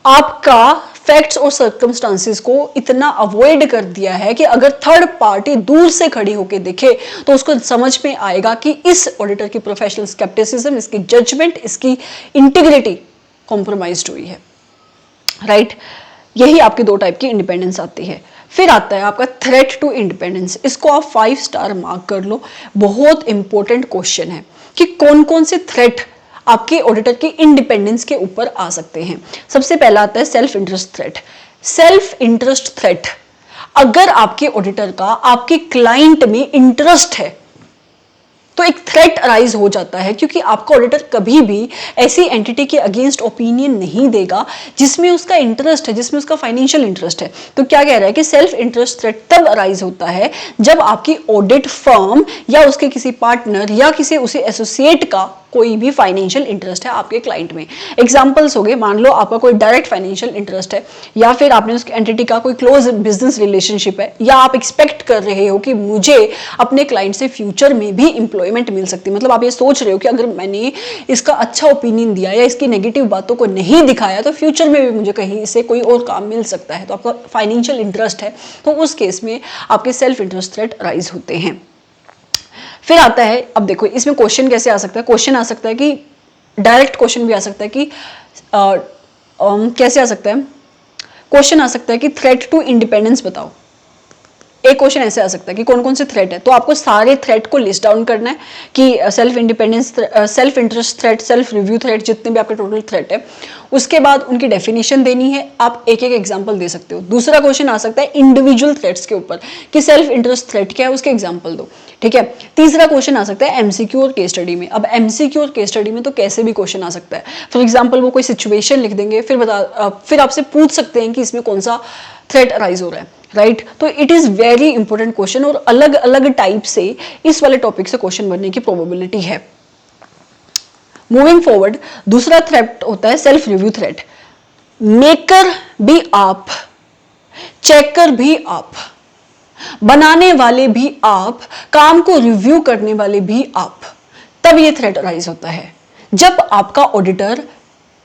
आपका फैक्ट्स और सर्कमस्टांसेस को इतना अवॉइड कर दिया है कि अगर थर्ड पार्टी दूर से खड़ी होकर देखे तो उसको समझ में आएगा कि इस ऑडिटर की प्रोफेशनल स्केप्टिसिज्म, इसकी जजमेंट, इसकी इंटीग्रिटी कॉम्प्रोमाइज्ड हुई है, राइट। यही आपके दो टाइप की इंडिपेंडेंस आती है। फिर आता है आपका थ्रेट टू इंडिपेंडेंस, इसको आप 5 स्टार मार्क कर लो, बहुत इंपॉर्टेंट क्वेश्चन है कि कौन कौन से थ्रेट आपके ऑडिटर की इंडिपेंडेंस के ऊपर आ सकते हैं। सबसे पहला आता है self interest threat. Self interest threat, अगर आपके ऑडिटर का आपके क्लाइंट में इंटरेस्ट है तो एक थ्रेट अराइज हो जाता है, क्योंकि आपका ऑडिटर कभी भी ऐसी एंटिटी के अगेंस्ट ओपिनियन नहीं देगा जिसमें उसका इंटरेस्ट है, जिसमें उसका फाइनेंशियल इंटरेस्ट है। तो क्या कह रहा है कि सेल्फ इंटरेस्ट थ्रेट तब अराइज होता है जब आपकी ऑडिट फर्म या उसके किसी पार्टनर या किसी उसे एसोसिएट का कोई भी फाइनेंशियल इंटरेस्ट है आपके क्लाइंट में। एग्जांपल्स हो गए, मान लो आपका कोई डायरेक्ट फाइनेंशियल इंटरेस्ट है, या फिर आपने उस एंटिटी का कोई क्लोज बिजनेस रिलेशनशिप है, या आप एक्सपेक्ट कर रहे हो कि मुझे अपने क्लाइंट से फ्यूचर में भी एम्प्लॉयमेंट मिल सकती है, मतलब आप ये सोच रहे हो कि अगर मैंने इसका अच्छा ओपिनियन दिया या इसकी नेगेटिव बातों को नहीं दिखाया तो फ्यूचर में भी मुझे कहीं से कोई और काम मिल सकता है, तो आपका फाइनेंशियल इंटरेस्ट है, तो उस केस में आपके सेल्फ इंटरेस्ट थ्रेट राइज होते हैं। फिर आता है, अब देखो इसमें क्वेश्चन कैसे आ सकता है, क्वेश्चन आ सकता है कि डायरेक्ट क्वेश्चन भी आ सकता है कि कैसे आ सकता है, क्वेश्चन आ सकता है कि थ्रेट टू इंडिपेंडेंस बताओ। एक क्वेश्चन ऐसे आ सकता है कि कौन कौन से थ्रेट है, तो आपको सारे थ्रेट को लिस्ट डाउन करना है कि self independence, self interest threat, self review threat, जितने भी आपके टोटल थ्रेट है, उसके बाद उनकी डेफिनेशन देनी है, आप एक एक एग्जांपल दे सकते हो। दूसरा क्वेश्चन आ सकता है इंडिविजुअल थ्रेट्स के ऊपर कि सेल्फ इंटरेस्ट थ्रेट क्या है, उसके एग्जांपल दो, ठीक है। तीसरा क्वेश्चन आ सकता है एमसीक्यू और केस स्टडी में। अब एमसीक्यू और केस स्टडी में तो कैसे भी क्वेश्चन आ सकता है, फॉर एग्जाम्पल वो कोई सिचुएशन लिख देंगे, फिर आपसे पूछ सकते हैं कि इसमें कौन सा थ्रेट अराइज हो रहा है, राइट। तो it is very important question और अलग अलग टाइप से इस वाले टॉपिक से क्वेश्चन बनने की प्रोबेबिलिटी है। मूविंग फॉरवर्ड, दूसरा थ्रेट होता है सेल्फ रिव्यू थ्रेट। मेकर भी आप, चेकर भी आप, बनाने वाले भी आप, काम को रिव्यू करने वाले भी आप, तब ये थ्रेट अराइज होता है जब आपका auditor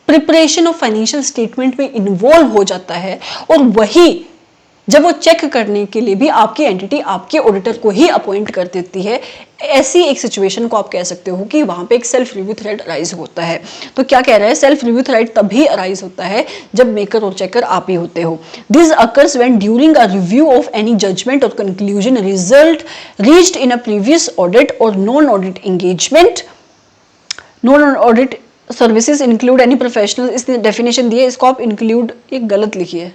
preparation of financial statement में इन्वॉल्व हो जाता है और वही जब वो चेक करने के लिए भी आपकी एंटिटी आपके ऑडिटर को ही अपॉइंट कर देती है। ऐसी एक सिचुएशन को आप कह सकते हो कि वहां पे एक सेल्फ रिव्यू थ्रेट अराइज होता है। तो क्या कह रहा है, सेल्फ रिव्यू थ्रेट तभी अराइज होता है जब मेकर और चेकर आप ही होते हो। This occurs when during a review of any judgement और conclusion result reached in a previous audit और non audit engagement, non audit services include any professional. इसने डेफिनेशन दी है, इसको आप इंक्लूड ये गलत लिखी है,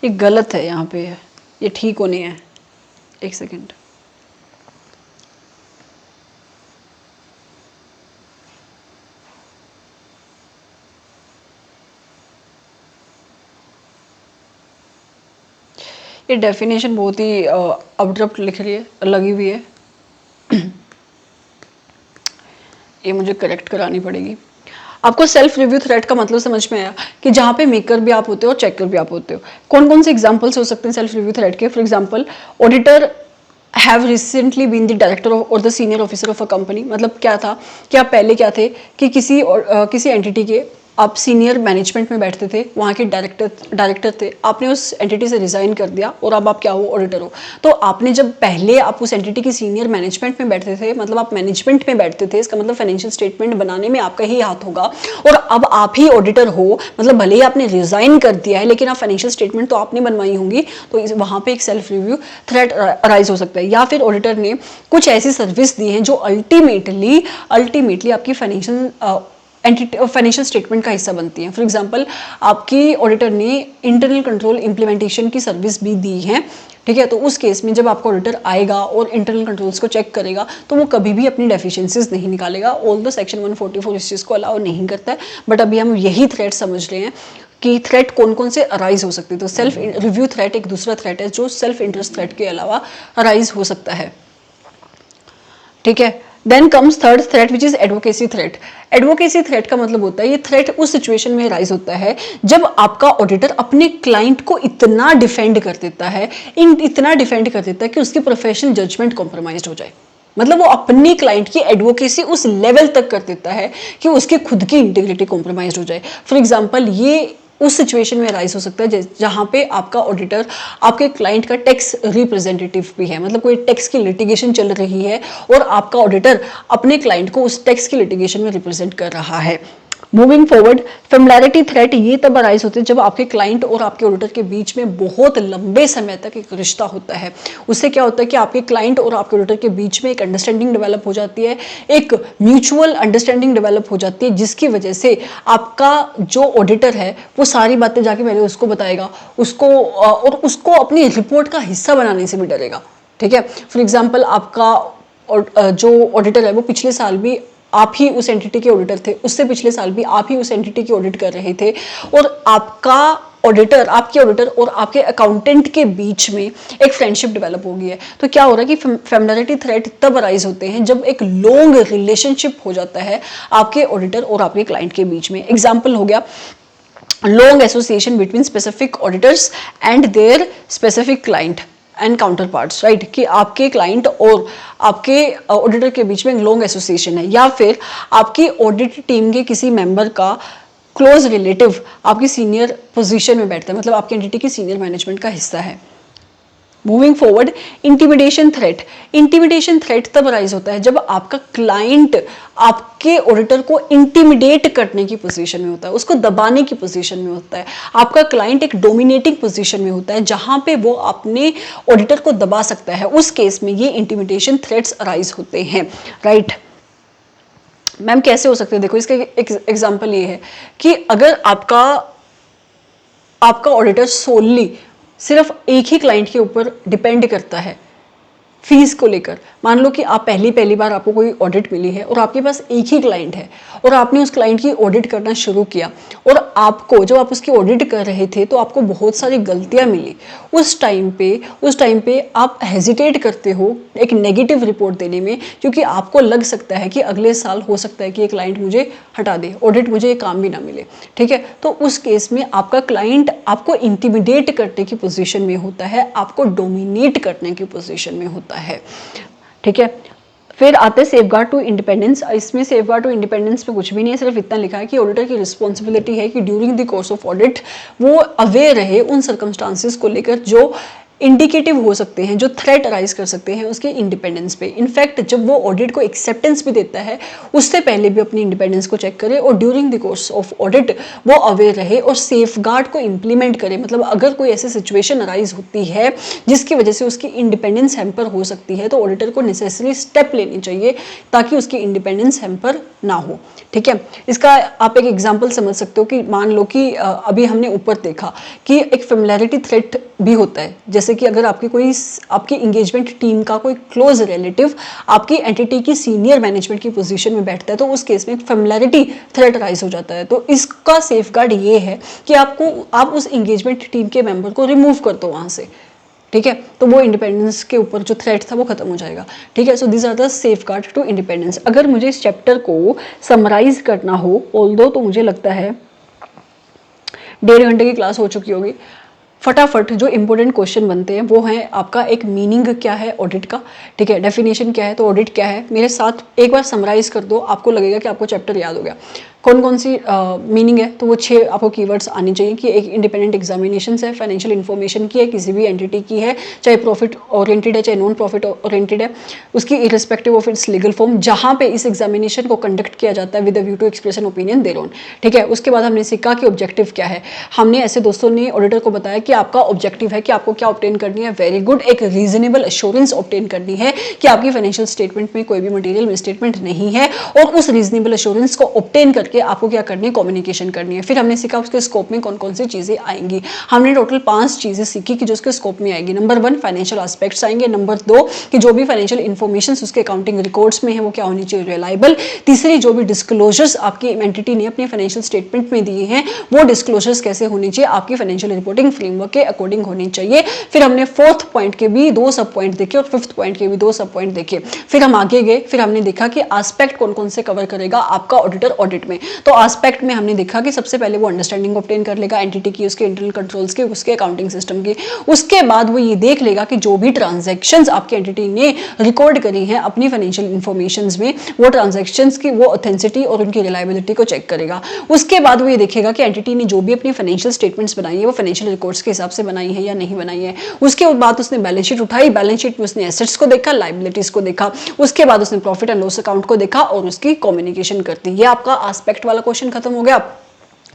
ये गलत है, यहाँ पे ये ठीक होनी है। एक सेकेंड, ये डेफिनेशन बहुत ही अब्रप्ट लिख रही है, लगी हुई है। ये मुझे करेक्ट करानी पड़ेगी। आपको सेल्फ रिव्यू थ्रेट का मतलब समझ में आया कि जहाँ पे मेकर भी आप होते हो और चेकर भी आप होते हो। कौन कौन से एग्जांपल्स हो सकते हैं सेल्फ रिव्यू थ्रेट के? For example, auditor have recently been the director और the senior officer of a company. मतलब क्या था कि आप पहले क्या थे कि किसी एंटिटी के आप सीनियर मैनेजमेंट में बैठते थे, वहाँ के डायरेक्टर थे, आपने उस एंटिटी से रिजाइन कर दिया और अब आप क्या हो, ऑडिटर हो। तो आपने जब पहले आप उस एंटिटी की सीनियर मैनेजमेंट में बैठते थे, मतलब आप मैनेजमेंट में बैठते थे, इसका मतलब फाइनेंशियल स्टेटमेंट बनाने में आपका ही हाथ होगा, और अब आप ही ऑडिटर हो, मतलब भले ही आपने रिजाइन कर दिया है लेकिन आप फाइनेंशियल स्टेटमेंट तो आपने बनवाई होंगी, तो वहाँ पे एक सेल्फ रिव्यू थ्रेट अराइज हो सकता है। या फिर ऑडिटर ने कुछ ऐसी सर्विस दी है जो अल्टीमेटली आपकी फाइनेंशियल स्टेटमेंट का हिस्सा बनती है। फॉर एग्जांपल, आपकी ऑडिटर ने इंटरनल कंट्रोल इंप्लीमेंटेशन की सर्विस भी दी है, ठीक है। तो उस केस में जब आपका ऑडिटर आएगा और इंटरनल कंट्रोल्स को चेक करेगा तो वो कभी भी अपनी डेफिशिएंसीज नहीं निकालेगा। ऑल्दो सेक्शन 144 इस चीज़ को अलाउ नहीं करता है, बट अभी हम यही थ्रेट समझ रहे हैं कि थ्रेट कौन कौन से अराइज हो सकते हैं। तो सेल्फ रिव्यू थ्रेट एक दूसरा थ्रेट है जो सेल्फ इंटरेस्ट थ्रेट के अलावा अराइज हो सकता है, ठीक है। Then comes third threat which is advocacy threat. Advocacy threat का मतलब होता है, ये थ्रेट उस सिचुएशन में राइज होता है जब आपका ऑडिटर अपने क्लाइंट को इतना डिफेंड कर देता है कि उसकी प्रोफेशनल जजमेंट कॉम्प्रोमाइज हो जाए। मतलब वो अपने क्लाइंट की एडवोकेसी उस लेवल तक कर देता है कि उसकी खुद की इंटीग्रिटी कॉम्प्रोमाइज हो जाए। फॉर एग्जाम्पल, ये उस सिचुएशन में राइज हो सकता है जहां पे आपका ऑडिटर आपके क्लाइंट का टैक्स रिप्रेजेंटेटिव भी है, मतलब कोई टैक्स की लिटिगेशन चल रही है और आपका ऑडिटर अपने क्लाइंट को उस टैक्स की लिटिगेशन में रिप्रेजेंट कर रहा है। मूविंग फॉरवर्ड, फेमिलियरिटी थ्रेट ये तब अराइज होते हैं जब आपके क्लाइंट और आपके ऑडिटर के बीच में बहुत लंबे समय तक एक रिश्ता होता है। उससे क्या होता है कि आपके क्लाइंट और आपके ऑडिटर के बीच में एक अंडरस्टैंडिंग डेवलप हो जाती है, एक म्यूचुअल अंडरस्टैंडिंग डेवलप हो जाती है, जिसकी वजह से आपका जो ऑडिटर है वो सारी बातें जाके पहले उसको बताएगा, और उसको अपनी रिपोर्ट का हिस्सा बनाने से भी डरेगा, ठीक है। फॉर एग्जाम्पल, आपका जो ऑडिटर है वो पिछले साल भी आप ही उस एंटिटी के ऑडिटर थे, उससे पिछले साल भी आप ही उस एंटिटी की ऑडिट कर रहे थे, और आपके ऑडिटर और आपके अकाउंटेंट के बीच में एक फ्रेंडशिप डेवलप हो गई है। तो क्या हो रहा है कि फेमिलियरिटी थ्रेट तब अराइज होते हैं जब एक लॉन्ग रिलेशनशिप हो जाता है आपके ऑडिटर और आपके क्लाइंट के बीच में। एग्जाम्पल हो गया long association between specific auditors and there specific client and counter parts, right, कि आपके क्लाइंट और आपके ऑडिटर के बीच में एक लॉन्ग एसोसिएशन है, या फिर आपकी ऑडिट टीम के किसी मेंबर का क्लोज रिलेटिव आपकी सीनियर पोजीशन में बैठता है, मतलब आपकी एंटिटी की सीनियर मैनेजमेंट का हिस्सा है। मूविंग फॉरवर्ड, इंटिमिडेशन थ्रेट तब राइज होता है जब आपका क्लाइंट आपके ऑडिटर को इंटिमिडेट करने की पोजीशन में होता है, उसको दबाने की पोजीशन में होता है। आपका क्लाइंट एक डोमिनेटिंग पोजीशन में होता है जहां पे वो अपने ऑडिटर को दबा सकता है। उस केस में ये इंटिमिडेशन थ्रेट्स अराइज होते हैं, राइट। मैम कैसे हो सकते हैं? देखो, इसका एक एग्जाम्पल ये है कि अगर आपका ऑडिटर सोलली सिर्फ एक ही क्लाइंट के ऊपर डिपेंड करता है फीस को लेकर, मान लो कि आप पहली बार आपको कोई ऑडिट मिली है और आपके पास एक ही क्लाइंट है और आपने उस क्लाइंट की ऑडिट करना शुरू किया, और आपको जब आप उसकी ऑडिट कर रहे थे तो आपको बहुत सारी गलतियां मिली। उस टाइम पे आप हेजिटेट करते हो एक नेगेटिव रिपोर्ट देने में, क्योंकि आपको लग सकता है कि अगले साल हो सकता है कि ये क्लाइंट मुझे हटा दे, ऑडिट मुझे ये काम भी ना मिले, ठीक है। तो उस केस में आपका क्लाइंट आपको इंटिमिडेट करने की पोजीशन में होता है, आपको डोमिनेट करने की पोजीशन में होता है, ठीक है। फिर आते हैं सेफगार्ड टू इंडिपेंडेंस। इसमें सेफगार्ड टू इंडिपेंडेंस में कुछ भी नहीं है, सिर्फ इतना लिखा है कि ऑडिटर की रिस्पॉन्सिबिलिटी है कि during the course of audit वो अवेयर रहे उन सर्कमस्टांसिस को लेकर जो इंडिकेटिव हो सकते हैं, जो थ्रेट अराइज कर सकते हैं उसके इंडिपेंडेंस पे। इनफैक्ट जब वो ऑडिट को एक्सेप्टेंस भी देता है उससे पहले भी अपनी इंडिपेंडेंस को चेक करे, और during the course of audit वो अवेयर रहे और सेफगार्ड को इम्प्लीमेंट करे। मतलब अगर कोई ऐसी सिचुएशन अराइज होती है जिसकी वजह से उसकी इंडिपेंडेंस हैम्पर हो सकती है तो ऑडिटर को नेसेसरी स्टेप लेनी चाहिए ताकि उसकी इंडिपेंडेंस हैम्पर ना हो, ठीक है। इसका आप एक एग्जाम्पल समझ सकते हो कि मान लो कि अभी हमने ऊपर देखा कि एक फेमिलियरिटी थ्रेट भी होता है, जैसे कि अगर आपकी इंगेजमेंट टीम का कोई क्लोज रिलेटिव आपकी एंटिटी की सीनियर मैनेजमेंट की पोजीशन में बैठता है तो उस केस में फेमिलियरिटी थ्रेट राइज हो जाता है। तो इसका सेफगार्ड ये है कि आप उस इंगेजमेंट टीम के मेंबर को रिमूव कर दो वहां से, ठीक है, तो वो इंडिपेंडेंस के ऊपर जो थ्रेट था वो खत्म हो जाएगा। ठीक है, so this are the safeguard to independence. अगर मुझे इस चैप्टर को समराइज करना हो, ऑल्दो तो मुझे लगता है 1.5 घंटे की क्लास हो चुकी होगी, फटाफट जो इंपॉर्टेंट क्वेश्चन बनते हैं वो हैं आपका एक मीनिंग क्या है ऑडिट का, ठीक है, डेफिनेशन क्या है, तो ऑडिट क्या है, मेरे साथ एक बार समराइज कर दो, आपको लगेगा कि आपको चैप्टर याद हो गया। कौन कौन सी मीनिंग है, तो वो 6 आपको कीवर्ड्स आनी चाहिए कि एक इंडिपेंडेंट एग्जामिनेशन है, फाइनेंशियल इन्फॉर्मेशन की है, किसी भी एंटिटी की है, चाहे प्रॉफिट ओरिएंटेड है चाहे नॉन प्रॉफिट ओरिएंटेड है, उसकी irrespective of its legal form, जहां पे इस एग्जामिनेशन को कंडक्ट किया जाता है with a view to express an opinion their own. ठीक है, उसके बाद हमने सीखा कि ऑब्जेक्टिव क्या है। हमने ऐसे दोस्तों ने ऑडिटर को बताया कि आपका ऑब्जेक्टिव है कि आपको क्या ऑब्टेन करनी है, वेरी गुड, एक रीजनेबल एश्योरेंस ऑब्टेन करनी है कि आपकी फाइनेंशियल स्टेटमेंट में कोई भी मटेरियल मिसस्टेटमेंट नहीं है, और उस रीजनेबल एश्योरेंस को ऑब्टेन करके आपको क्या करनी है, कम्युनिकेशन करनी है। फिर हमने सीखा उसके स्कोप में कौन कौन सी चीजें आएंगी। हमने टोटल 5 चीजें सीखी कि जो उसके स्कोप में आएगी। नंबर 1 फाइनेंशियल एस्पेक्ट्स आएंगे, नंबर 2 कि जो भी फाइनेंशियल इन्फॉर्मेशन उसके अकाउंटिंग रिकॉर्ड्स में है वो क्या होनी चाहिए, रिलायबल। तीसरी, जो भी डिस्क्लोजर्स आपकी एंटिटी ने अपने फाइनेंशियल स्टेटमेंट में दिए हैं वो डिस्क्लोजर्स कैसे होनी चाहिए, आपकी फाइनेंशियल रिपोर्टिंग फ्रेमवर्क के अकॉर्डिंग होनी चाहिए। फिर हमने 4th पॉइंट के भी 2 सब पॉइंट देखे और 5th पॉइंट के भी 2 सब पॉइंट देखे। फिर हम आगे गए, फिर हमने देखा कि एस्पेक्ट कौन कौन से कवर करेगा आपका ऑडिटर ऑडिट में। तो एस्पेक्ट में हमने देखा कि सबसे पहले वो अंडरस्टैंडिंग ऑब्टेन कर लेगा एंटिटी की, उसके इंटरनल कंट्रोल्स की, उसके अकाउंटिंग सिस्टम की। उसके बाद वो ये देख लेगा कि जो भी ट्रांजैक्शंस आपकी एंटिटी ने रिकॉर्ड करी हैं अपनी फाइनेंशियल इंफॉर्मेशंस में, वो ट्रांजैक्शंस की वो ऑथेंटिसिटी और उनकी रिलायबिलिटी को चेक करेगा। उसके बाद वो ये देखेगा कि एंटिटी ने जो भी अपनी फाइनेंशियल स्टेटमेंट्स बनाई है वो फाइनेंशियल रिकॉर्ड्स के हिसाब से बनाई है या नहीं बनाई है। उसके बाद उसने बैलेंस शीट उठाई, बैलेंस शीट में उसने एसेट्स को देखा, लायबिलिटीज को देखा, उसके बाद उसने प्रॉफिट एंड लॉस अकाउंट को देखा और उसकी कम्युनिकेशन करती। ये आपका एस्पेक्ट वाला क्वेश्चन खत्म हो गया।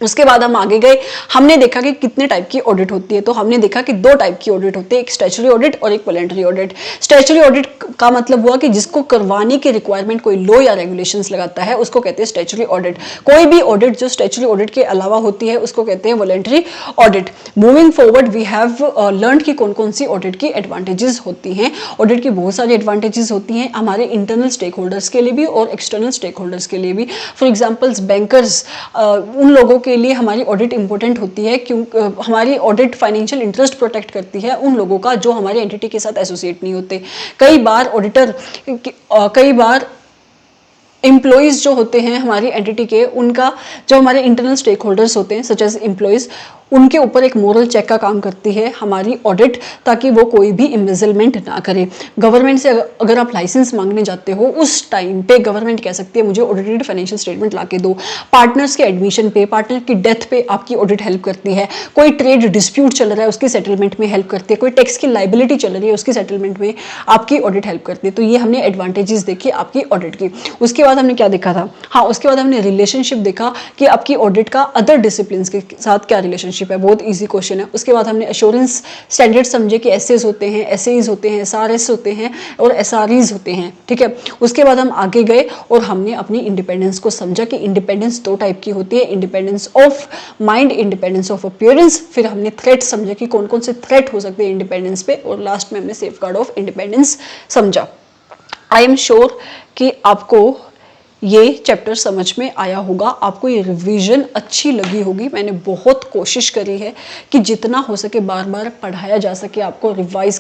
उसके बाद हम आगे गए, हमने देखा कि कितने टाइप की ऑडिट होती है। तो हमने देखा कि 2 टाइप की ऑडिट होती है, एक स्टैट्यूटरी ऑडिट और एक वॉलंटरी ऑडिट। स्टैट्यूटरी ऑडिट का मतलब हुआ कि जिसको करवाने की रिक्वायरमेंट कोई लॉ या रेगुलेशंस लगाता है उसको कहते हैं स्टैट्यूटरी ऑडिट। कोई भी ऑडिट जो स्टैट्यूटरी ऑडिट के अलावा होती है उसको कहते हैं voluntary audit. Moving forward we have learn कि कौन कौन सी ऑडिट की एडवांटेजेस होती हैं। ऑडिट की बहुत सारी एडवांटेजेस होती हैं हमारे इंटरनल स्टेक होल्डर्स के लिए भी और एक्सटर्नल स्टेक होल्डर्स के लिए भी। फॉर एग्जाम्पल्स बैंकर्स, उन लोगों के लिए हमारी ऑडिट इंपॉर्टेंट होती है क्यों, हमारी ऑडिट फाइनेंशियल इंटरेस्ट प्रोटेक्ट करती है उन लोगों का जो हमारे एंटिटी के साथ एसोसिएट नहीं होते। कई बार ऑडिटर, कई बार एम्प्लॉइज जो होते हैं हमारी एंटिटी के, उनका जो हमारे इंटरनल स्टेक होल्डर्स होते हैं सच एज एम्प्लॉइज, उनके ऊपर एक मोरल चेक का काम करती है हमारी ऑडिट, ताकि वो कोई भी इम्बेजलमेंट ना करे। गवर्नमेंट से अगर आप लाइसेंस मांगने जाते हो उस टाइम पे गवर्नमेंट कह सकती है मुझे ऑडिटेड फाइनेंशियल स्टेटमेंट ला के दो। पार्टनर्स के एडमिशन पे, पार्टनर की डेथ पे आपकी ऑडिट हेल्प करती है। कोई ट्रेड डिस्प्यूट चल रहा है उसकी सेटलमेंट में हेल्प करती है। कोई टैक्स की लाइबिलिटी चल रही है उसकी सेटलमेंट में आपकी ऑडिट हेल्प करती है। तो ये हमने एडवांटेजेस देखी आपकी ऑडिट की। उसके बाद हमने क्या देखा था, हाँ उसके बाद हमने रिलेशनशिप देखा कि आपकी ऑडिट का अदर डिसिप्लिन के साथ क्या रिलेशनशिप है। बहुत इजी क्वेश्चन है। उसके बाद हमने एश्योरेंस स्टैंडर्ड समझे कि एसएस होते हैं, एसएईज होते हैं, एसआरएस होते हैं और एसआरईज होते हैं। ठीक है, उसके बाद हम आगे गए और हमने अपनी इंडिपेंडेंस को समझा कि इंडिपेंडेंस 2 टाइप की होती है, independence of mind, independence of appearance. फिर हमने थ्रेट समझा कि कौन कौन से थ्रेट हो सकते हैं इंडिपेंडेंस पे, और लास्ट में हमने सेफ गार्ड ऑफ इंडिपेंडेंस समझा। आई एम श्योर कि आपको ये चैप्टर समझ में आया होगा, आपको ये रिवीजन अच्छी लगी होगी। मैंने बहुत कोशिश करी है कि जितना हो सके बार बार पढ़ाया जा सके, आपको रिवाइज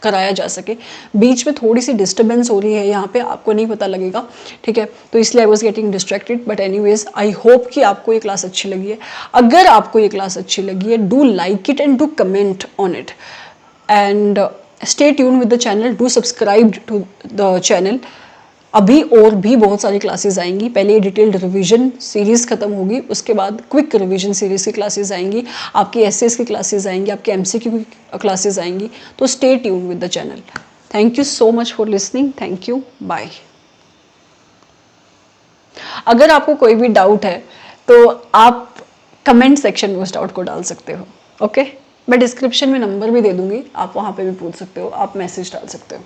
कराया जा सके। बीच में थोड़ी सी डिस्टर्बेंस हो रही है यहाँ पे, आपको नहीं पता लगेगा, ठीक है, तो इसलिए I was getting distracted. But anyways I hope कि आपको ये क्लास अच्छी लगी है। अगर आपको ये क्लास अच्छी लगी है, do like it and do comment on it and stay tune with the channel, do subscribe to the channel. अभी और भी बहुत सारी क्लासेस आएंगी। पहले डिटेल्ड रिवीजन सीरीज खत्म होगी, उसके बाद क्विक रिवीजन सीरीज की क्लासेस आएंगी, आपकी एसएस की क्लासेस आएंगी, आपके एमसीक्यू की क्लासेस आएंगी। तो stay tune with the channel. Thank you so much for listening. Thank you, bye. अगर आपको कोई भी डाउट है तो आप कमेंट सेक्शन में उस डाउट को डाल सकते हो। ओके, मैं डिस्क्रिप्शन में नंबर भी दे दूंगी, आप वहां पे भी पूछ सकते हो, आप मैसेज डाल सकते हो।